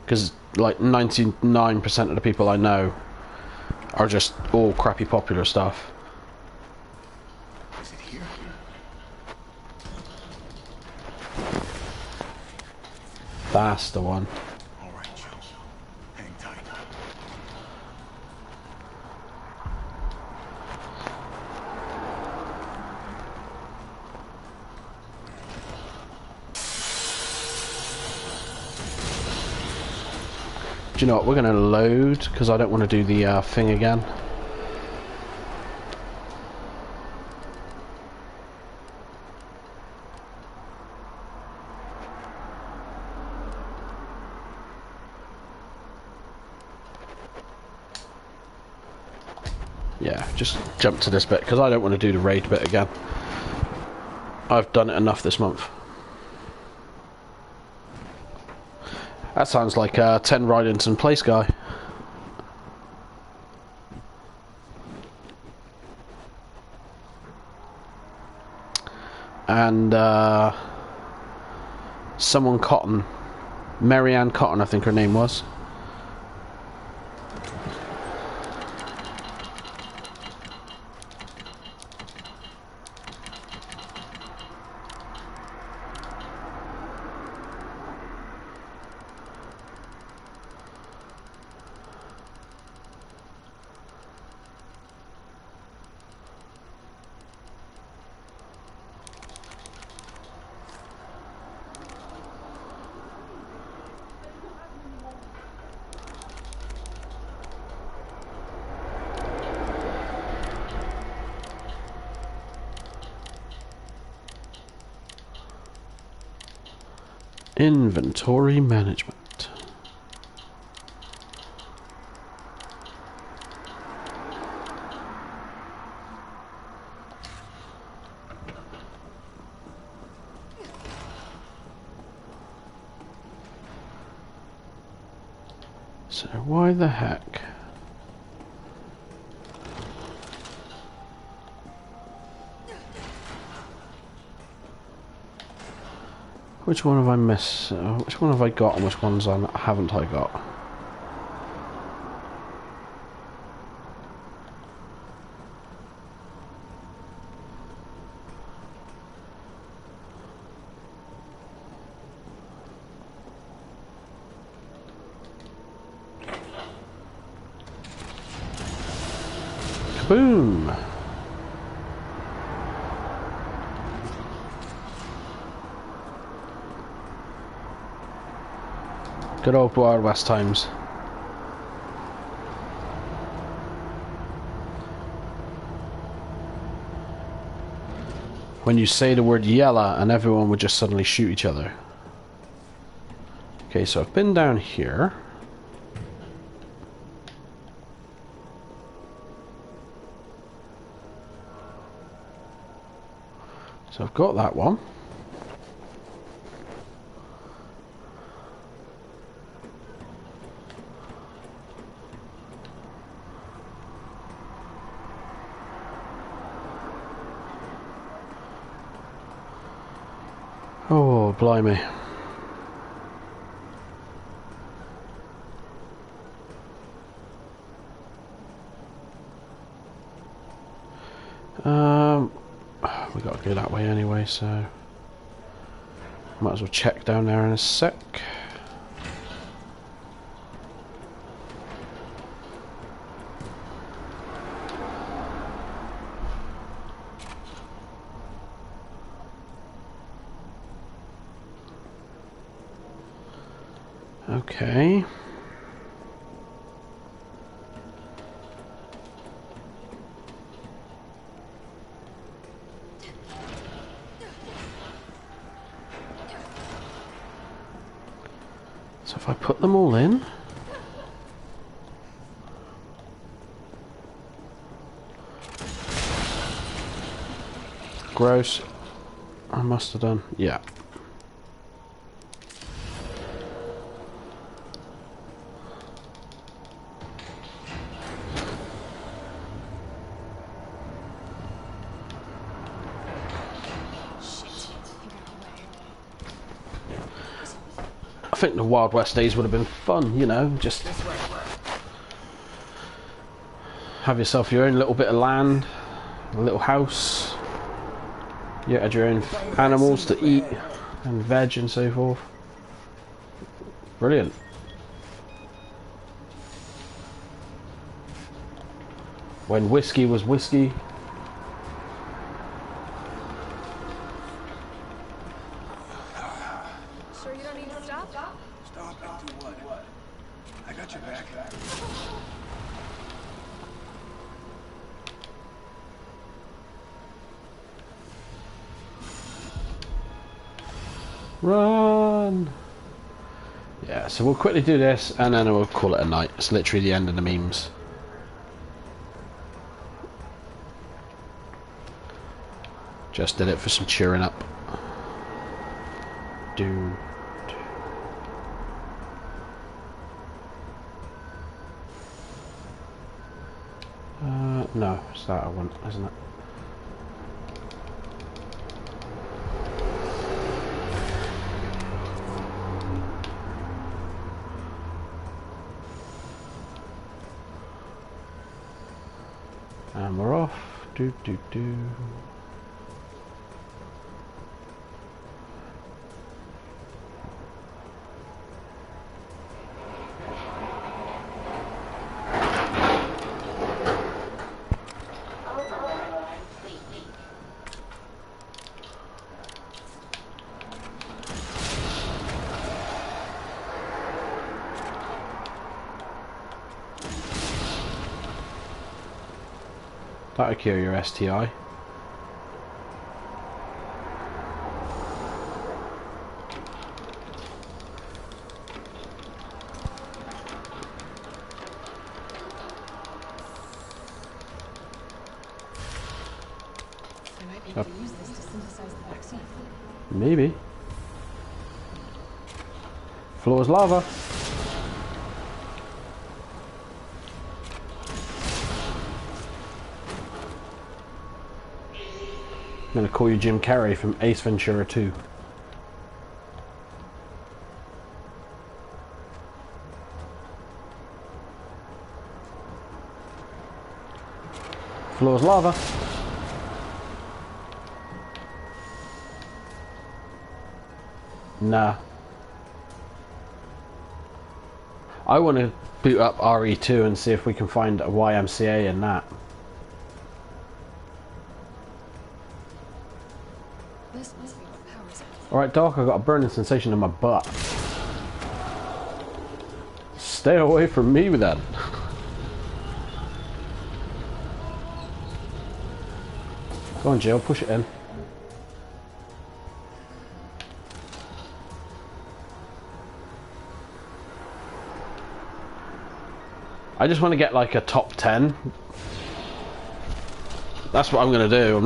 Because like 99% of the people I know are just all crappy popular stuff. That's the one. All right, Joe. Hang tight. Do you know what? We're going to load, because I don't want to do the thing again. Yeah, just jump to this bit, because I don't want to do the raid bit again. I've done it enough this month. That sounds like a 10 Rydington Place guy. And someone Cotton, Marianne Cotton, I think her name was. Inventory management. So why the heck? Which one have I missed? Which one have I got and which ones haven't I got? Kaboom! Good old Wild West times. when you say the word yella and everyone would just suddenly shoot each other. Okay, so I've been down here. So I've got that one. Oh, blimey. We got to go that way anyway, so might as well check down there in a sec. Okay. So if I put them all in, gross. I must have done, yeah. I think the Wild West days would have been fun, you know, just have yourself your own little bit of land, a little house. You had your own animals to eat and veg and so forth. Brilliant. When whiskey was whiskey. Sure you don't need to stop? Stop and do what? I got your back. Run! Yeah, so we'll quickly do this and then we'll call it a night. It's literally the end of the memes. Just did it for some cheering up. Dude. No, it's that I want, isn't it? And we're off. Do do do. That'll cure your STI. I might be able to use this to synthesize the vaccine. Maybe. Floor's lava. I'm gonna call you Jim Carrey from Ace Ventura 2. Floor's lava. Nah. I want to boot up RE2 and see if we can find a YMCA in that. This must be what powers it. Alright, Doc, I got a burning sensation in my butt. Stay away from me with that. Go on, Jill, push it in. I just want to get like a top 10. That's what I'm going to do. I'm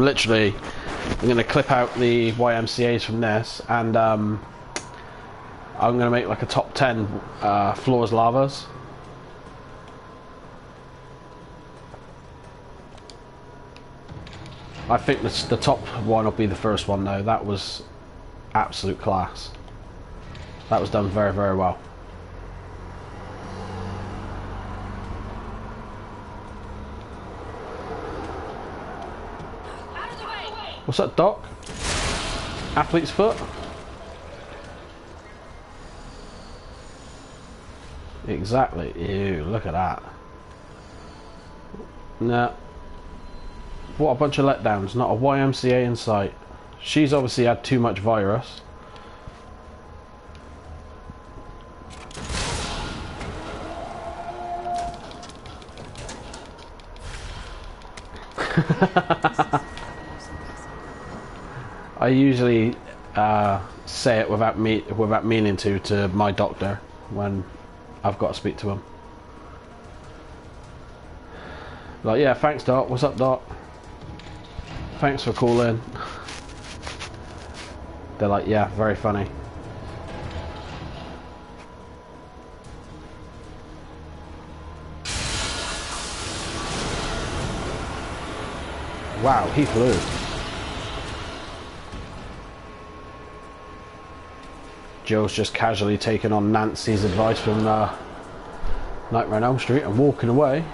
going to clip out the YMCA's from this, and I'm going to make like a top 10 floors lavas. I think the top one will be the first one though. That was absolute class. That was done very, very well. What's that, Doc? Athlete's foot? Exactly. Ew, look at that. Nah. What a bunch of letdowns. Not a YMCA in sight. She's obviously had too much virus. I usually say it without meaning to my doctor when I've got to speak to him. Like, yeah, thanks, Doc. What's up, Doc? Thanks for calling. They're like, yeah, very funny. Wow, he flew. Joe's just casually taking on Nancy's advice from Nightmare on Elm Street and walking away.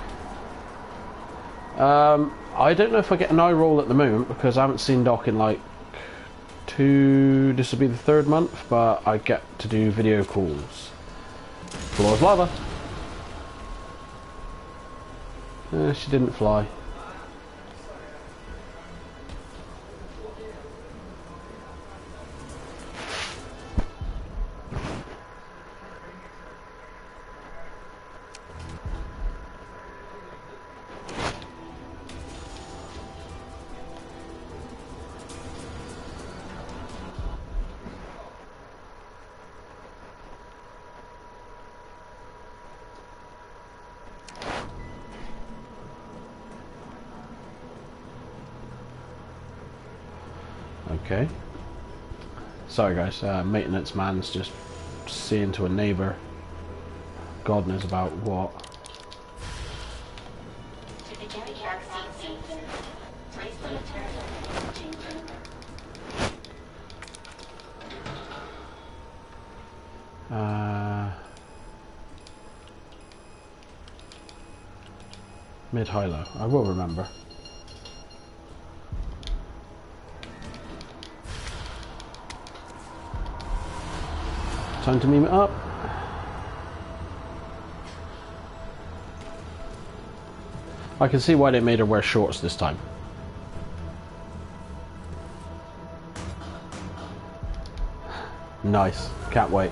I don't know if I get an eye roll at the moment because I haven't seen Doc in like this will be the 3rd month, but I get to do video calls. Floor's lava. She didn't fly. Okay. Sorry guys, maintenance man's just saying to a neighbour, God knows about what. Mid-high-low, I will remember. Time to meme it up. I can see why they made her wear shorts this time. Nice. Can't wait.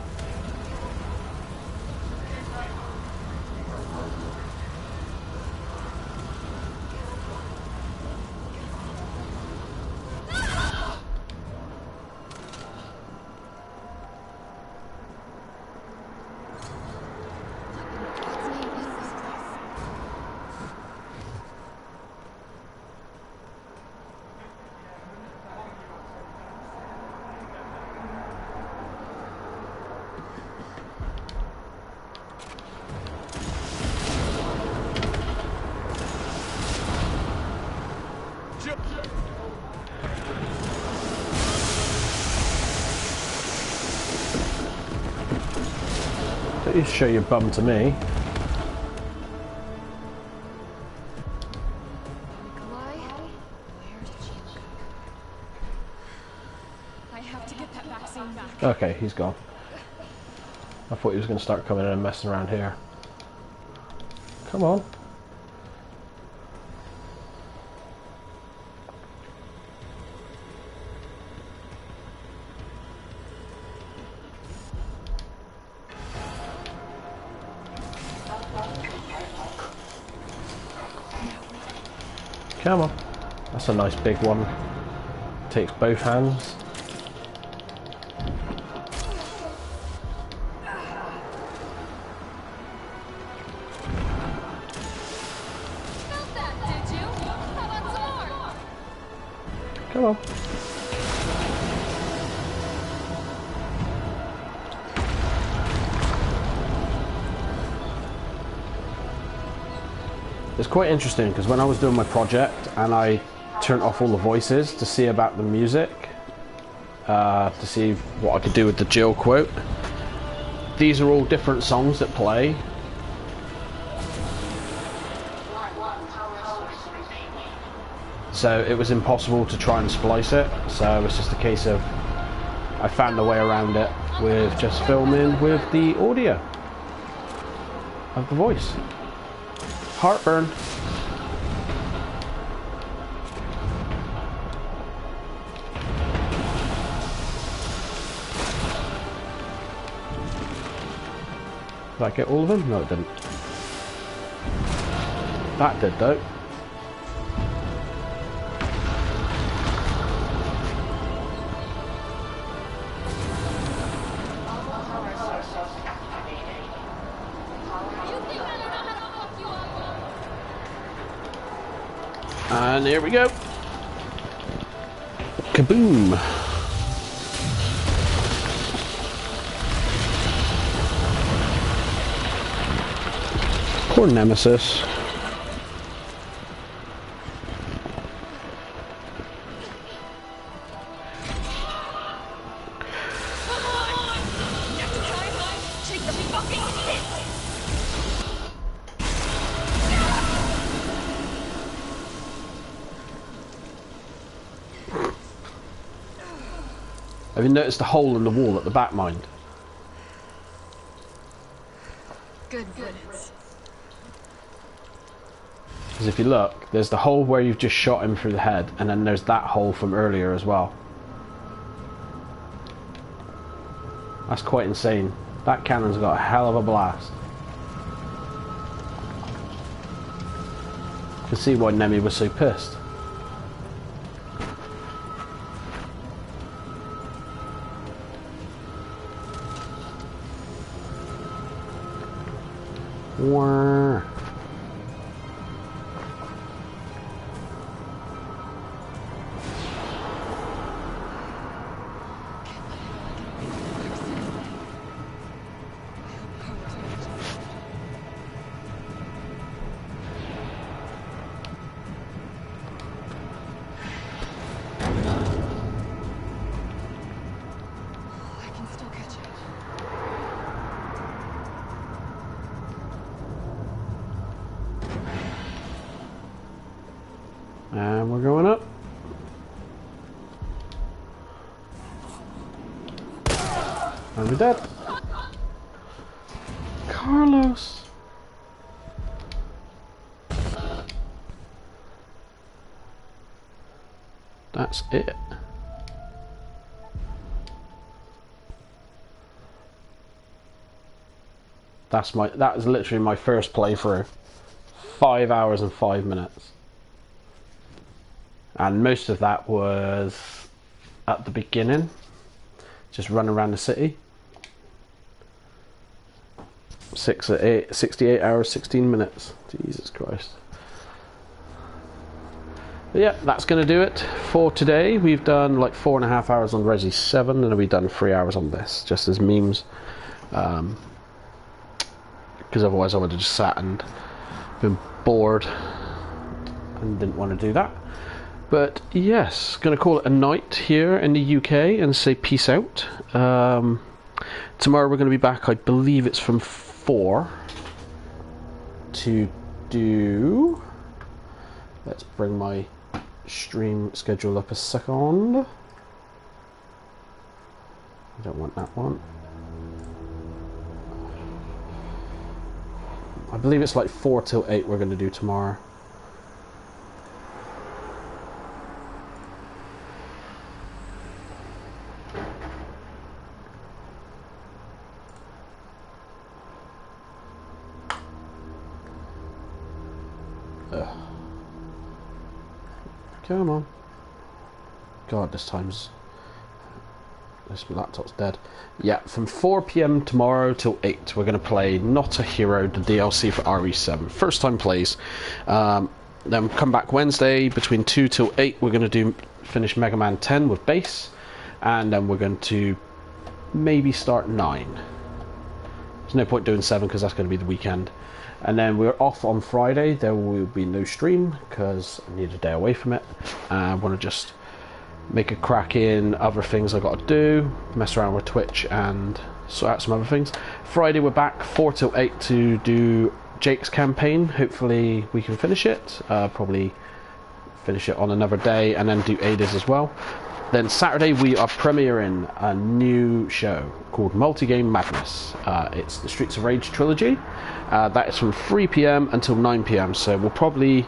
Don't you show your bum to me. I have to get that vaccine back. Okay, he's gone. I thought he was going to start coming in and messing around here. Come on. Come on. That's a nice big one. Takes both hands. Come on. It's quite interesting because when I was doing my project and I turned off all the voices to see about the music, to see what I could do with the Jill quote, these are all different songs that play. So it was impossible to try and splice it, so it's just a case of I found a way around it with just filming with the audio of the voice. Heartburn. Did I get all of them? No, it didn't. That did though. And here we go. Kaboom. Poor Nemesis. Have you noticed the hole in the wall at the back, mind? Good. Because if you look, there's the hole where you've just shot him through the head, and then there's that hole from earlier as well. That's quite insane. That cannon's got a hell of a blast. You can see why Nemi was so pissed. Wah. And we're going up. And we're dead. Carlos. That's it. That is literally my first playthrough. 5 hours and 5 minutes. And most of that was at the beginning, just run around the city. 68 hours, 16 minutes. Jesus Christ. But yeah, that's going to do it for today. We've done like 4.5 hours on Resi 7, and we've done 3 hours on this, just as memes. Because otherwise I would have just sat and been bored and didn't want to do that. But yes, going to call it a night here in the UK and say peace out. Tomorrow we're going to be back, I believe it's from 4 to do... Let's bring my stream schedule up a second. I don't want that one. I believe it's like 4 till 8 we're going to do tomorrow. Come on. God, this laptop's dead. Yeah, from 4 PM tomorrow till 8 we're going to play Not a Hero, the DLC for RE7. First time plays. Then come back Wednesday between 2 till 8 we're going to do finish Mega Man 10 with bass, and then we're going to maybe start 9. There's no point doing 7 because that's going to be the weekend. And then we're off on Friday. There will be no stream because I need a day away from it. I want to just make a crack in other things I got to do, mess around with Twitch and sort out some other things. Friday we're back 4 till 8 to do Jake's campaign. Hopefully we can finish it. Probably finish it on another day and then do Ada's as well. Then Saturday we are premiering a new show called Multi-Game Madness. It's the Streets of Rage trilogy. That is from 3 PM until 9 PM, so we'll probably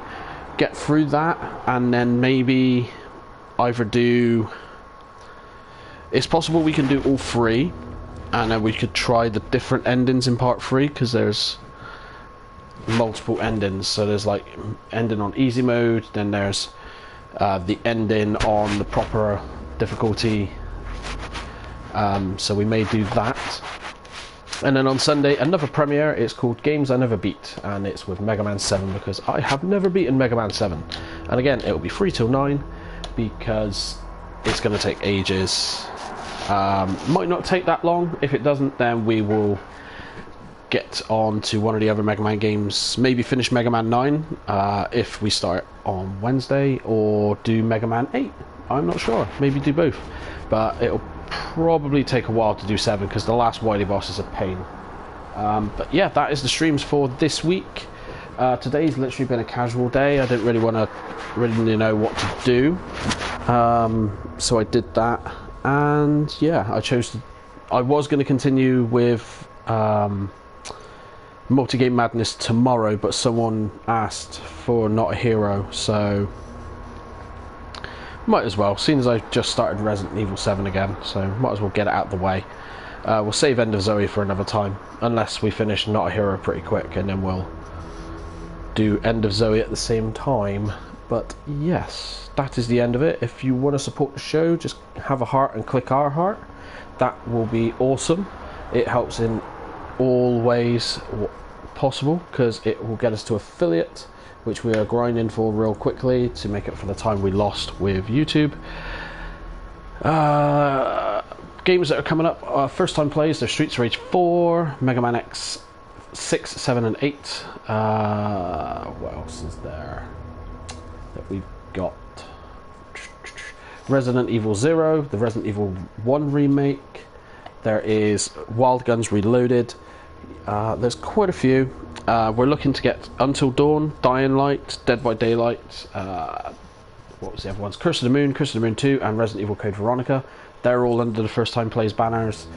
get through that and then maybe either do... It's possible we can do all 3 and then we could try the different endings in part 3 because there's multiple endings. So there's like ending on easy mode, then there's the ending on the proper difficulty, so we may do that. And then on Sunday another premiere. It's called Games I Never Beat, and it's with Mega Man 7 because I have never beaten Mega Man 7, and again it will be 3 till 9 because it's going to take ages. Might not take that long. If it doesn't, then we will get on to one of the other Mega Man games, maybe finish Mega Man 9 if we start on Wednesday, or do Mega Man 8. I'm not sure, maybe do both, but it'll probably take a while to do 7 because the last Wily boss is a pain. But yeah, that is the streams for this week. Today's literally been a casual day. I didn't really want to really know what to do, so I did that, and yeah, I was going to continue with Multi-Game Madness tomorrow, but someone asked for Not a Hero, so might as well, seeing as I just started Resident Evil 7 again, so might as well get it out of the way. We'll save End of Zoe for another time, unless we finish Not a Hero pretty quick, and then we'll do End of Zoe at the same time. But yes, that is the end of it. If you want to support the show, just have a heart and click our heart. That will be awesome. It helps in all ways possible because it will get us to affiliate, which we are grinding for real quickly to make up for the time we lost with YouTube. Games that are coming up, first time plays, there's Streets of Rage 4, Mega Man X 6, 7 and 8. What else is there that we've got? Resident Evil 0, the Resident Evil 1 remake. There is Wild Guns Reloaded. There's quite a few. We're looking to get Until Dawn, Dying Light, Dead by Daylight, what was the other ones? Curse of the Moon 2, and Resident Evil Code Veronica. They're all under the first time plays banners.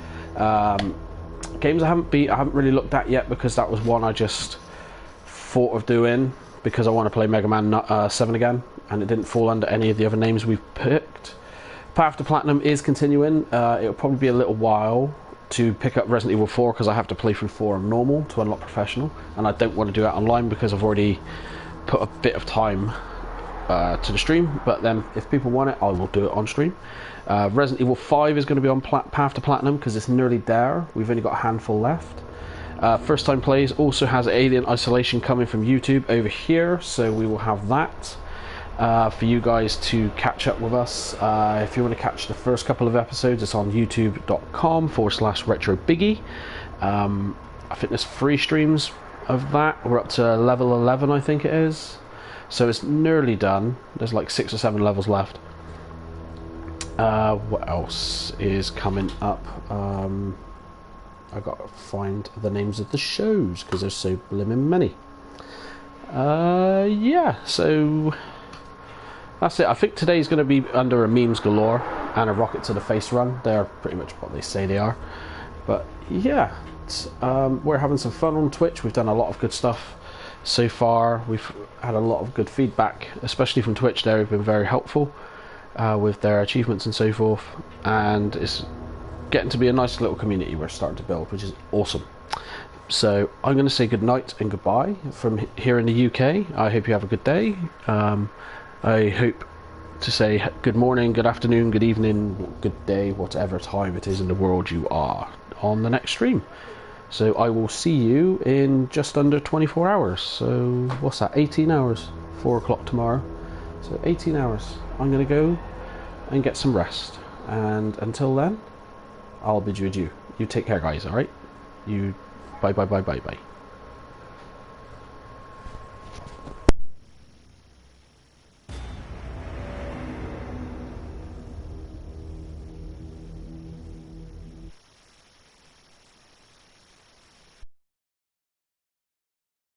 Games I haven't really looked at yet because that was one I just thought of doing because I want to play Mega Man 7 again, and it didn't fall under any of the other names we've picked. Path to Platinum is continuing. It'll probably be a little while to pick up Resident Evil 4 because I have to play through 4 on normal to unlock professional, and I don't want to do that online because I've already put a bit of time to the stream. But then if people want it, I will do it on stream. Resident Evil 5 is going to be on Path to Platinum because it's nearly there. We've only got a handful left. First time plays also has Alien Isolation coming from YouTube over here, so we will have that for you guys to catch up with us. If you want to catch the first couple of episodes, it's on youtube.com/retrobiggie. I think there's 3 streams of that. We're up to level 11, I think it is, so it's nearly done. There's like 6 or 7 levels left. What else is coming up? I gotta find the names of the shows because there's so blimmin' many. Yeah, so that's it. I think today's going to be under a memes galore and a rocket to the face run. They're pretty much what they say they are. But yeah, we're having some fun on Twitch. We've done a lot of good stuff so far. We've had a lot of good feedback, especially from Twitch. They've been very helpful with their achievements and so forth. And it's getting to be a nice little community we're starting to build, which is awesome. So I'm going to say good night and goodbye from here in the UK. I hope you have a good day. I hope to say good morning, good afternoon, good evening, good day, whatever time it is in the world you are on the next stream. So I will see you in just under 24 hours. So what's that, 18 hours? 4 o'clock tomorrow. So 18 hours. I'm going to go and get some rest. And until then, I'll bid you adieu. You take care, guys, alright? You bye bye bye bye bye.